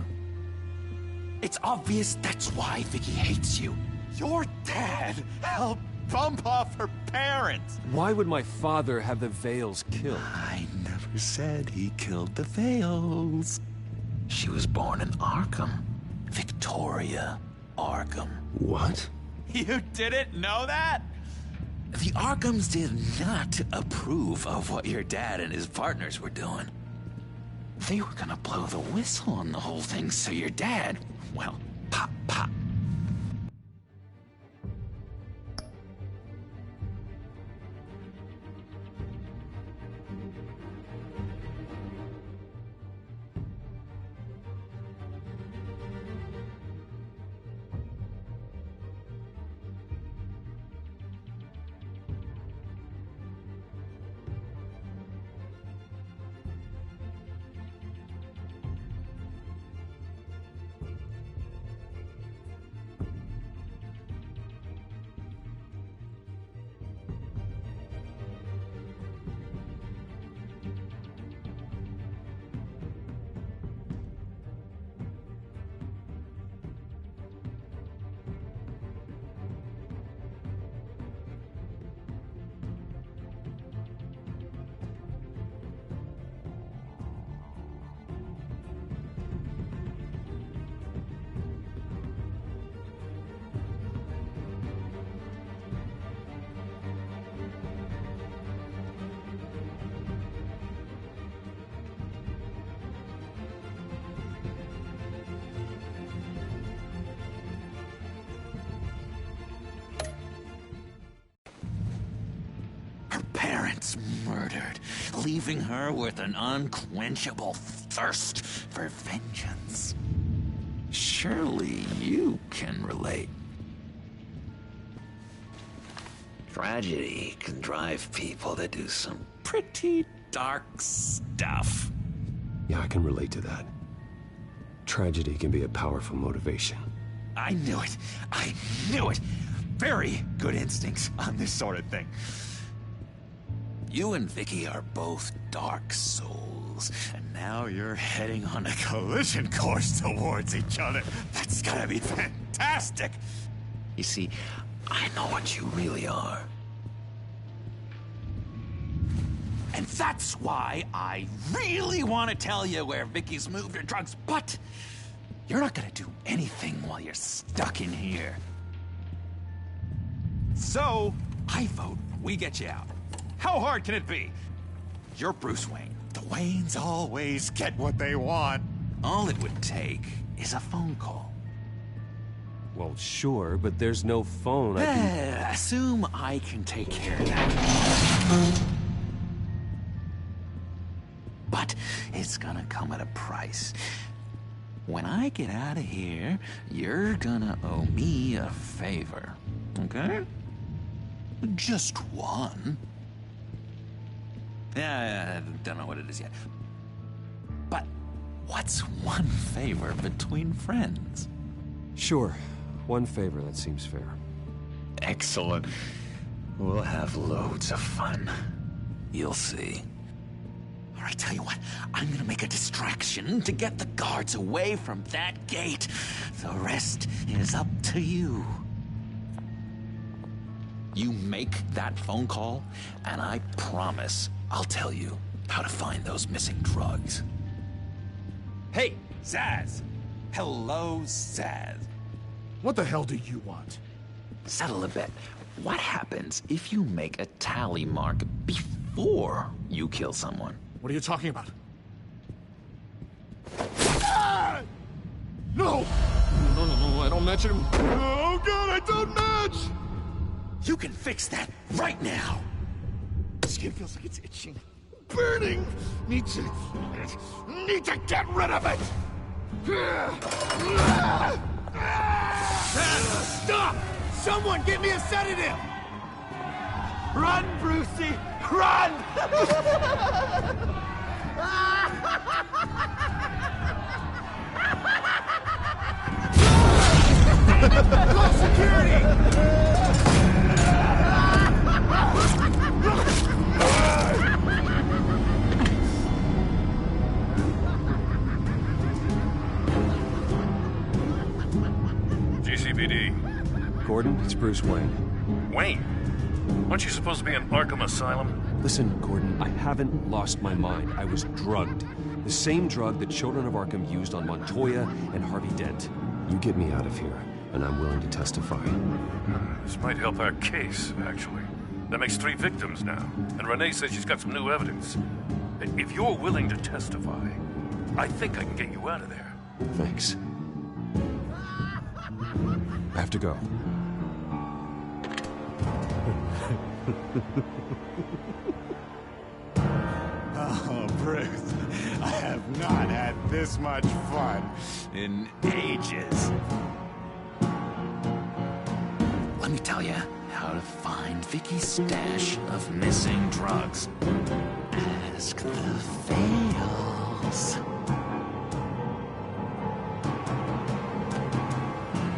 It's obvious that's why Vicky hates you. Your dad helped bump off her parents. Why would my father have the Vales killed? I never said he killed the Vales. She was born in Arkham. Victoria Arkham. What? You didn't know that? The Arkhams did not approve of what your dad and his partners were doing. They were gonna blow the whistle on the whole thing, so your dad, well, pop, pop. Parents murdered, leaving her with an unquenchable thirst for vengeance. Surely you can relate. Tragedy can drive people to do some pretty dark stuff. Yeah, I can relate to that. Tragedy can be a powerful motivation. I knew it. I knew it. Very good instincts on this sort of thing. You and Vicky are both dark souls, and now you're heading on a collision course towards each other. That's gotta be fantastic! You see, I know what you really are. And that's why I really want to tell you where Vicky's moved her drugs, but you're not gonna do anything while you're stuck in here. So, I vote we get you out. How hard can it be? You're Bruce Wayne. The Waynes always get what they want. All it would take is a phone call. Well, sure, but there's no phone. Assume I can take care of that. But it's gonna come at a price. When I get out of here, you're gonna owe me a favor. Okay? Just one. Yeah, I don't know what it is yet. But what's one favor between friends? Sure. One favor, that seems fair. Excellent. We'll have loads of fun. You'll see. All right, tell you what. I'm gonna make a distraction to get the guards away from that gate. The rest is up to you. You make that phone call, and I promise I'll tell you how to find those missing drugs. Hey, Zaz! Hello, Zaz. What the hell do you want? Settle a bet. What happens if you make a tally mark before you kill someone? What are you talking about? Ah! No! No, I don't match him. Oh, God, I don't match! You can fix that right now! Skin feels like it's itching. Burning! Need to get rid of it! Stop! Someone get me a sedative! Run, Brucey! Run! Gordon, it's Bruce Wayne. Wayne? Aren't you supposed to be in Arkham Asylum? Listen, Gordon, I haven't lost my mind. I was drugged. The same drug the Children of Arkham used on Montoya and Harvey Dent. You get me out of here, and I'm willing to testify. This might help our case, actually. That makes 3 victims now, and Renee says she's got some new evidence. If you're willing to testify, I think I can get you out of there. Thanks. I have to go. Oh, Bruce, I have not had this much fun in ages. Let me tell you how to find Vicky's stash of missing drugs. Ask the Fails.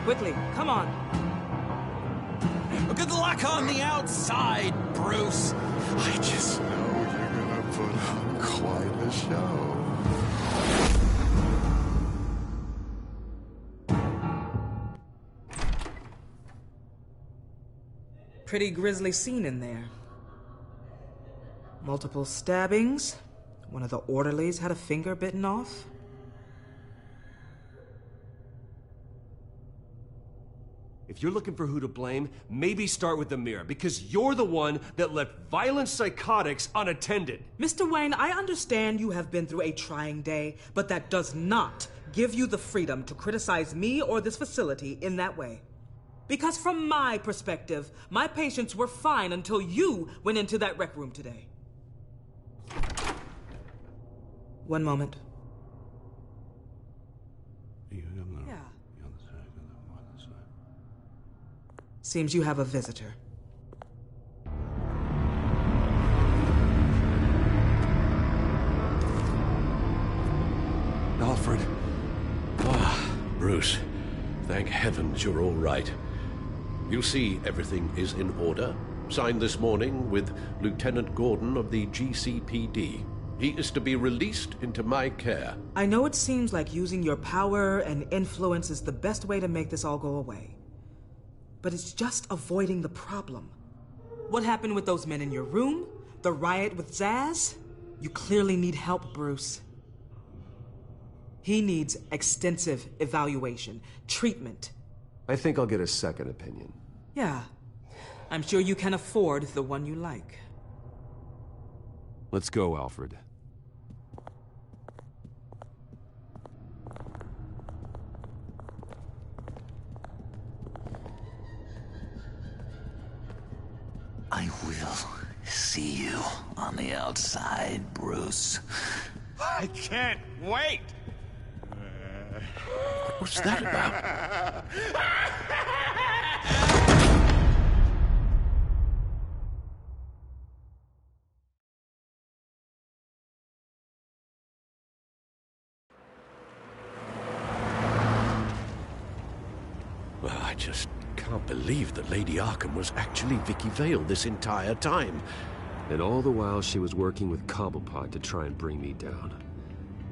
Quickly, come on. Good luck on the outside, Bruce. I just know you're gonna put on quite a show. Pretty grisly scene in there. Multiple stabbings. One of the orderlies had a finger bitten off. If you're looking for who to blame, maybe start with the mirror, because you're the one that left violent psychotics unattended. Mr. Wayne, I understand you have been through a trying day, but that does not give you the freedom to criticize me or this facility in that way. Because from my perspective, my patients were fine until you went into that rec room today. One moment. Yeah. Seems you have a visitor. Alfred. Ah, Bruce. Thank heavens you're all right. You see, everything is in order. Signed this morning with Lieutenant Gordon of the GCPD. He is to be released into my care. I know it seems like using your power and influence is the best way to make this all go away. But it's just avoiding the problem. What happened with those men in your room? The riot with Zaz? You clearly need help, Bruce. He needs extensive evaluation, treatment. I think I'll get a second opinion. Yeah. I'm sure you can afford the one you like. Let's go, Alfred. I will see you on the outside, Bruce. I can't wait! What's that about? Well, I just can't believe that Lady Arkham was actually Vicky Vale this entire time. And all the while she was working with Cobblepot to try and bring me down.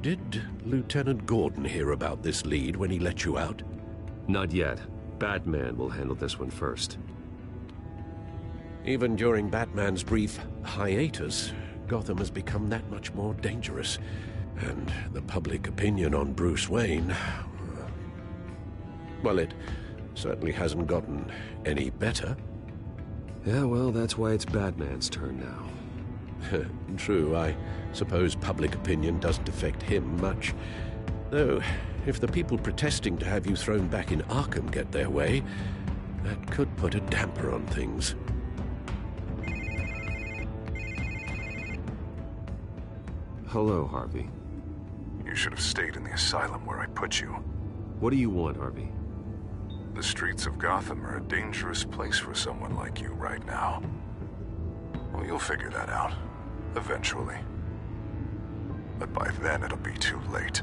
Did Lieutenant Gordon hear about this lead when he let you out? Not yet. Batman will handle this one first. Even during Batman's brief hiatus, Gotham has become that much more dangerous. And the public opinion on Bruce Wayne... well, it certainly hasn't gotten any better. Yeah, well, that's why it's Batman's turn now. True, I suppose public opinion doesn't affect him much. Though, if the people protesting to have you thrown back in Arkham get their way, that could put a damper on things. Hello, Harvey. You should have stayed in the asylum where I put you. What do you want, Harvey? The streets of Gotham are a dangerous place for someone like you right now. Well, you'll figure that out. Eventually. But by then, it'll be too late.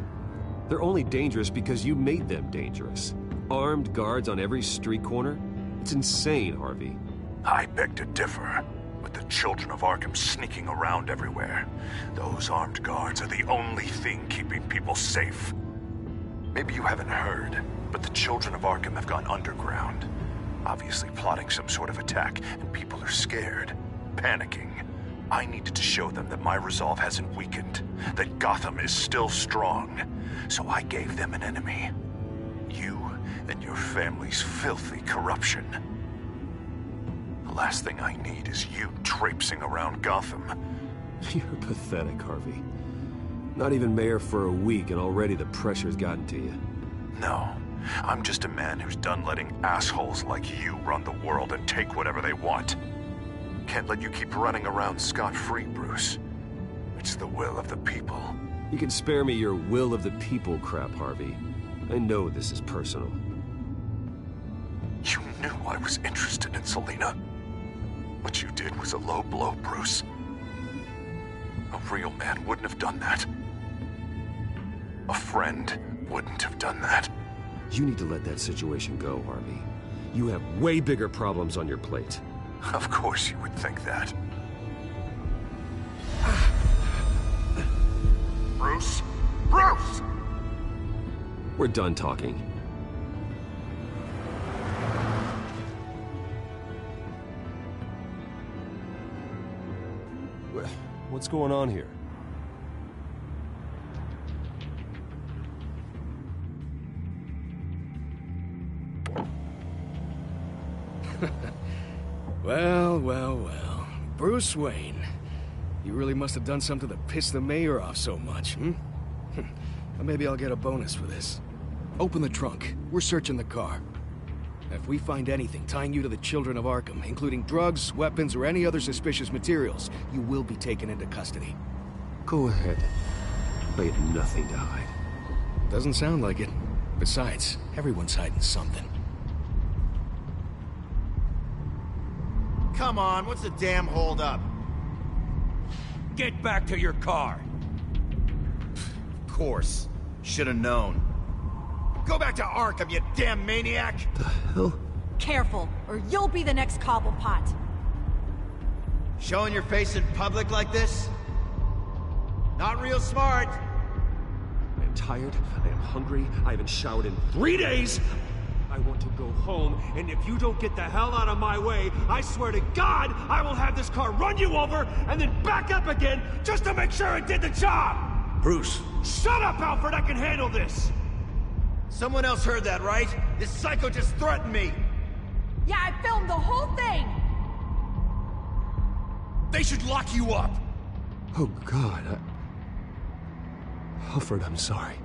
They're only dangerous because you made them dangerous. Armed guards on every street corner? It's insane, Harvey. I beg to differ. With the children of Arkham sneaking around everywhere, those armed guards are the only thing keeping people safe. Maybe you haven't heard, but the children of Arkham have gone underground. obviously plotting some sort of attack, and people are scared, panicking. I needed to show them that my resolve hasn't weakened, that Gotham is still strong. So I gave them an enemy. You and your family's filthy corruption. The last thing I need is you traipsing around Gotham. You're pathetic, Harvey. Not even mayor for a week and already the pressure's gotten to you. No, I'm just a man who's done letting assholes like you run the world and take whatever they want. Can't let you keep running around scot-free, Bruce. It's the will of the people. You can spare me your will of the people crap, Harvey. I know this is personal. You knew I was interested in Selina. What you did was a low blow, Bruce. A real man wouldn't have done that. A friend wouldn't have done that. You need to let that situation go, Harvey. You have way bigger problems on your plate. Of course you would think that. Bruce? Bruce! We're done talking. What's going on here? Well. Bruce Wayne. You really must have done something to piss the mayor off so much, hmm? Or maybe I'll get a bonus for this. Open the trunk. We're searching the car. If we find anything tying you to the Children of Arkham, including drugs, weapons, or any other suspicious materials, you will be taken into custody. Go ahead. I have nothing to hide. Doesn't sound like it. Besides, everyone's hiding something. Come on, what's the damn holdup? Get back to your car! Of course. Should've known. Go back to Arkham, you damn maniac! The hell? Careful, or you'll be the next Cobblepot. Showing your face in public like this? Not real smart. I am tired, I am hungry, I haven't showered in 3 days! I want to go home, and if you don't get the hell out of my way, I swear to God, I will have this car run you over, and then back up again, just to make sure it did the job! Bruce! Shut up, Alfred, I can handle this! Someone else heard that, right? This psycho just threatened me! Yeah, I filmed the whole thing! They should lock you up! Oh, God, Alfred, I'm sorry.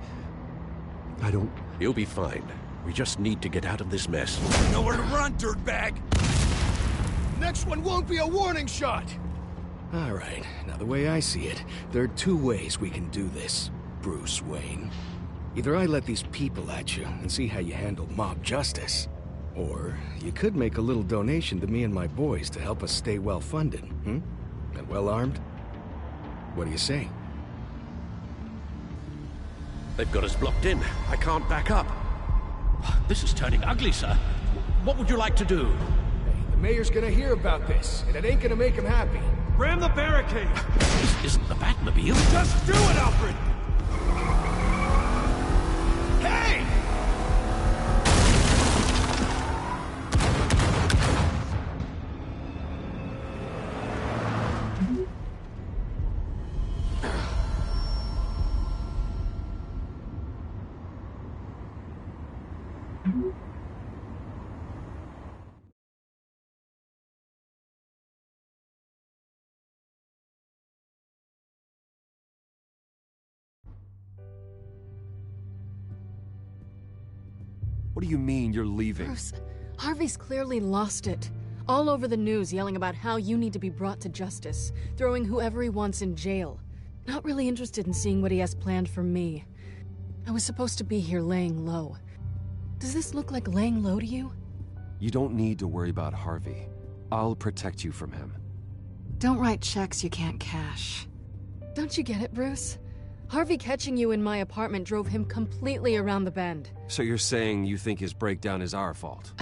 I don't... You'll be fine. We just need to get out of this mess. Nowhere to run, dirtbag! Next one won't be a warning shot! All right, now the way I see it, there are two ways we can do this, Bruce Wayne. Either I let these people at you and see how you handle mob justice, or you could make a little donation to me and my boys to help us stay well-funded, And well-armed? What do you say? They've got us blocked in. I can't back up. This is turning ugly, sir. What would you like to do? Hey, the mayor's gonna hear about this, and it ain't gonna make him happy. Ram the barricade! This isn't the Batmobile. Just do it, Alfred! Hey! What do you mean you're leaving? Bruce, Harvey's clearly lost it. All over the news yelling about how you need to be brought to justice, throwing whoever he wants in jail. Not really interested in seeing what he has planned for me. I was supposed to be here laying low. Does this look like laying low to you? You don't need to worry about Harvey. I'll protect you from him. Don't write checks you can't cash. Don't you get it, Bruce? Harvey catching you in my apartment drove him completely around the bend. So you're saying you think his breakdown is our fault?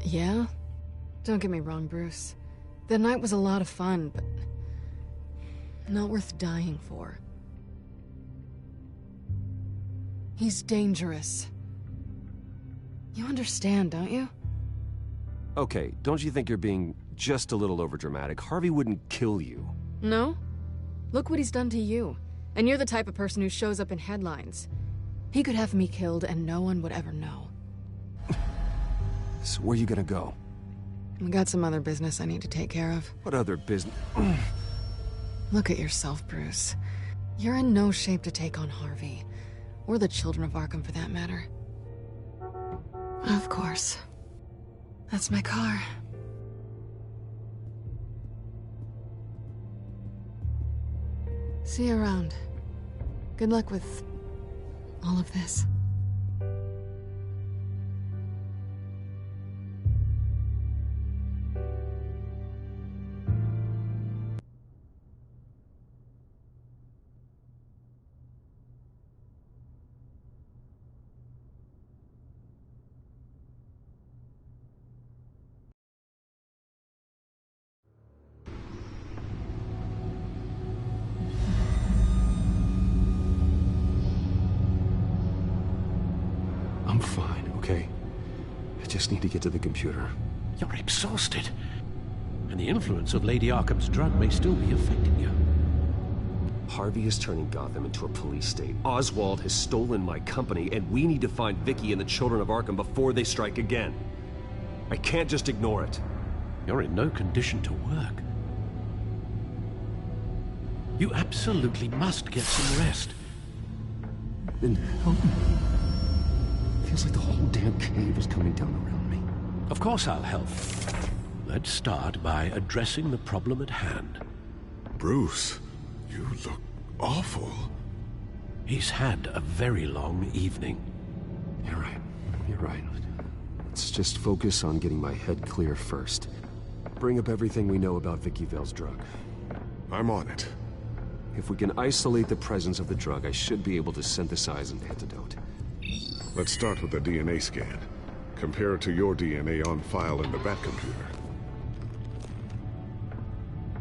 Yeah? Don't get me wrong, Bruce. The night was a lot of fun, but not worth dying for. He's dangerous. You understand, don't you? Okay, don't you think you're being just a little overdramatic? Harvey wouldn't kill you. No? Look what he's done to you. And you're the type of person who shows up in headlines. He could have me killed and no one would ever know. So where are you gonna go? I got some other business I need to take care of. What other business? Look at yourself, Bruce. You're in no shape to take on Harvey. Or the children of Arkham, for that matter. Of course. That's my car. See you around. Good luck with all of this. I'm fine, okay? I just need to get to the computer. You're exhausted. And the influence of Lady Arkham's drug may still be affecting you. Harvey is turning Gotham into a police state. Oswald has stolen my company, and we need to find Vicky and the children of Arkham before they strike again. I can't just ignore it. You're in no condition to work. You absolutely must get some rest. Then help me. Feels like the whole damn cave is coming down around me. Of course I'll help. Let's start by addressing the problem at hand. Bruce, you look awful. He's had a very long evening. You're right. You're right. Let's just focus on getting my head clear first. Bring up everything we know about Vicky Vale's drug. I'm on it. If we can isolate the presence of the drug, I should be able to synthesize an antidote. Let's start with a DNA scan. Compare it to your DNA on file in the Batcomputer.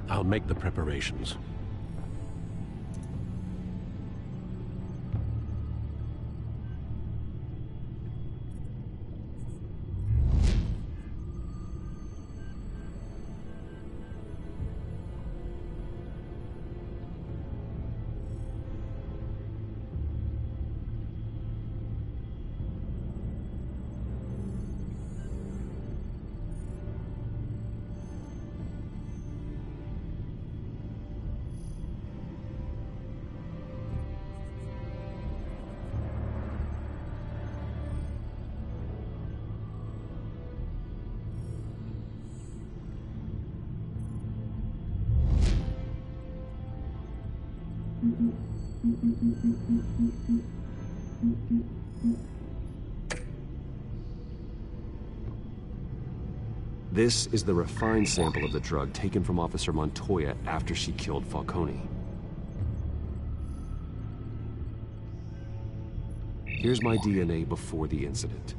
I'll make the preparations. This is the refined sample of the drug taken from Officer Montoya after she killed Falcone. Here's my DNA before the incident.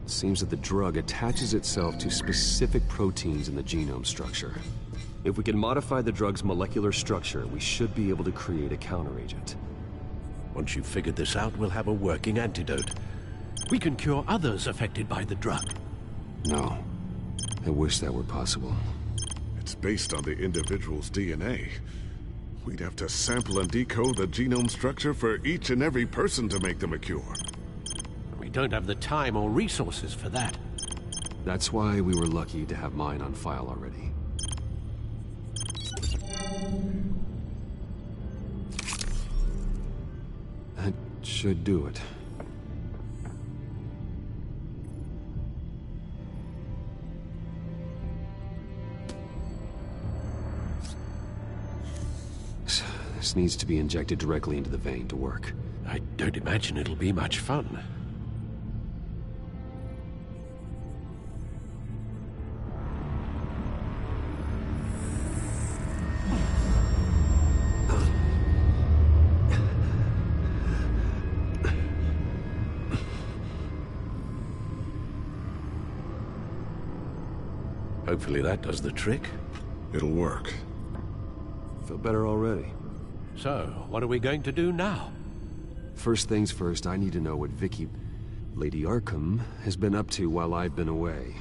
It seems that the drug attaches itself to specific proteins in the genome structure. If we can modify the drug's molecular structure, we should be able to create a counteragent. Once you've figured this out, we'll have a working antidote. We can cure others affected by the drug. No. I wish that were possible. It's based on the individual's DNA. We'd have to sample and decode the genome structure for each and every person to make them a cure. We don't have the time or resources for that. That's why we were lucky to have mine on file already. That should do it. This needs to be injected directly into the vein to work. I don't imagine it'll be much fun. Hopefully that does the trick. It'll work. Feel better already. So, what are we going to do now? First things first, I need to know what Vicky... Lady Arkham has been up to while I've been away.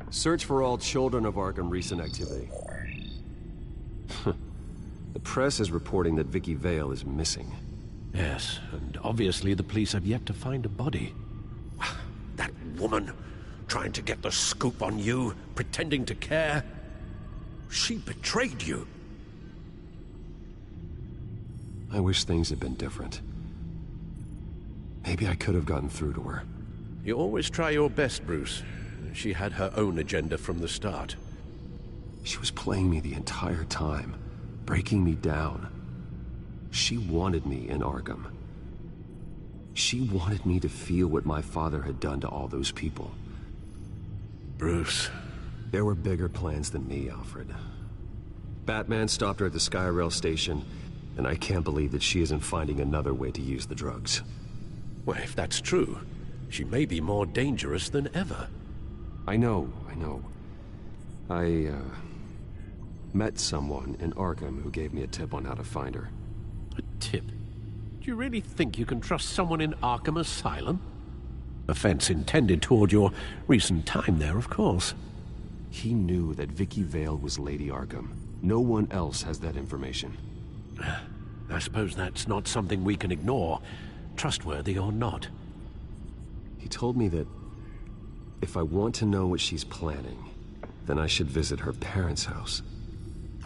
Search for all children of Arkham recent activity. The press is reporting that Vicky Vale is missing. Yes, and obviously the police have yet to find a body. That woman, trying to get the scoop on you, pretending to care. She betrayed you. I wish things had been different. Maybe I could have gotten through to her. You always try your best, Bruce. She had her own agenda from the start. She was playing me the entire time, breaking me down. She wanted me in Arkham. She wanted me to feel what my father had done to all those people. Bruce. There were bigger plans than me, Alfred. Batman stopped her at the Skyrail station, and I can't believe that she isn't finding another way to use the drugs. Well, if that's true, she may be more dangerous than ever. I know. I met someone in Arkham who gave me a tip on how to find her. A tip? Do you really think you can trust someone in Arkham Asylum? Offense intended toward your recent time there, of course. He knew that Vicky Vale was Lady Arkham. No one else has that information. I suppose that's not something we can ignore, trustworthy or not. He told me that if I want to know what she's planning, then I should visit her parents' house.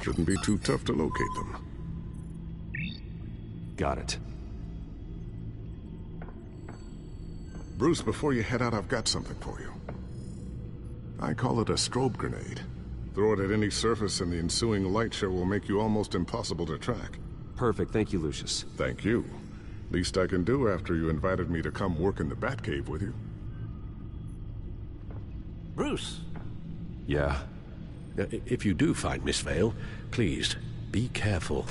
Shouldn't be too tough to locate them. Got it. Bruce, before you head out, I've got something for you. I call it a strobe grenade. Throw it at any surface and the ensuing light show will make you almost impossible to track. Perfect. Thank you, Lucius. Thank you. Least I can do after you invited me to come work in the Batcave with you. Bruce? Yeah? If you do find Miss Vale, please, be careful.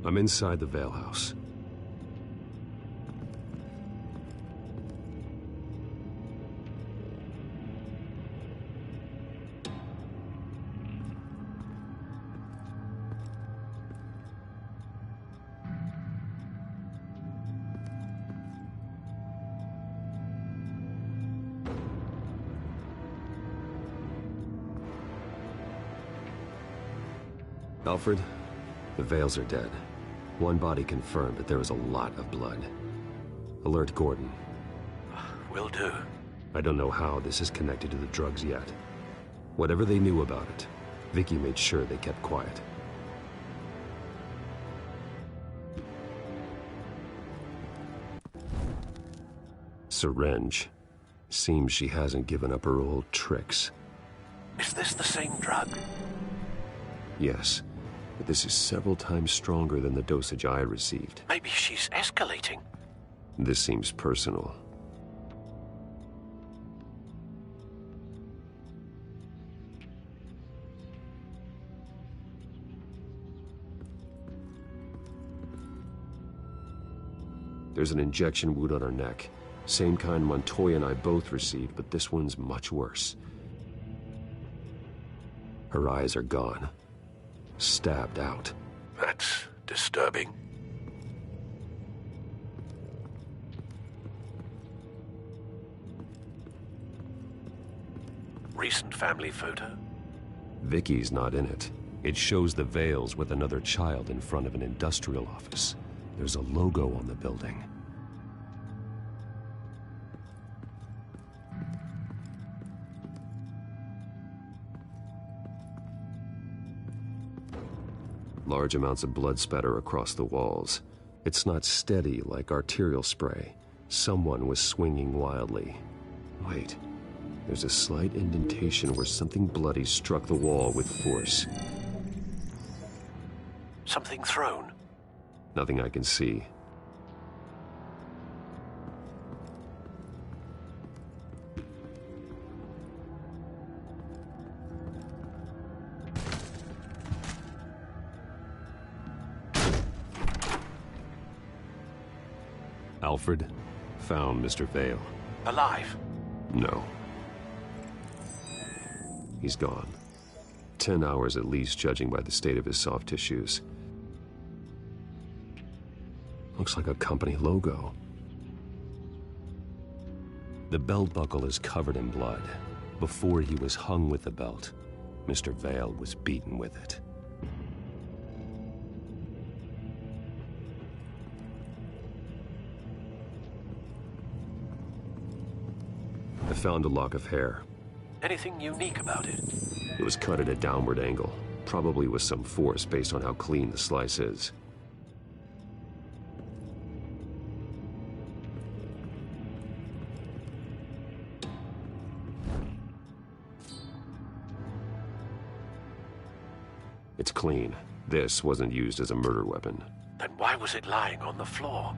I'm inside the Vale house. Alfred, the Vales are dead. One body confirmed, but there was a lot of blood. Alert Gordon. Will do. I don't know how this is connected to the drugs yet. Whatever they knew about it, Vicky made sure they kept quiet. Syringe. Seems she hasn't given up her old tricks. Is this the same drug? Yes. But this is several times stronger than the dosage I received. Maybe she's escalating. This seems personal. There's an injection wound on her neck. Same kind Montoya and I both received, but this one's much worse. Her eyes are gone. Stabbed out. That's disturbing. Recent family photo? Vicky's not in it. It shows the Vales with another child in front of an industrial office. There's a logo on the building. Large amounts of blood spatter across the walls. It's not steady like arterial spray. Someone was swinging wildly. Wait, There's a slight indentation where something bloody struck the wall with force. Something thrown? Nothing I can see. Alfred found Mr. Vale. Alive? No. He's gone. 10 hours at least, judging by the state of his soft tissues. Looks like a company logo. The belt buckle is covered in blood. Before he was hung with the belt, Mr. Vale was beaten with it. I found a lock of hair. Anything unique about it? It was cut at a downward angle, probably with some force based on how clean the slice is. It's clean. This wasn't used as a murder weapon. Then why was it lying on the floor?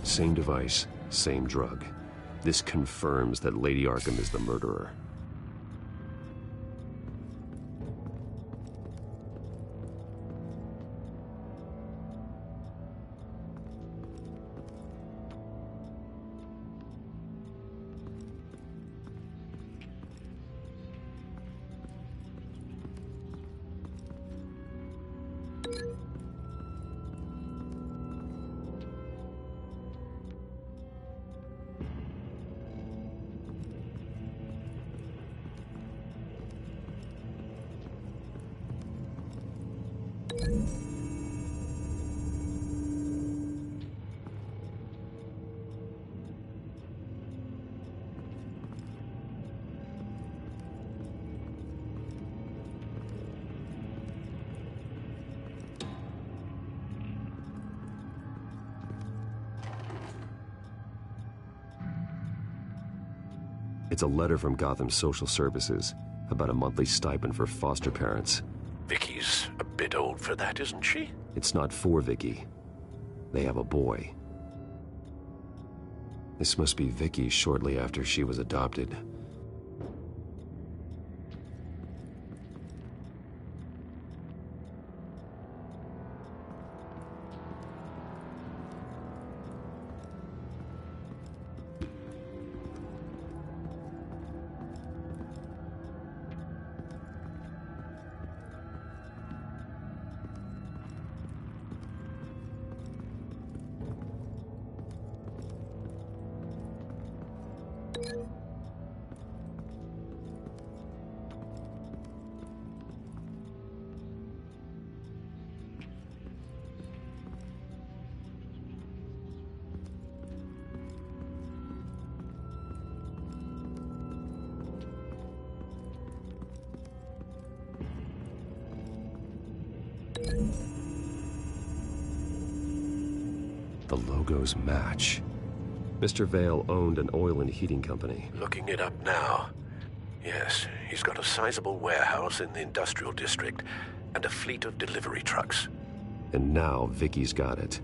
Same device, same drug. This confirms that Lady Arkham is the murderer. It's a letter from Gotham Social Services about a monthly stipend for foster parents. Vicky's a bit old for that, isn't she? It's not for Vicky. They have a boy. This must be Vicky shortly after she was adopted. The logos match. Mr. Vale owned an oil and heating company. Looking it up now. Yes, he's got a sizable warehouse in the industrial district and a fleet of delivery trucks. And now Vicky's got it.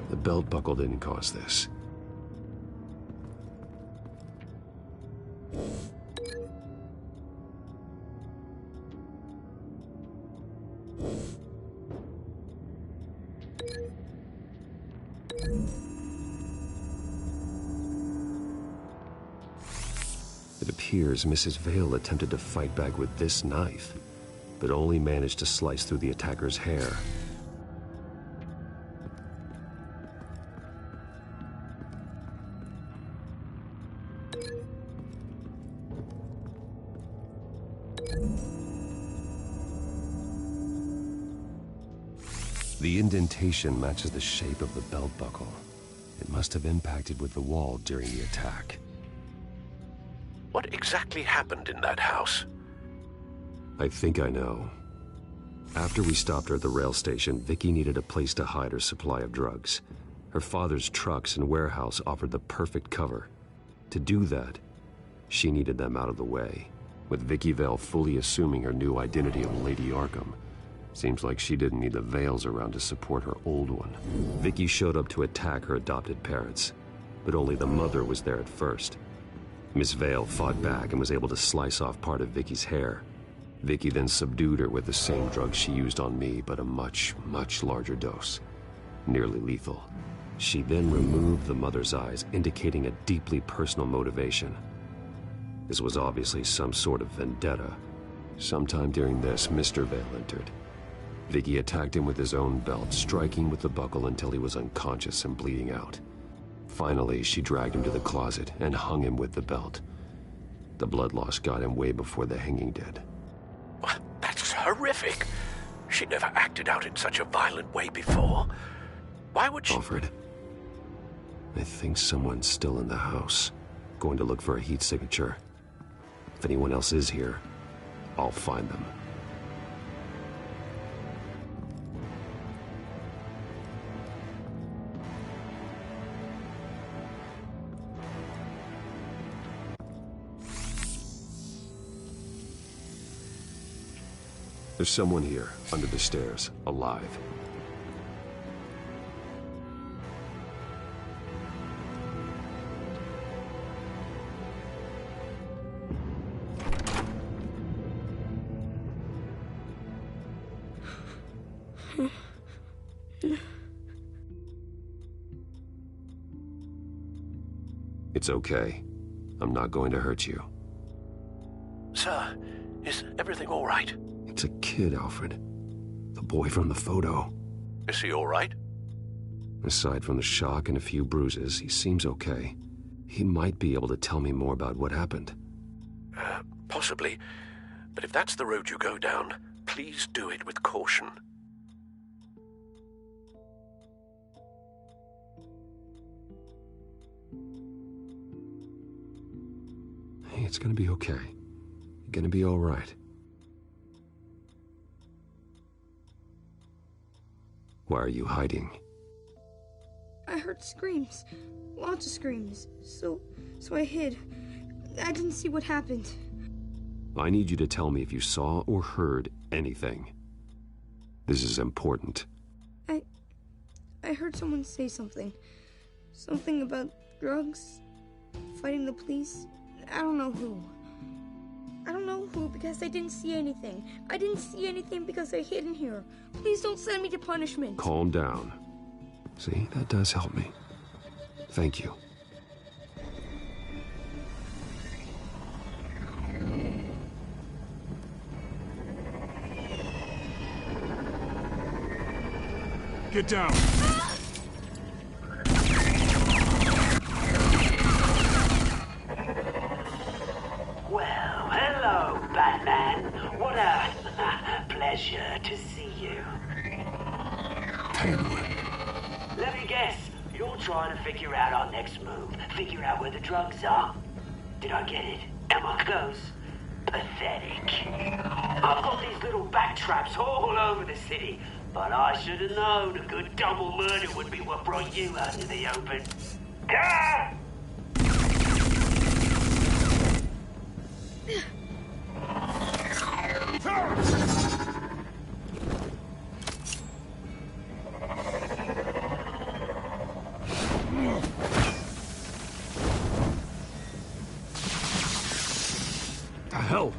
The belt buckle didn't cause this. The It appears Mrs. Vale attempted to fight back with this knife, but only managed to slice through the attacker's hair. The indentation matches the shape of the belt buckle. It must have impacted with the wall during the attack. What exactly happened in that house? I think I know. After we stopped her at the rail station, Vicky needed a place to hide her supply of drugs. Her father's trucks and warehouse offered the perfect cover. To do that, she needed them out of the way. With Vicky Vale fully assuming her new identity of Lady Arkham, seems like she didn't need the Vales around to support her old one. Vicky showed up to attack her adopted parents, but only the mother was there at first. Miss Vale fought back and was able to slice off part of Vicky's hair. Vicky then subdued her with the same drug she used on me, but a much, much larger dose. Nearly lethal. She then removed the mother's eyes, indicating a deeply personal motivation. This was obviously some sort of vendetta. Sometime during this, Mr. Vale entered. Vicky attacked him with his own belt, striking with the buckle until he was unconscious and bleeding out. Finally, she dragged him to the closet and hung him with the belt. The blood loss got him way before the hanging did. That's horrific. She never acted out in such a violent way before. Why would she... Alfred, I think someone's still in the house. Going to look for a heat signature. If anyone else is here, I'll find them. There's someone here, under the stairs, alive. It's okay. I'm not going to hurt you. Sir, is everything all right? It's a kid, Alfred. The boy from the photo. Is he all right? Aside from the shock and a few bruises, he seems okay. He might be able to tell me more about what happened. Possibly. But if that's the road you go down, please do it with caution. Hey, it's gonna be okay. You're gonna be all right. Why are you hiding? I heard screams. Lots of screams. So I hid. I didn't see what happened. I need you to tell me if you saw or heard anything. This is important. I heard someone say something. Something about drugs, fighting the police. I don't know who. I don't know who because I didn't see anything. I didn't see anything because I hid in here. Please don't send me to punishment. Calm down. See, that does help me. Thank you. Get down. Well, hello, Batman. What a pleasure to see you. Let me guess. You're trying to figure out our next move. Figure out where the drugs are. Did I get it? Am I close? Pathetic. I've got these little bat traps all over the city, but I should have known a good double murder would be what brought you out into the open. Ah! The hell?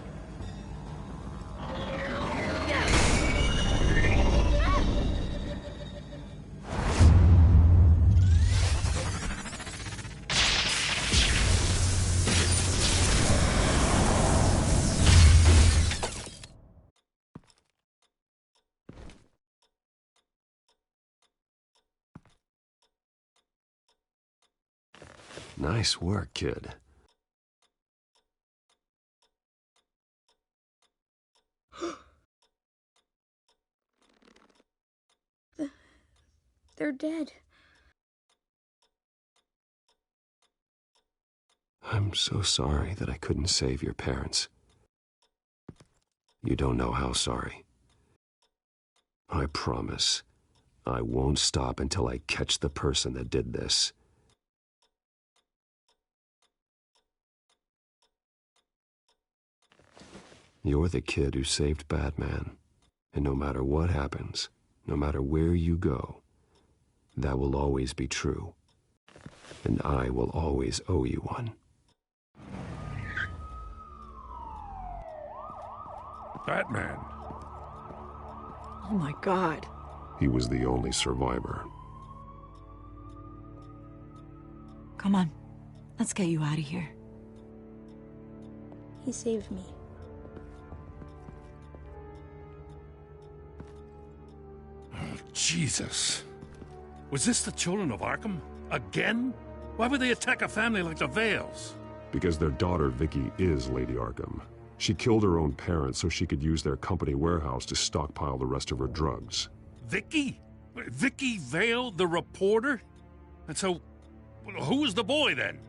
Nice work, kid. They're dead. I'm so sorry that I couldn't save your parents. You don't know how sorry. I promise, I won't stop until I catch the person that did this. You're the kid who saved Batman, and no matter what happens, no matter where you go, that will always be true, and I will always owe you one. Batman. Oh my God. He was the only survivor. Come on, let's get you out of here. He saved me. Oh, Jesus. Was this the children of Arkham? Again? Why would they attack a family like the Vales? Because their daughter, Vicky, is Lady Arkham. She killed her own parents so she could use their company warehouse to stockpile the rest of her drugs. Vicky? Vicky Vale, the reporter? And so, who was the boy then?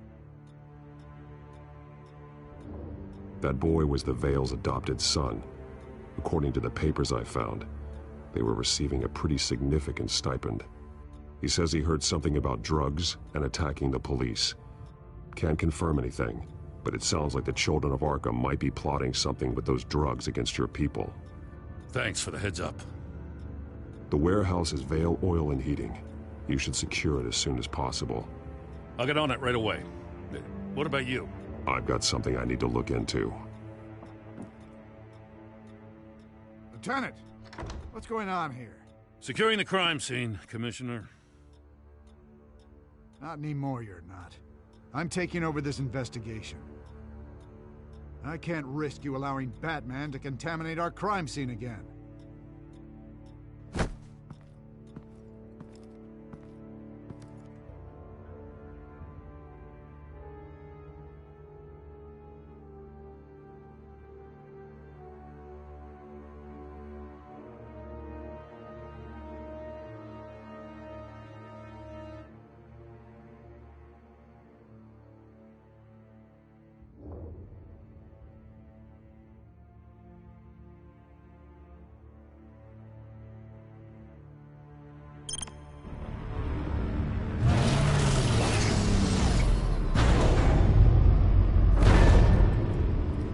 That boy was the Vale's adopted son. According to the papers I found, they were receiving a pretty significant stipend. He says he heard something about drugs and attacking the police. Can't confirm anything, but it sounds like the children of Arkham might be plotting something with those drugs against your people. Thanks for the heads up. The warehouse is Vale Oil and Heating. You should secure it as soon as possible. I'll get on it right away. What about you? I've got something I need to look into. Lieutenant, what's going on here? Securing the crime scene, Commissioner. Not anymore, you're not. I'm taking over this investigation. I can't risk you allowing Batman to contaminate our crime scene again.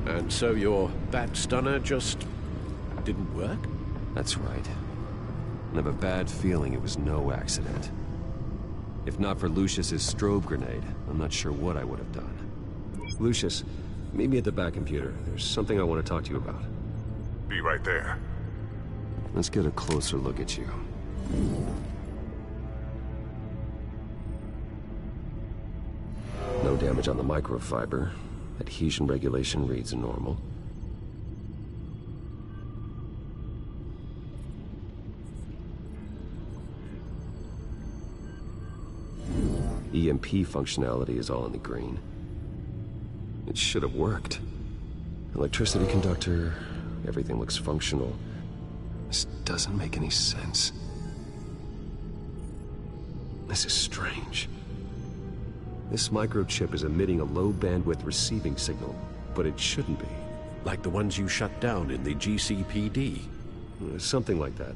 And so your bat stunner just didn't work? That's right. I have a bad feeling it was no accident. If not for Lucius's strobe grenade, I'm not sure what I would have done. Lucius, meet me at the back computer. There's something I want to talk to you about. Be right there. Let's get a closer look at you. No damage on the microfiber. Adhesion regulation reads normal. EMP functionality is all in the green. It should have worked. Electricity conductor, everything looks functional. This doesn't make any sense. This is strange. This microchip is emitting a low-bandwidth receiving signal, but it shouldn't be. Like the ones you shut down in the GCPD? Something like that.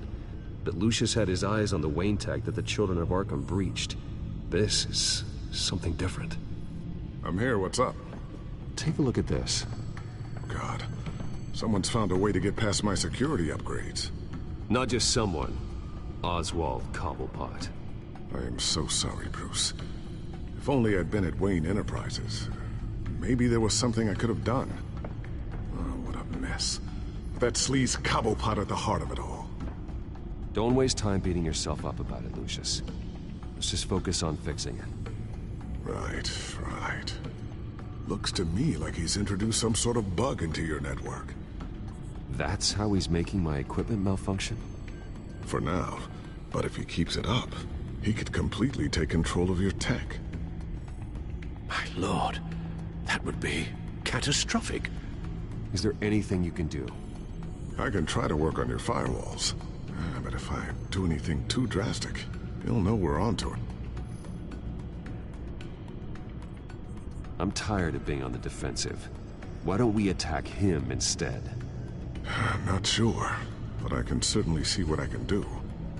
But Lucius had his eyes on the Wayne tech that the children of Arkham breached. This is something different. I'm here, what's up? Take a look at this. God, someone's found a way to get past my security upgrades. Not just someone. Oswald Cobblepot. I am so sorry, Bruce. If only I'd been at Wayne Enterprises. Maybe there was something I could have done. Oh, what a mess. That sleaze Cobblepot at the heart of it all. Don't waste time beating yourself up about it, Lucius. Let's just focus on fixing it. Right. Looks to me like he's introduced some sort of bug into your network. That's how he's making my equipment malfunction? For now. But if he keeps it up, he could completely take control of your tech. Lord. That would be catastrophic. Is there anything you can do? I can try to work on your firewalls. But if I do anything too drastic, you'll know we're onto it. I'm tired of being on the defensive. Why don't we attack him instead? I'm not sure, but I can certainly see what I can do.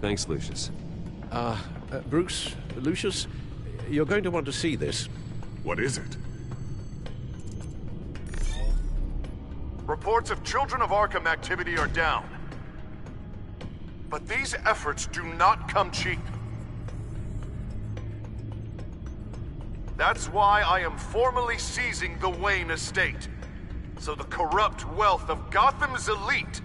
Thanks, Lucius. Bruce, Lucius, you're going to want to see this. What is it? Reports of Children of Arkham activity are down. But these efforts do not come cheap. That's why I am formally seizing the Wayne estate, so the corrupt wealth of Gotham's elite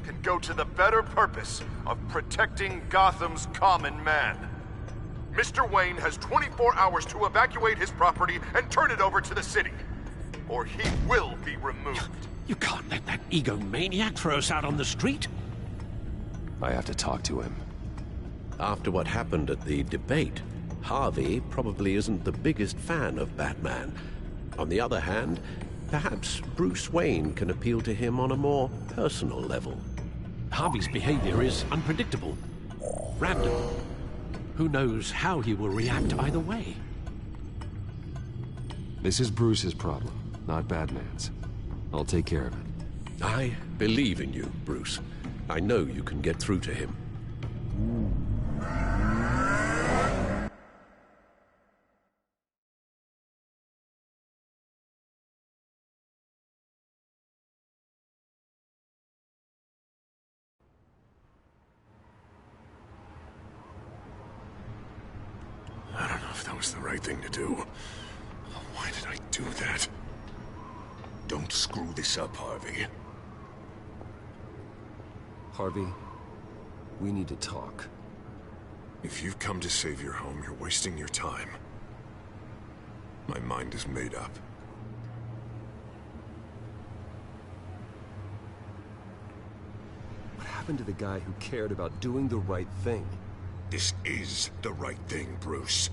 can go to the better purpose of protecting Gotham's common man. Mr. Wayne has 24 hours to evacuate his property and turn it over to the city, or he will be removed. You can't let that egomaniac throw us out on the street. I have to talk to him. After what happened at the debate, Harvey probably isn't the biggest fan of Batman. On the other hand, perhaps Bruce Wayne can appeal to him on a more personal level. Harvey's behavior is unpredictable, random. Who knows how he will react either way? This is Bruce's problem, not Batman's. I'll take care of it. I believe in you, Bruce. I know you can get through to him. I don't know if that was the right thing to do. Why did I do that? Don't screw this up, Harvey. Harvey, we need to talk. If you've come to save your home, you're wasting your time. My mind is made up. What happened to the guy who cared about doing the right thing? This is the right thing, Bruce.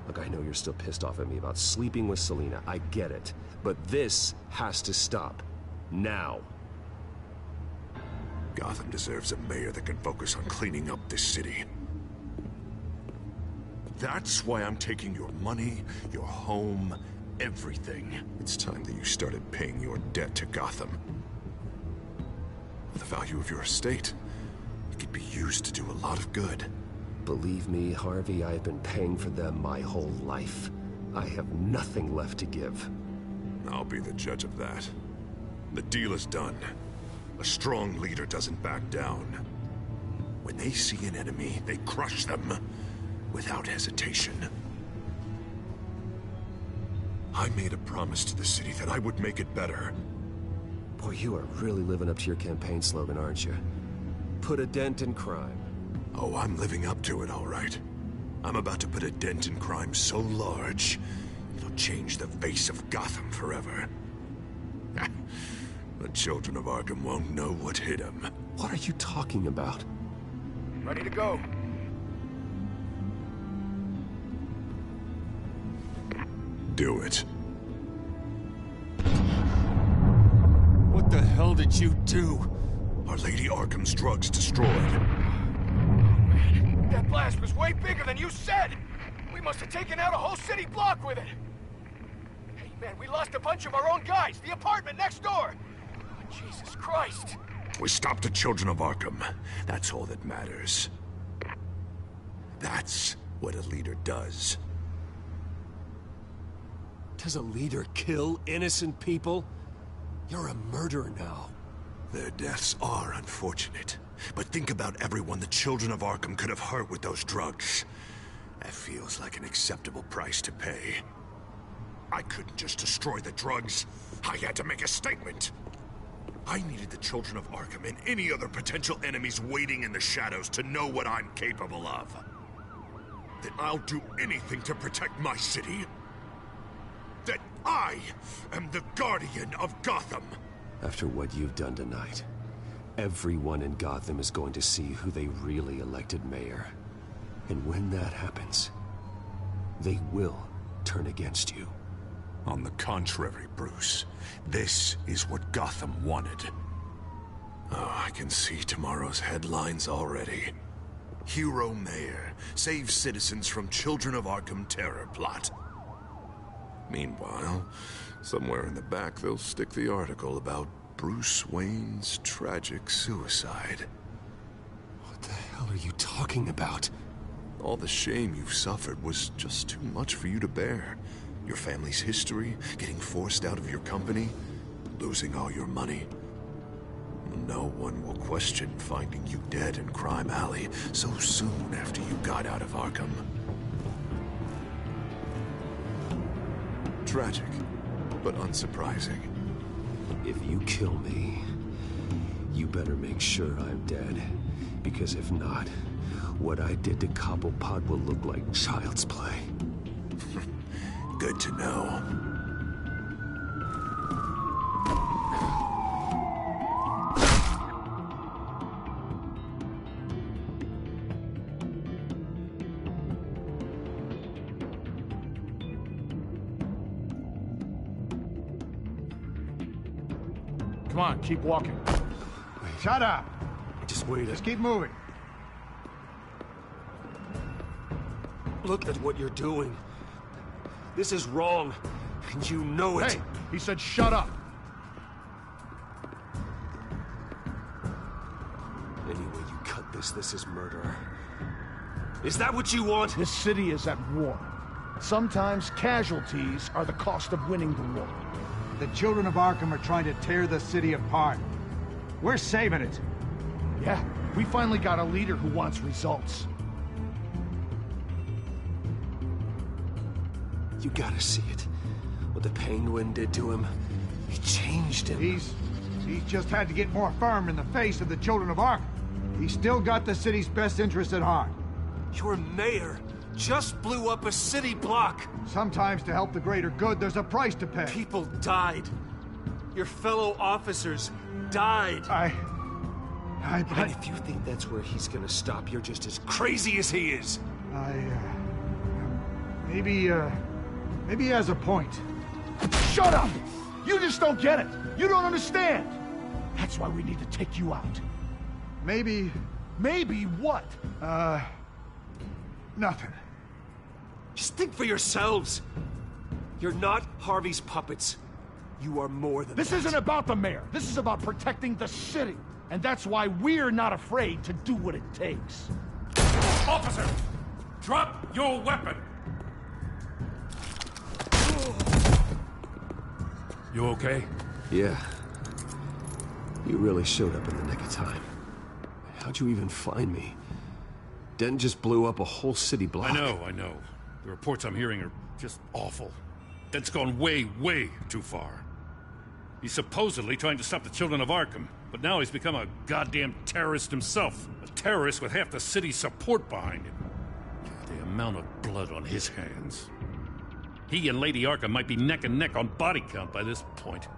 Look, I know you're still pissed off at me about sleeping with Selina. I get it. But this has to stop. Now. Gotham deserves a mayor that can focus on cleaning up this city. That's why I'm taking your money, your home, everything. It's time that you started paying your debt to Gotham. The value of your estate, it could be used to do a lot of good. Believe me, Harvey, I've been paying for them my whole life. I have nothing left to give. I'll be the judge of that. The deal is done. A strong leader doesn't back down. When they see an enemy, they crush them without hesitation. I made a promise to the city that I would make it better. Boy, you are really living up to your campaign slogan, aren't you? Put a dent in crime. Oh, I'm living up to it, all right. I'm about to put a dent in crime so large, it'll change the face of Gotham forever. The children of Arkham won't know what hit them. What are you talking about? Ready to go. Do it. What the hell did you do? Our Lady Arkham's drugs destroyed. That blast was way bigger than you said! We must have taken out a whole city block with it! Hey man, we lost a bunch of our own guys! The apartment next door! Oh, Jesus Christ! We stopped the children of Arkham. That's all that matters. That's what a leader does. Does a leader kill innocent people? You're a murderer now. Their deaths are unfortunate. But think about everyone the children of Arkham could have hurt with those drugs. That feels like an acceptable price to pay. I couldn't just destroy the drugs. I had to make a statement. I needed the children of Arkham and any other potential enemies waiting in the shadows to know what I'm capable of. That I'll do anything to protect my city. That I am the guardian of Gotham. After what you've done tonight, everyone in Gotham is going to see who they really elected mayor. And when that happens, they will turn against you. On the contrary, Bruce, this is what Gotham wanted. Oh, I can see tomorrow's headlines already. Hero Mayor saves citizens from Children of Arkham terror plot. Meanwhile, somewhere in the back they'll stick the article about Bruce Wayne's tragic suicide. What the hell are you talking about? All the shame you've suffered was just too much for you to bear. Your family's history, getting forced out of your company, losing all your money. No one will question finding you dead in Crime Alley so soon after you got out of Arkham. Tragic, but unsurprising. If you kill me, you better make sure I'm dead. Because if not, what I did to Cobblepot will look like child's play. Good to know. Come on, keep walking. Shut up! Just wait. Just keep moving. Look at what you're doing. This is wrong, and you know it. Hey, he said shut up. Any way you cut this is murder. Is that what you want? This city is at war. Sometimes casualties are the cost of winning the war. The children of Arkham are trying to tear the city apart. We're saving it. Yeah, we finally got a leader who wants results. You gotta see it. What the Penguin did to him. He changed him. He's just had to get more firm in the face of the children of Arkham. He's still got the city's best interest at heart. Your mayor just blew up a city block. Sometimes to help the greater good, there's a price to pay. People died. Your fellow officers died. And if you think that's where he's gonna stop, you're just as crazy as he is. Maybe he has a point. Shut up! You just don't get it. You don't understand. That's why we need to take you out. Maybe... Maybe what? Nothing. Just think for yourselves. You're not Harvey's puppets. You are more than This isn't about the mayor. This is about protecting the city. And that's why we're not afraid to do what it takes. Officer! Drop your weapon! You okay? Yeah. You really showed up in the nick of time. How'd you even find me? Dent just blew up a whole city block. I know. The reports I'm hearing are just awful. Dent's gone way, way too far. He's supposedly trying to stop the children of Arkham, but now he's become a goddamn terrorist himself. A terrorist with half the city's support behind him. The amount of blood on his hands. He and Lady Arkham might be neck and neck on body count by this point.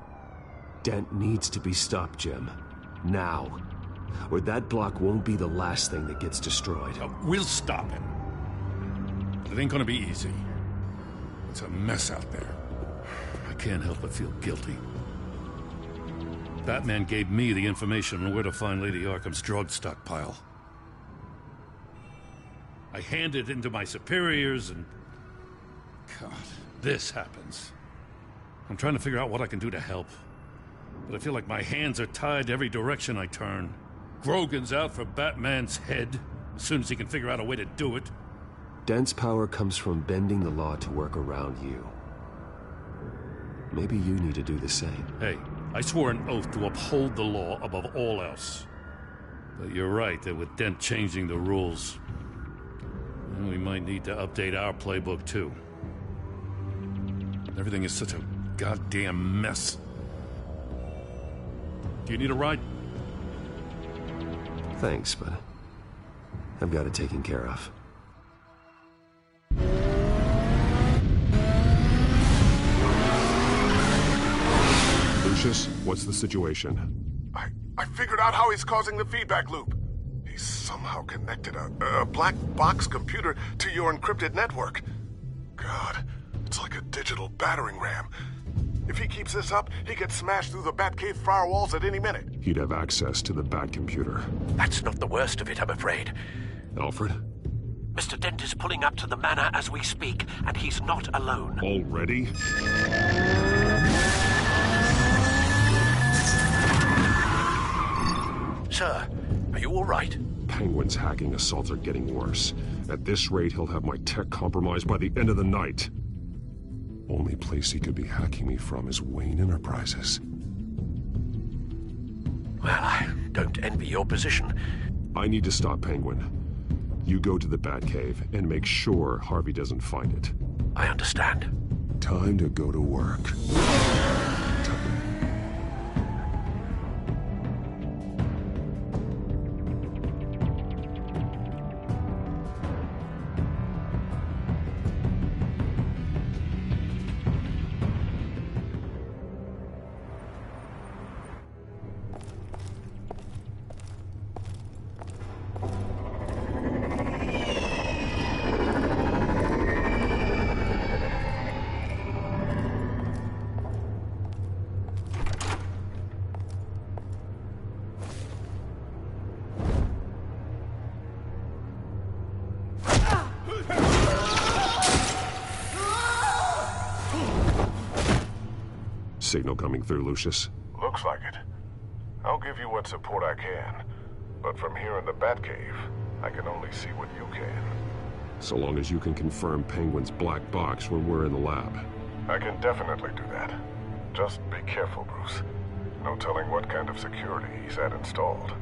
Dent needs to be stopped, Jim. Now. Or that block won't be the last thing that gets destroyed. We'll stop him. But it ain't gonna be easy. It's a mess out there. I can't help but feel guilty. Batman gave me the information on where to find Lady Arkham's drug stockpile. I handed it into my superiors and... God, this happens. I'm trying to figure out what I can do to help. But I feel like my hands are tied every direction I turn. Grogan's out for Batman's head, as soon as he can figure out a way to do it. Dent's power comes from bending the law to work around you. Maybe you need to do the same. Hey, I swore an oath to uphold the law above all else. But you're right that with Dent changing the rules, we might need to update our playbook too. Everything is such a goddamn mess. Do you need a ride? Thanks, but I've got it taken care of. Lucius, what's the situation? I figured out how he's causing the feedback loop. He's somehow connected a black box computer to your encrypted network. God, It's like a digital battering ram. If he keeps this up, he could smash through the Batcave firewalls at any minute. He'd have access to the Bat computer. That's not the worst of it, I'm afraid. Alfred? Mr. Dent is pulling up to the manor as we speak, and he's not alone. Already? Sir, are you all right? Penguin's hacking assaults are getting worse. At this rate, he'll have my tech compromised by the end of the night. Only place he could be hacking me from is Wayne Enterprises. Well, I don't envy your position. I need to stop Penguin. You go to the Batcave and make sure Harvey doesn't find it. I understand. Time to go to work. Signal coming through, Lucius. Looks like it. I'll give you what support I can. But from here in the Batcave, I can only see what you can. So long as you can confirm Penguin's black box when we're in the lab. I can definitely do that. Just be careful, Bruce. No telling what kind of security he's had installed.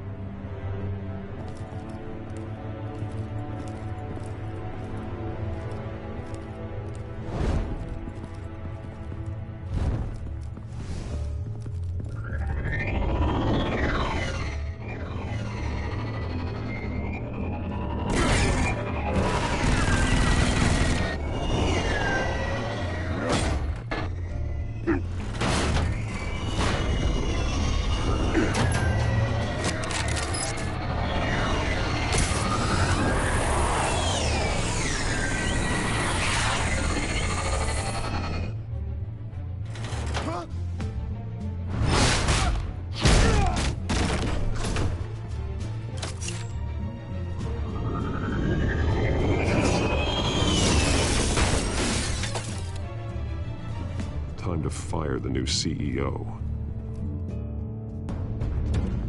Time to fire the new CEO.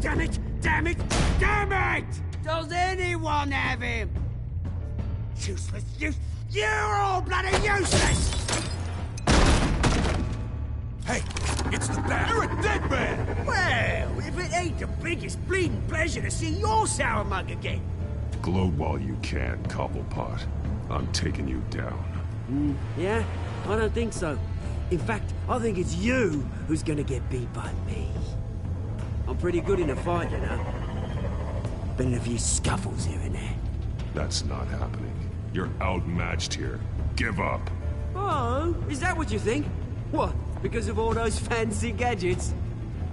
Damn it! Damn it! Damn it! Does anyone have him? Useless! You're all bloody useless! Hey, it's the Bat. You're a dead man! Well, if it ain't the biggest bleeding pleasure to see your sour mug again. Gloat while you can, Cobblepot. I'm taking you down. Yeah? I don't think so. In fact, I think it's you who's gonna get beat by me. I'm pretty good in a fight, you know. Been in a few scuffles here and there. That's not happening. You're outmatched here. Give up. Oh, is that what you think? What, because of all those fancy gadgets?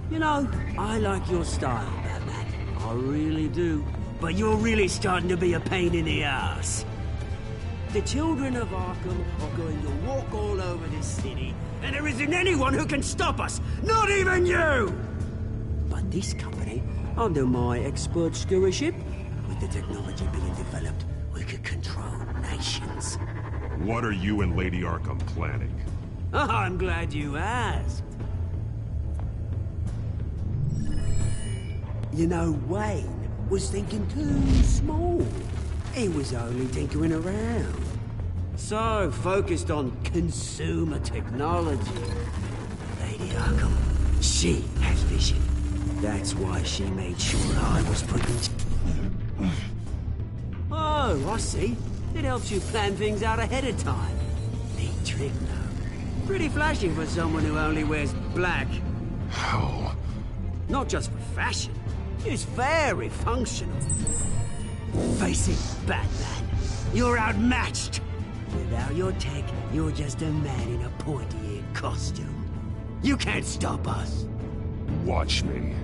You know, I like your style, Batman. I really do. But you're really starting to be a pain in the ass. The children of Arkham are going to walk all over this city, and there isn't anyone who can stop us, not even you! But this company, under my expert stewardship, with the technology being developed, we could control nations. What are you and Lady Arkham planning? Oh, I'm glad you asked. You know, Wayne was thinking too small. He was only tinkering around. So focused on consumer technology. Lady Arkham, she has vision. That's why she made sure I was put in... Oh, I see. It helps you plan things out ahead of time. Neat trick, though. Pretty flashy for someone who only wears black. How? Not just for fashion. It's very functional. Face it, Batman. You're outmatched. Without your tech, you're just a man in a pointy-eared costume. You can't stop us. Watch me.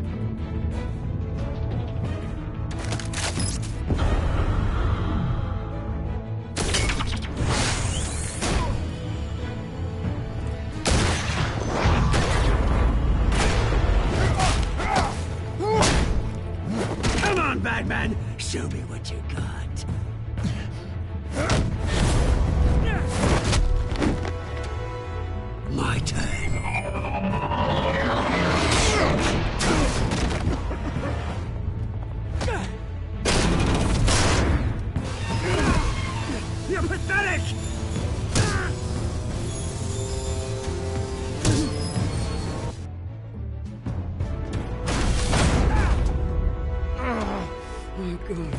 Show me what you got. My turn. You're pathetic! Oh, God.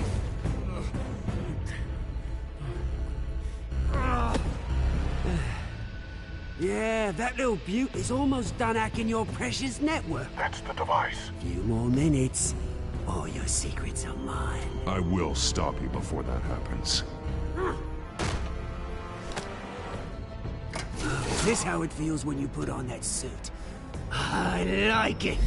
Yeah, that little beaut is almost done hacking your precious network. That's the device. Few more minutes. All your secrets are mine. I will stop you before that happens. Is this how it feels when you put on that suit? I like it.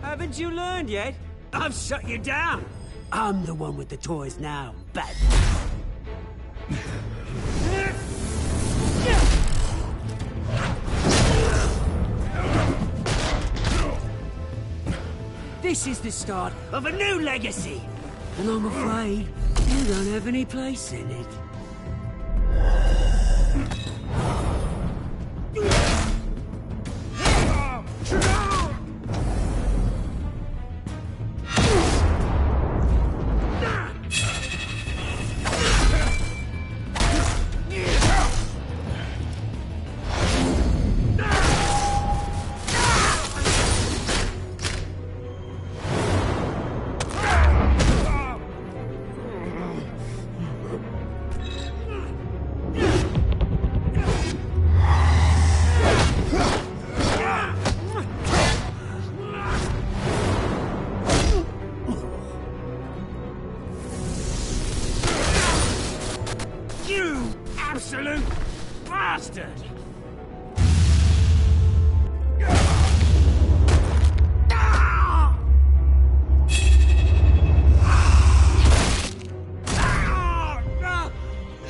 Haven't you learned yet? I've shut you down. I'm the one with the toys now, Batman. This is the start of a new legacy. And I'm afraid you don't have any place in it. You absolute bastard!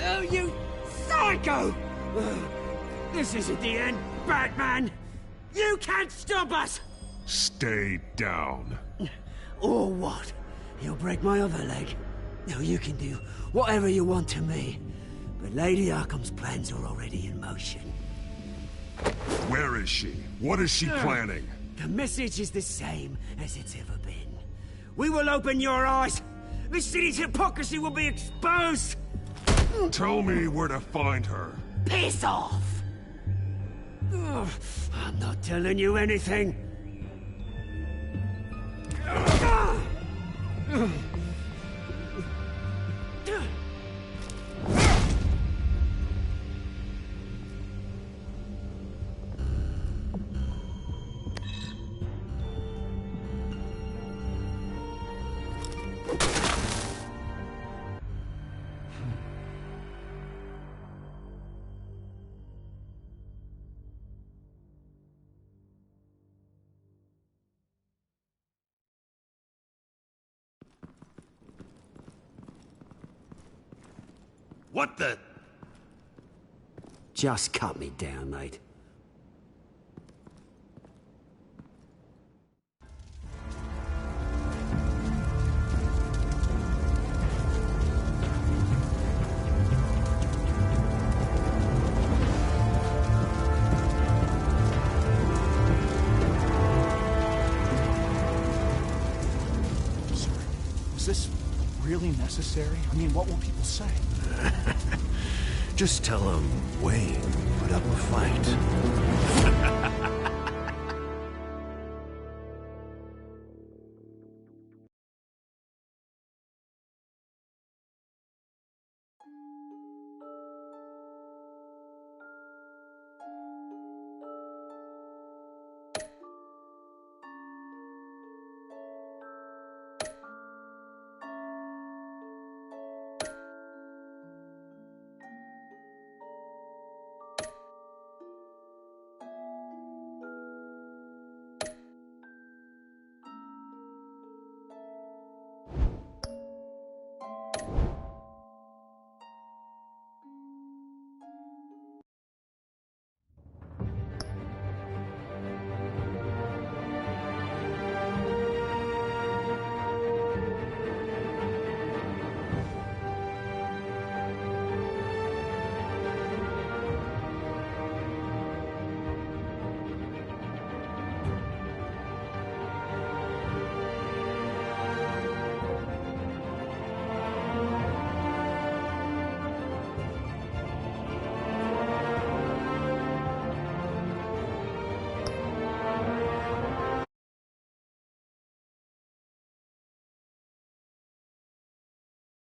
Oh, you psycho! This isn't the end, Batman! You can't stop us! Stay down. Or what? You'll break my other leg. Now you can do whatever you want to me. But Lady Arkham's plans are already in motion. Where is she? What is she planning? The message is the same as it's ever been. We will open your eyes. The city's hypocrisy will be exposed. Tell me where to find her. Piss off! Ugh, I'm not telling you anything. What the? Just cut me down, mate. Was this really necessary? I mean, what will people say? Just tell him Wayne put up a fight.